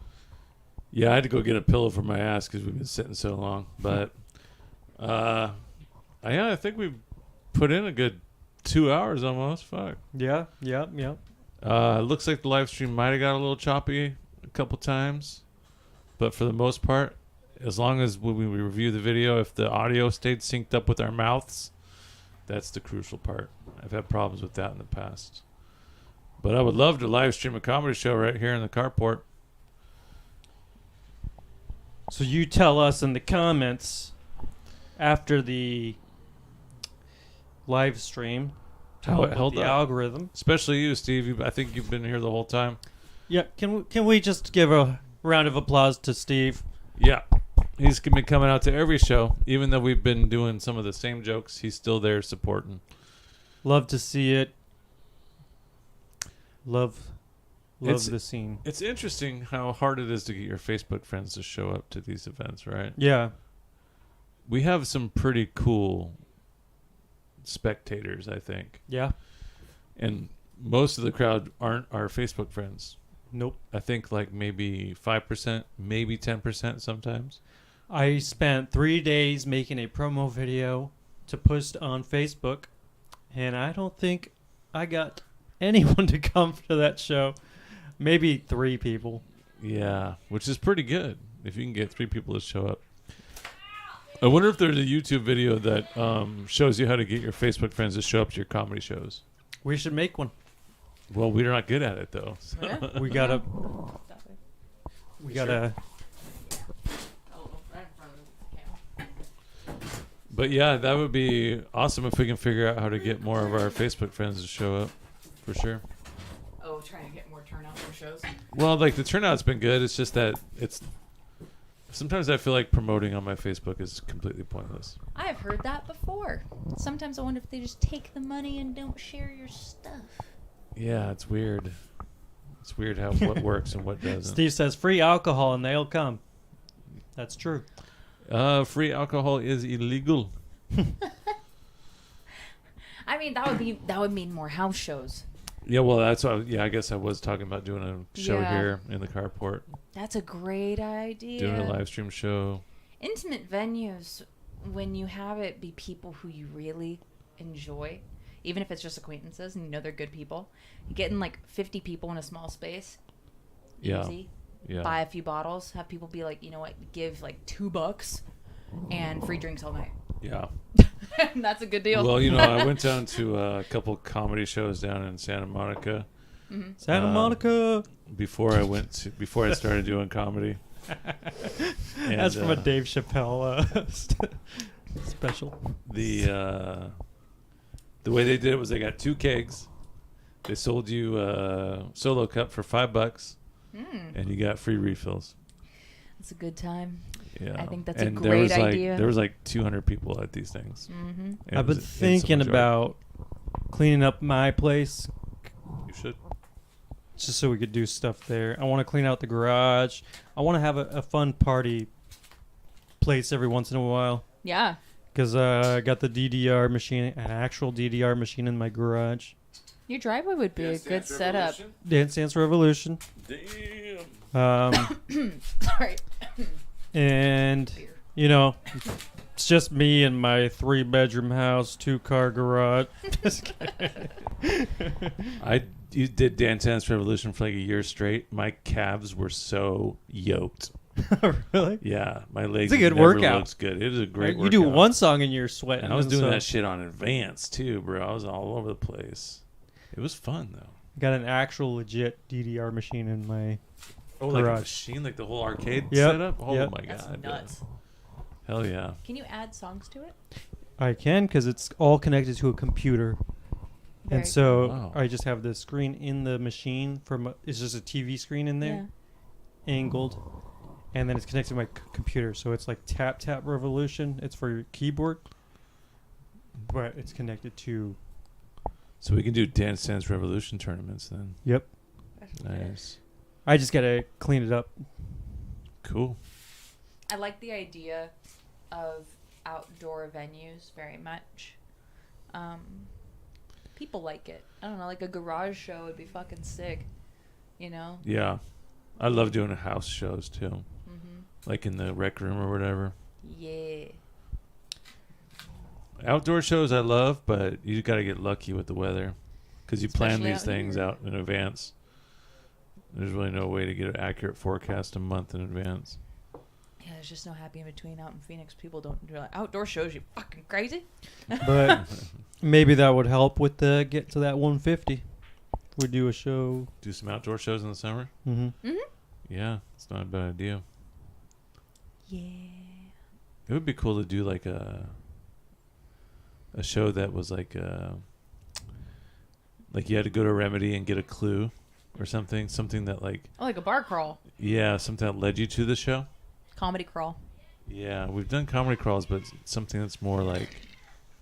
Yeah, I had to go get a pillow for my ass because we've been sitting so long. But I think we've put in a good 2 hours almost. Fuck. Yeah, yep. Looks like the live stream might have got a little choppy a couple times, but for the most part, as long as when we review the video, if the audio stayed synced up with our mouths, that's the crucial part. I've had problems with that in the past. But I would love to live stream a comedy show right here in the carport. So you tell us in the comments after the live stream How it about held the up. algorithm. Especially you, Steve. I think you've been here the whole time. Yeah, can we just give a round of applause to Steve? Yeah. He's been coming out to every show. Even though we've been doing some of the same jokes, he's still there supporting. Love to see it. Love It's- the scene. It's interesting how hard it is to get your Facebook friends to show up to these events, right? Yeah. We have some pretty cool spectators, I think. Yeah. And most of the crowd aren't our Facebook friends. Nope. I think like maybe 5%, maybe 10% sometimes. I spent 3 days making a promo video to post on Facebook, and I don't think I got anyone to come to that show. Maybe 3 people. Yeah, which is pretty good if you can get 3 people to show up. I wonder if there's a YouTube video that shows you how to get your Facebook friends to show up to your comedy shows. We should make one. Well, we're not good at it though. So. Yeah. We gotta. We gotta. Oh, right in front of the camera. But yeah, that would be awesome if we can figure out how to get more of our Facebook friends to show up, for sure. Oh, trying to get more turnout for shows. Well, like the turnout's been good. It's just that it's sometimes I feel like promoting on my Facebook is completely pointless. I have heard that before. Sometimes I wonder if they just take the money and don't share your stuff. Yeah, it's weird. It's weird how what works and what doesn't. Steve says free alcohol and they'll come. That's true. Free alcohol is illegal. I mean, that would mean more house shows. Yeah, well, that's what. Yeah, I guess I was talking about doing a show Yeah. here in the carport, That's a great idea. doing a live stream show. Intimate venues, when you have it be people who you really enjoy, even if it's just acquaintances and you know they're good people, you get in like 50 people in a small space. Yeah, Easy. yeah. Buy a few bottles, have people be like, you know what, give like $2 and free drinks all night. Yeah. That's a good deal. Well, you know, I went down to a couple comedy shows down in Santa Monica Santa Monica. before I started doing comedy. And, That's from a Dave Chappelle special. The way they did it was they got 2 kegs. They sold you a solo cup for $5, and you got free refills. It's a good time. Yeah, I think that's a and great idea. There was like 200 people at these things. Mm-hmm. And I've it been was- it's so thinking much art. about cleaning up my place You should. just so we could do stuff there. I want to clean out the garage. I want to have a fun party place every once in a while. Yeah. Because I got the DDR machine, an actual DDR machine in my garage. Your driveway would be a good setup. Dance Dance Revolution. Damn. Sorry. And, you know, it's just me and my 3-bedroom house, 2-car garage. Just kidding. You did Dance Dance Revolution for like a year straight. My calves were so yoked. Really? Yeah, my legs. It's a good never workout. Looks good. It is a great. You do workout. one song and you're sweating. And I was doing so that shit on advance too, bro. I was all over the place. It was fun though. Got an actual legit DDR machine in my Oh, like a garage. machine, like the whole arcade Yep, setup. Oh yep. my That's god, nuts. Hell yeah. Can you add songs to it? I can because it's all connected to a computer. Very And so Wow. I just have the screen in the machine it's just a TV screen in there, angled, and then it's connected to my computer. So it's like Tap Tap Revolution. It's for your keyboard, but it's connected to. So we can do Dance Dance Revolution tournaments then. Yep. Nice. I just gotta clean it up. Cool. I like the idea of outdoor venues very much. People like it. I don't know, like a garage show would be fucking sick. You know? Yeah. I love doing house shows too. Mm-hmm. Like in the rec room or whatever. Yeah. Outdoor shows I love, but you got to get lucky with the weather because you plan Especially these out things here. out in advance. There's really no way to get an accurate forecast a month in advance. Yeah, there's just no happy in between out in Phoenix. People don't do like outdoor shows. You fucking crazy? But maybe that would help with the get to that 150. We do a show. Do some outdoor shows in the summer. Mm-hmm. Mm-hmm. Yeah, it's not a bad idea. Yeah. It would be cool to do like a show that was like you had to go to Remedy and get a clue or something that like Oh, like a bar crawl. yeah, something that led you to the show. Comedy crawl. Yeah, we've done comedy crawls, but something that's more like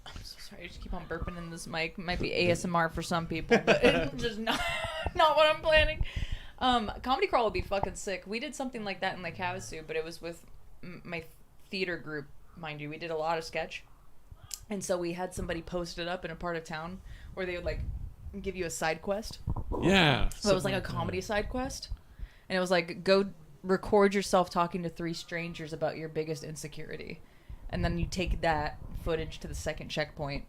I'm so sorry. I just keep on burping in this mic. Might be ASMR for some people, but it's just not what I'm planning. Comedy crawl would be fucking sick. We did something like that in Lake Havasu, but it was with my theater group, mind you. We did a lot of sketch. And so we had somebody post it up in a part of town where they would like give you a side quest. yeah. So it was like a comedy side quest. And it was like, go record yourself talking to 3 strangers about your biggest insecurity. And then you take that footage to the second checkpoint.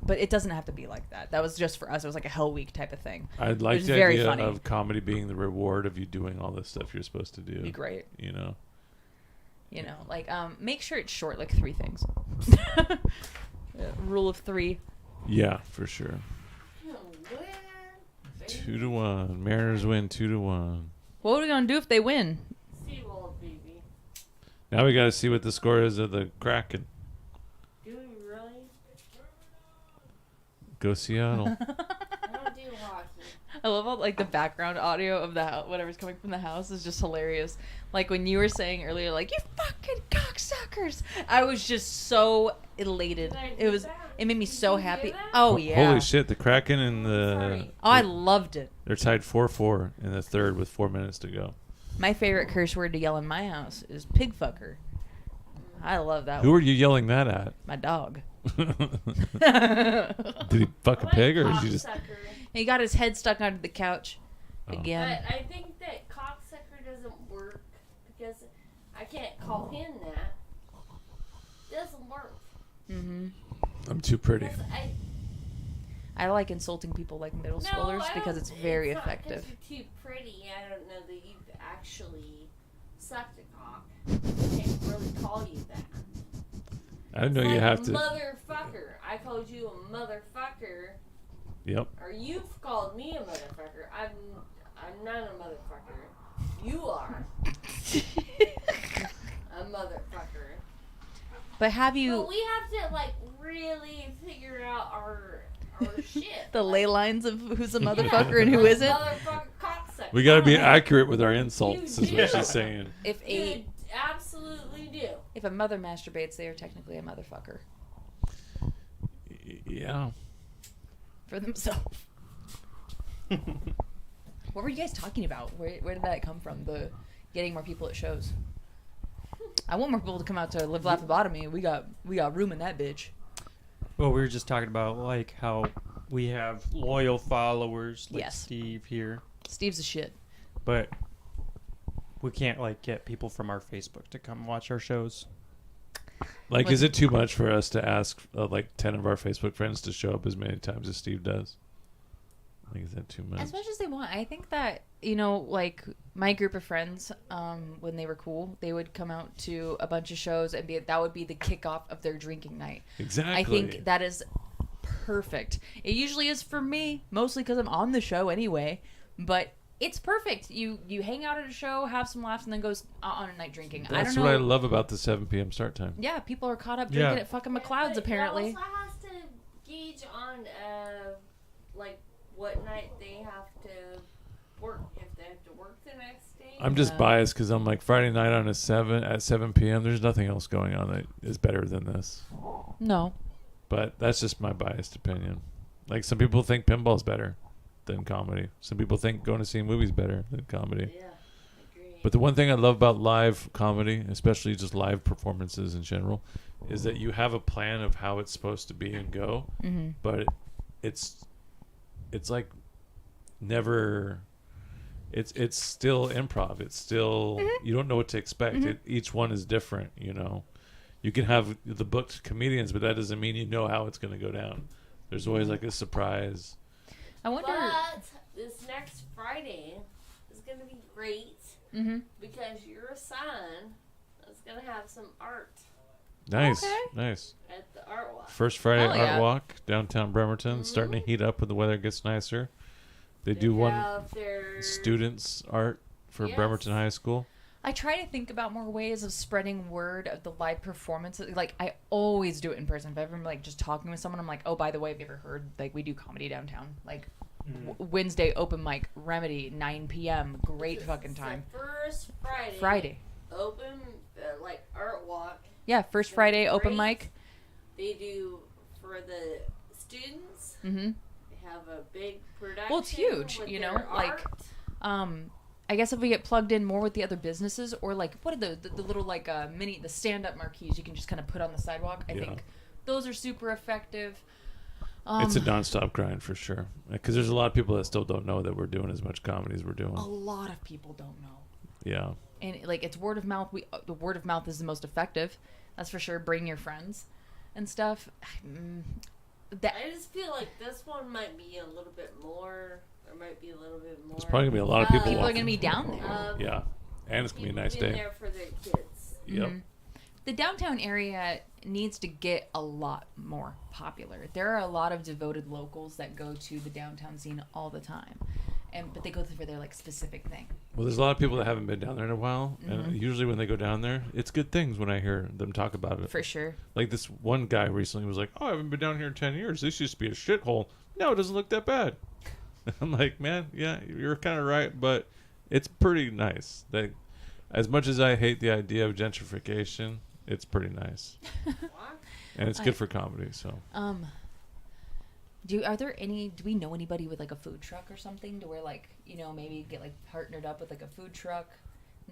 But it doesn't have to be like that. That was just for us. It was like a Hell Week type of thing. I'd like was the very idea funny. of comedy being the reward of you doing all this stuff you're supposed to do. It'd be great. You know. You know, like, make sure it's short, like 3 things. Rule of 3. Yeah, for sure. 2-1. Mariners win 2-1. What are we going to do if they win? SeaWorld, baby. Now we got to see what the score is of the Kraken. Do we really? Go Seattle. I don't do hockey. I love how, like, the background audio of the house, whatever's coming from the house is just hilarious. Like, when you were saying earlier, like, you fucking cocksuckers, I was just so elated. Did I It do was, that? it made me Did so you hear happy. that? Oh, yeah. Holy shit, the Kraken and the... Sorry. Oh, I loved it. They're tied 4-4 in the third with 4 minutes to go. My favorite curse word to yell in my house is pig fucker. I love that Who one. are you yelling that at? My dog. Did he fuck a pig or did you just... Cocksucker. He got his head stuck under the couch Oh. again. But I think that cocksucker doesn't work because I can't call him that. Doesn't work. Mm-hmm. I'm too pretty. Because I like insulting people like middle schoolers I because don't- it's very not 'cause effective. You're too pretty. I don't know that you've actually sucked a cock. I can't really call you that. I didn't know It's you like have to... Motherfucker. I called you a motherfucker, Yep. or you've called me a motherfucker. I'm not a motherfucker. You are a motherfucker. But have you But we have to like really figure out our shit. the like, ley lines of who's a yeah, motherfucker and who like isn't? Motherfucker cocksucker. We got to be I accurate with our insults, is what do. she's saying. If You a absolutely do. if a mother masturbates, they are technically a motherfucker Yeah. for themselves. What were you guys talking about? Where did that come from? The getting more people at shows. I want more people to come out to Live Laugh Lobotomy. We got room in that bitch. Well, we were just talking about like how we have loyal followers like Yes. Steve here, Steve's a shit. but we can't like get people from our Facebook to come watch our shows. Like, What- is it too much for us to ask like 10 of our Facebook friends to show up as many times as Steve does? Like, is that too much? As much as they want. I think that, you know, like my group of friends, when they were cool, they would come out to a bunch of shows and that would be the kickoff of their drinking night. Exactly. I think that is perfect. It usually is for me, mostly because I'm on the show anyway. But It's perfect. You hang out at a show, have some laughs, and then goes on a night drinking. I That's don't know. what I love about the 7 p.m. start time. Yeah, people are caught up drinking Yeah. at fucking McLeod's apparently. It also has to gauge on like what night they have to work. If they have to work the next day. I'm just biased because I'm like Friday night at 7 p.m. There's nothing else going on that is better than this. No. But that's just my biased opinion. Like some people think pinball's better than comedy. Some people think going to see movies better than comedy. Yeah, agree. But the one thing I love about live comedy, especially just live performances in general, is that you have a plan of how it's supposed to be and go. Mm-hmm. But it's like never. It's still improv. It's still you don't know what to expect. Each one is different. You know, you can have the booked comedians, but that doesn't mean you know how it's going to go down. There's always like a surprise. I wonder. But this next Friday is going to be great because your son is going to have some art Nice, Okay. nice. at the art walk. First Friday Hell art yeah. walk downtown Bremerton, starting to heat up when the weather gets nicer. They do one have their students art for Yes. Bremerton High School. I try to think about more ways of spreading word of the live performances. Like, I always do it in person. If ever I'm like just talking with someone, I'm like, oh, by the way, have you ever heard, like, we do comedy downtown? Like, Wednesday open mic, Remedy, 9 p.m. Great fucking time. The first Friday. Friday. Open, like, art walk. Yeah, first Friday open Great. mic. They do, for the students, Mm-hmm. they have a big production. Well, it's huge, with you their know, like, art. I guess if we get plugged in more with the other businesses, or like what are the little like the stand-up marquees you can just kind of put on the sidewalk. I Yeah. think those are super effective. It's a nonstop grind for sure. Because there's a lot of people that still don't know that we're doing as much comedy as we're doing. A lot of people don't know, Yeah. and like it's word of mouth. The word of mouth is the most effective. That's for sure. Bring your friends and stuff. That I just feel like this one might be a little bit more. There might be a little bit more. There's probably going to be a lot of people people are walking. going to be down there. Yeah. And it's going to be a nice people in day. there for their kids. Yep. Mhm. The downtown area needs to get a lot more popular. There are a lot of devoted locals that go to the downtown scene all the time, but they go for their like specific thing. Well, there's a lot of people that haven't been down there in a while. Mm-hmm. And usually when they go down there, it's good things when I hear them talk about it. For sure. Like this one guy recently was like, oh, I haven't been down here in 10 years. This used to be a shithole. No, it doesn't look that bad. I'm like, man, yeah, you're kind of right, but it's pretty nice. Like, as much as I hate the idea of gentrification, it's pretty nice. And it's good for comedy, so. Do we know anybody with like a food truck or something to where like, you know, maybe get like partnered up with like a food truck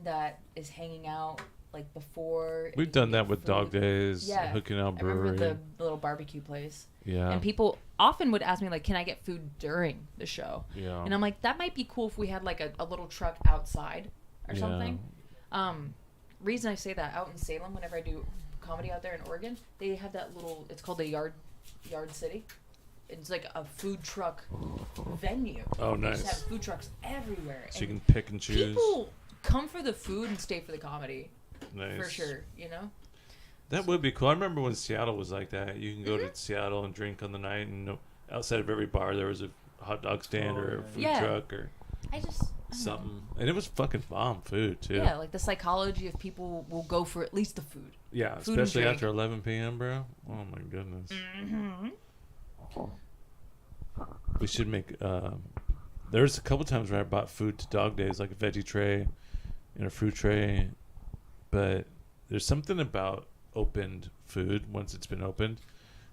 that is hanging out like before? We've done that with Dog Days, Yeah. Hooking Out I remember Brewery. the little barbecue place. Yeah. And people often would ask me, like, can I get food during the show? Yeah. And I'm like, that might be cool if we had, like, a little truck outside or Yeah. something. Reason I say that, out in Salem, whenever I do comedy out there in Oregon, they have that little, it's called the Yard City. It's like a food truck venue. Oh, They just nice. have food trucks everywhere. So you And can pick and choose. people come for the food and stay for the comedy, Nice. for sure, you know? That would be cool. I remember when Seattle was like that. You can go Mm-hmm. to Seattle and drink on the night, and outside of every bar there was a hot dog stand or a food Yeah. truck or I don't know. something. And it was fucking bomb food, too. Yeah, like the psychology of people will go for at least the food. Yeah, Food and especially drink. after 11 p.m., bro. Oh, my goodness. We should make... there's a couple times where I bought food to Dog Days, like a veggie tray and a fruit tray. But there's something about opened food, once it's been opened,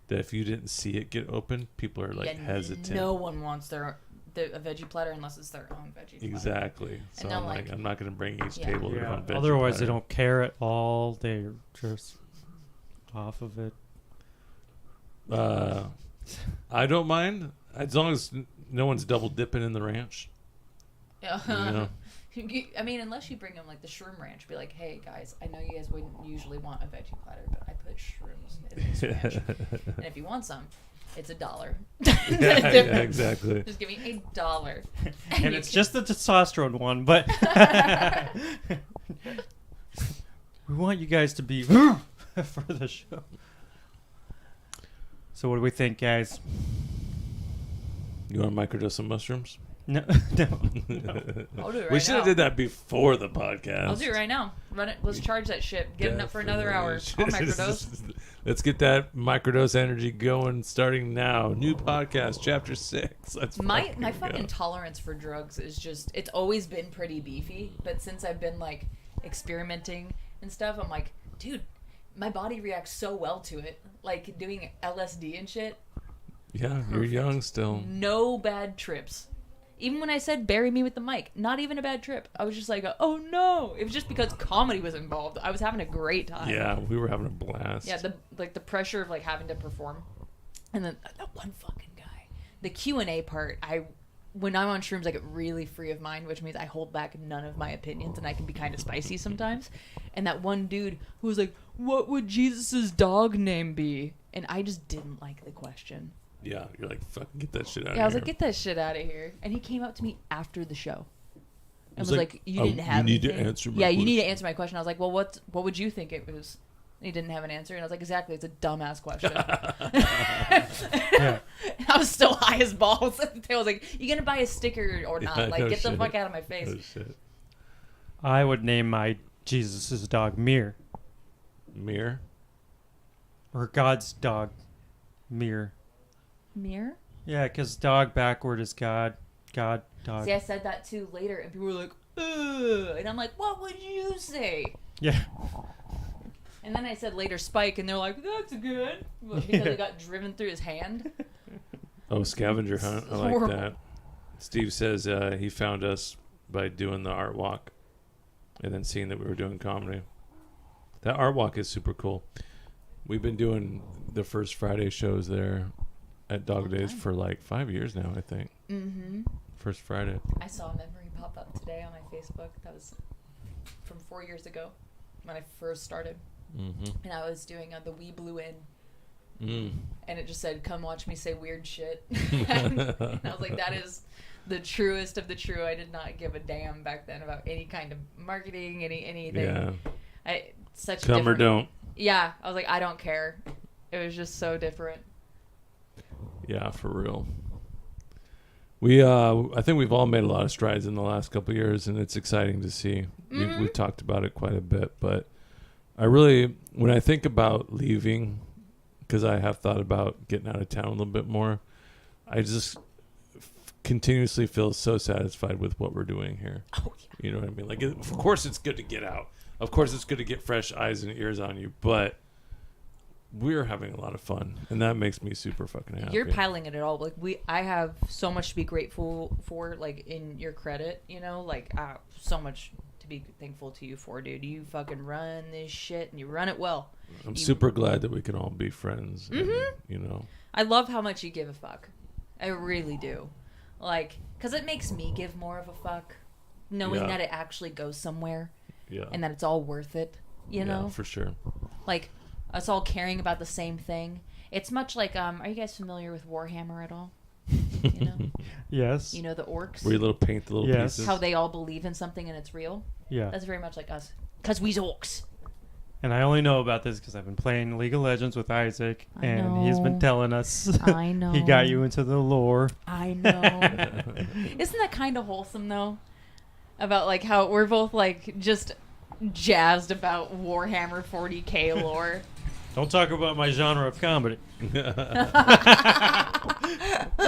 that if you didn't see it get opened, people are, like, hesitant. No one wants a veggie platter unless it's their own veggie platter. Exactly. So they'll, I'm like, like- I'm not going to bring each Yeah. table their own veggie Otherwise, they platter. don't care at all. They're just off of it. I don't mind as long as no one's double dipping in the ranch. Yeah. You know? I mean, unless you bring them like the shroom ranch, be like, hey guys, I know you guys wouldn't usually want a veggie platter, but I put shrooms in this ranch. And if you want some, it's $1. yeah, exactly. Just give me $1. And it's just the testosterone one, but we want you guys to be for the show. So what do we think, guys? You want to microdose some mushrooms? No, I'll do it right We should now. have did that before the podcast. I'll do it right now. Run it. Let's charge that shit. Get it up for another hour. I'll microdose. Let's get that microdose energy going starting now. New podcast, chapter 6. Let's My go. fucking tolerance for drugs is just, it's always been pretty beefy, but since I've been like experimenting and stuff, I'm like, dude, my body reacts so well to it. Like doing LSD and shit, Yeah, you're young still. no bad trips. Even when I said bury me with the mic, not even a bad trip. I was just like, oh no. It was just because comedy was involved. I was having a great time. Yeah, we were having a blast. Yeah, the pressure of like having to perform. And then that one fucking guy. The Q&A part, when I'm on shrooms, I get really free of mind, which means I hold back none of my opinions and I can be kind of spicy sometimes. And that one dude who was like, what would Jesus's dog name be? And I just didn't like the question. Yeah, you're like, fucking get that shit out of here. Yeah, I was like, get that shit out of here. And he came up to me after the show. And was like, you "Oh, didn't have you need anything." to answer my Yeah, you need to question." answer my question. I was like, well, what would you think it was? And he didn't have an answer. And I was like, exactly, it's a dumbass question. Yeah. And I was still high as balls at the table. I was like, you going to buy a sticker or not? Yeah, Like, no get the shit. fuck out of my face. Oh, shit. I would name my Jesus' dog Mir, Mirror? or God's dog Mir. Mirror? Yeah, because dog backward is God. God, dog. See, I said that too later, and people were like, ugh. And I'm like, what would you say? Yeah. And then I said later Spike, and they're like, that's good. Because it got driven through his hand. Oh, scavenger hunt. I like Horrible. that. Steve says he found us by doing the art walk and then seeing that we were doing comedy. That art walk is super cool. We've been doing the first Friday shows there at Dog Days for like 5 years now, I think. Mm-hmm. First Friday. I saw a memory pop up today on my Facebook. That was from 4 years ago when I first started. Mm-hmm. And I was doing the We Blew In. Mm. And it just said, come watch me say weird shit. And I was like, that is the truest of the true. I did not give a damn back then about any kind of marketing, anything. Yeah. Such Come or different- don't. Yeah. I was like, I don't care. It was just so different. Yeah, for real. We, I think we've all made a lot of strides in the last couple of years, and it's exciting to see. Mm-hmm. We've talked about it quite a bit, but I really, when I think about leaving, because I have thought about getting out of town a little bit more, I just continuously feel so satisfied with what we're doing here. Oh, yeah. You know what I mean? Like, of course it's good to get out. Of course it's good to get fresh eyes and ears on you, but we're having a lot of fun, and that makes me super fucking happy. You're piling it at all. Like I have so much to be grateful for, like in your credit, you know, like so much to be thankful to you for, dude. You fucking run this shit and you run it well. I'm super glad that we can all be friends. And, Mm-hmm. you know, I love how much you give a fuck. I really do. Like, because it makes me give more of a fuck, knowing Yeah. that it actually goes somewhere yeah, and that it's all worth it, you know? yeah, for sure. Like, us all caring about the same thing. It's much like, are you guys familiar with Warhammer at all? You know? Yes. You know the orcs? Where you little paint the little Yes. pieces. How they all believe in something and it's real? Yeah. That's very much like us. Because we's orcs. And I only know about this because I've been playing League of Legends with Isaac, I and he's been know. telling us. I know. He got you into the lore. I know. Isn't that kind of wholesome, though? About, like, how we're both, like, just jazzed about Warhammer 40k lore. Don't talk about my genre of comedy.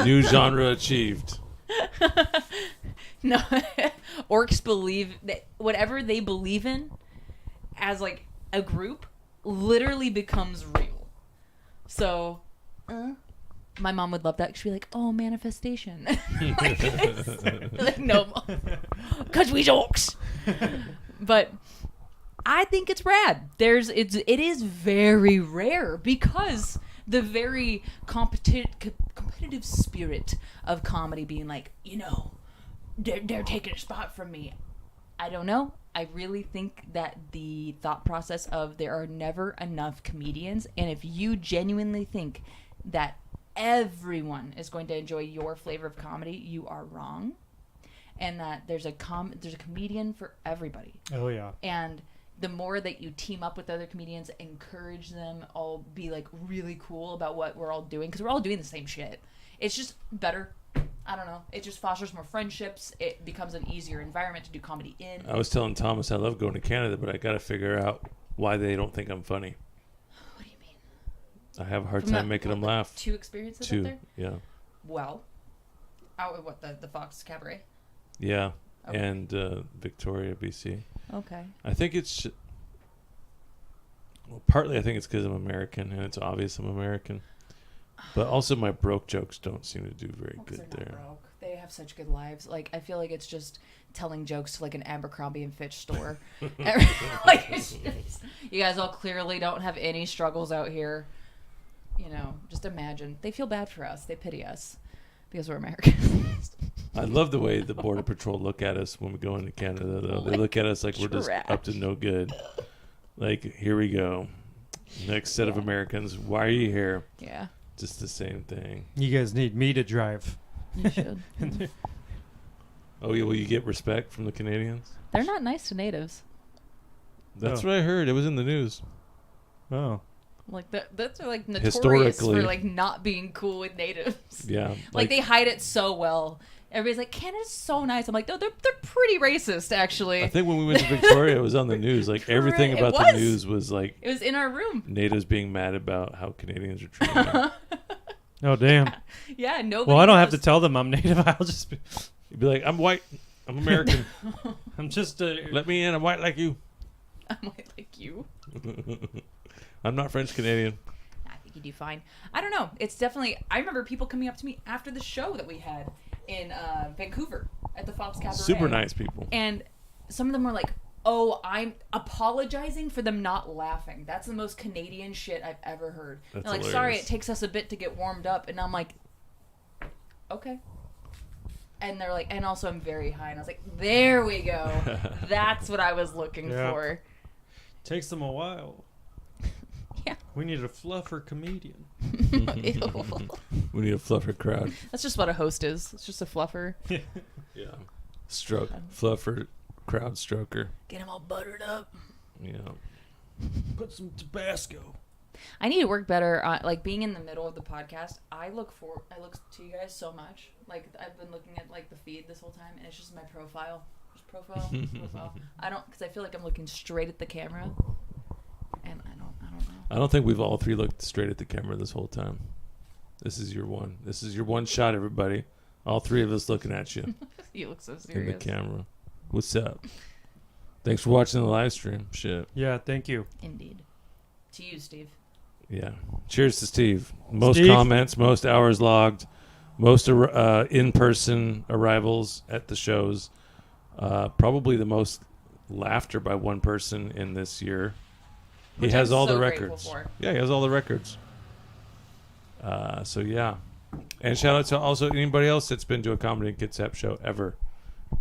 New genre achieved. No. Orcs believe that whatever they believe in as, like, a group literally becomes real. So, my mom would love that. She'd be like, oh, manifestation. Like, no. Because we's orcs. But I think it's rad. It is very rare because the very competitive spirit of comedy being like, you know, they're taking a spot from me. I don't know. I really think that the thought process of there are never enough comedians, and if you genuinely think that everyone is going to enjoy your flavor of comedy, you are wrong. And that there's a comedian for everybody. Oh, yeah. And the more that you team up with other comedians, encourage them, all be like really cool about what we're all doing, because we're all doing the same shit. It's just better, I don't know. It just fosters more friendships. It becomes an easier environment to do comedy in. I was telling Thomas I love going to Canada, but I got to figure out why they don't think I'm funny. What do you mean? I have a hard From time that- making them laugh. 2 experiences up Two, there? yeah. Well, what, the Fox Cabaret? Yeah. Okay. And Victoria, BC. Okay. I think it's... Well, partly I think it's because I'm American, and it's obvious I'm American. But also my broke jokes don't seem to do very Well, 'cause good they're there. not broke. They have such good lives. Like, I feel like it's just telling jokes to like an Abercrombie and Fitch store. Like, it's just, you guys all clearly don't have any struggles out here. You know, just imagine. They feel bad for us. They pity us because we're Americans. I love the way the Border Patrol look at us when we go into Canada, though. They look at us like we're just up to no good. Like, here we go. Next set of Americans. Why are you here? Yeah, Just the same thing. You guys need me to drive. you should. Oh, yeah, will you get respect from the Canadians? They're not nice to natives. That's Oh. what I heard. It was in the news. Oh. Like that's like notorious Historically. for like not being cool with natives. Yeah. Like they hide it so well. Everybody's like, Canada's so nice. I'm like, no, they're pretty racist actually. I think when we went to Victoria, it was on the news. Like, everything It about the was. news was like It was in our room. natives being mad about how Canadians are treating them. Oh, damn. Yeah, nobody. Well, I don't have to knows. tell them I'm native. I'll just be... You'd be like, I'm white. I'm American. I'm just a... Let me in. I'm white like you. I'm like you. I'm not French Canadian. I think you do fine. I don't know. It's definitely. I remember people coming up to me after the show that we had in Vancouver at the Fox Cabaret. Super nice people. And some of them were like, "Oh, I'm apologizing for them not laughing." That's the most Canadian shit I've ever heard. That's They're like, hilarious. "Sorry, it takes us a bit to get warmed up," and I'm like, "Okay." And they're like, and also I'm very high, and I was like, "There we go. That's what I was looking Yeah. for." Takes them a while. Yeah. We need a fluffer comedian. Ew. We need a fluffer crowd. That's just what a host is. It's just a fluffer. Yeah. Stroke. Fluffer crowd stroker. Get them all buttered up. Yeah. Put some Tabasco. I need to work better on like being in the middle of the podcast. I look to you guys so much. Like I've been looking at like the feed this whole time, and it's just my profile, profile. I don't because I feel like I'm looking straight at the camera, and I don't know. I don't think we've all three looked straight at the camera this whole time. This is your one. This is your one shot, everybody. All three of us looking at you You look so in the serious. camera. What's up? Thanks for watching the live stream. Shit. Yeah, thank you. Indeed. To you, Steve. Yeah. Cheers to Steve. Most Steve. comments, most hours logged, most in-person arrivals at the shows. Probably the most laughter by one person in this year. Which He has I'm all so the grateful records. for. Yeah, he has all the records. So yeah. And shout out to also anybody else that's been to a Comedy and Kitsap show ever.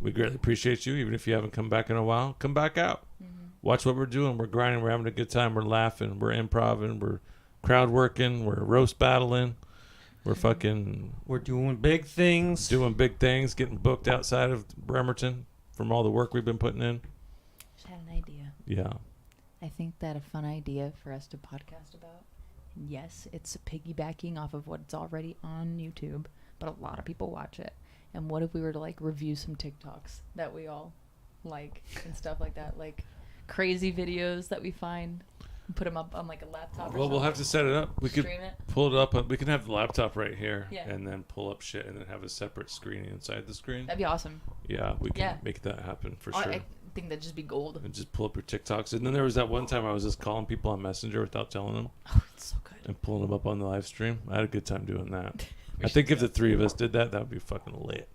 We greatly appreciate you. Even if you haven't come back in a while, come back out. Watch what we're doing. We're grinding. We're having a good time. We're laughing. We're improvising. We're crowd working. We're roast battling. We're fucking We're doing big things. doing big things, getting booked outside of Bremerton from all the work we've been putting in. Just had an idea. Yeah. I think that a fun idea for us to podcast about. Yes, it's piggybacking off of what's already on YouTube, but a lot of people watch it. And what if we were to like review some TikToks that we all like and stuff like that, like crazy videos that we find and put them up on like a laptop or Well, we'll something? have to set it up. We could Stream it. pull it up. We can have the laptop right here, Yeah. and then pull up shit, and then have a separate screen inside the screen. That'd be awesome. Yeah, we can Yeah. make that happen for I- sure. I think that'd just be gold. And just pull up your TikToks. And then there was that one time I was just calling people on Messenger without telling them Oh, it's so good. and pulling them up on the live stream. I had a good time doing that. We I should think do if the three of us did that, that would be fucking lit.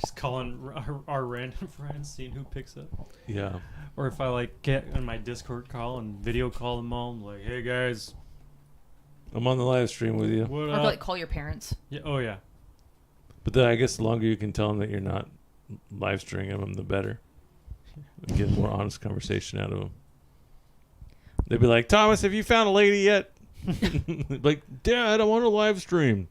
Just calling our random friends, seeing who picks up. Yeah. Or if I like get on my Discord call and video call them all, I'm like, hey guys, I'm on the live stream with you. what Or up? like call your parents. Yeah, oh yeah. But then I guess the longer you can tell them that you're not live streaming them, the better. Get more honest conversation out of them. They'd be like, Thomas, have you found a lady yet? Like, Dad, I want to live stream.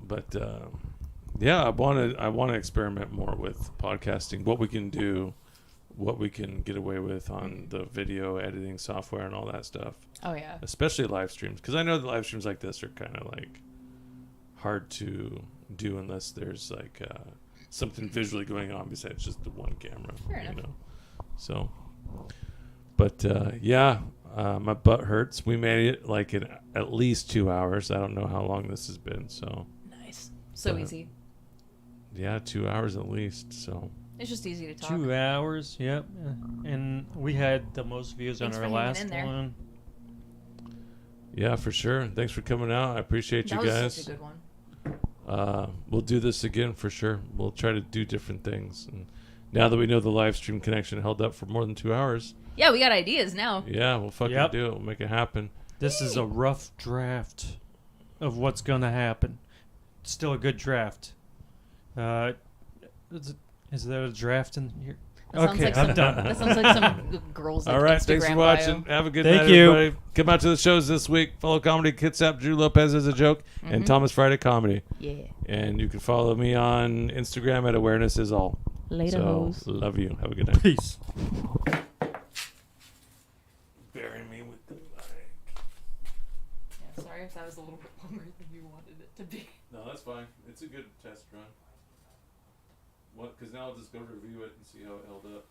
But yeah, I want to experiment more with podcasting. What we can do what we can get away with on the video editing software and all that stuff, Oh yeah. especially live streams. Because I know that live streams like this are kind of like hard to do unless there's like something visually going on besides just the one camera. Fair enough. So, but my butt hurts. We made it like in at least 2 hours. I don't know how long this has been. So Nice. So easy. yeah, 2 hours at least. So It's just easy to talk. 2 hours, yep. And we had the most views Thanks on for our hanging last in there. one. yeah, for sure. Thanks for coming out. I appreciate That you was guys. such a good one. We'll do this again for sure. We'll try to do different things. And now that we know the live stream connection held up for more than 2 hours, Yeah, we got ideas now. yeah, we'll fucking Yep. do it. We'll make it happen. This is a rough draft of what's going to happen. Still a good draft. Is there a draft in here? That Okay, sounds I'm like done. That sounds like some girls. Like, All right, Instagram thanks for bio. watching. Have a good Thank night, you. everybody. Come out to the shows this week. Follow Comedy Kitsap, Drew Lopez as a joke, and Thomas Friday Comedy. Yeah. And you can follow me on Instagram at Awareness Is All. Later, So, hoes. love you. Have a good night. Peace. Bury me with the mic. Yeah, sorry if that was a little bit longer than you wanted it to be. No, that's fine. It's a good test run. What? Because now I'll just go review it and see how it held up.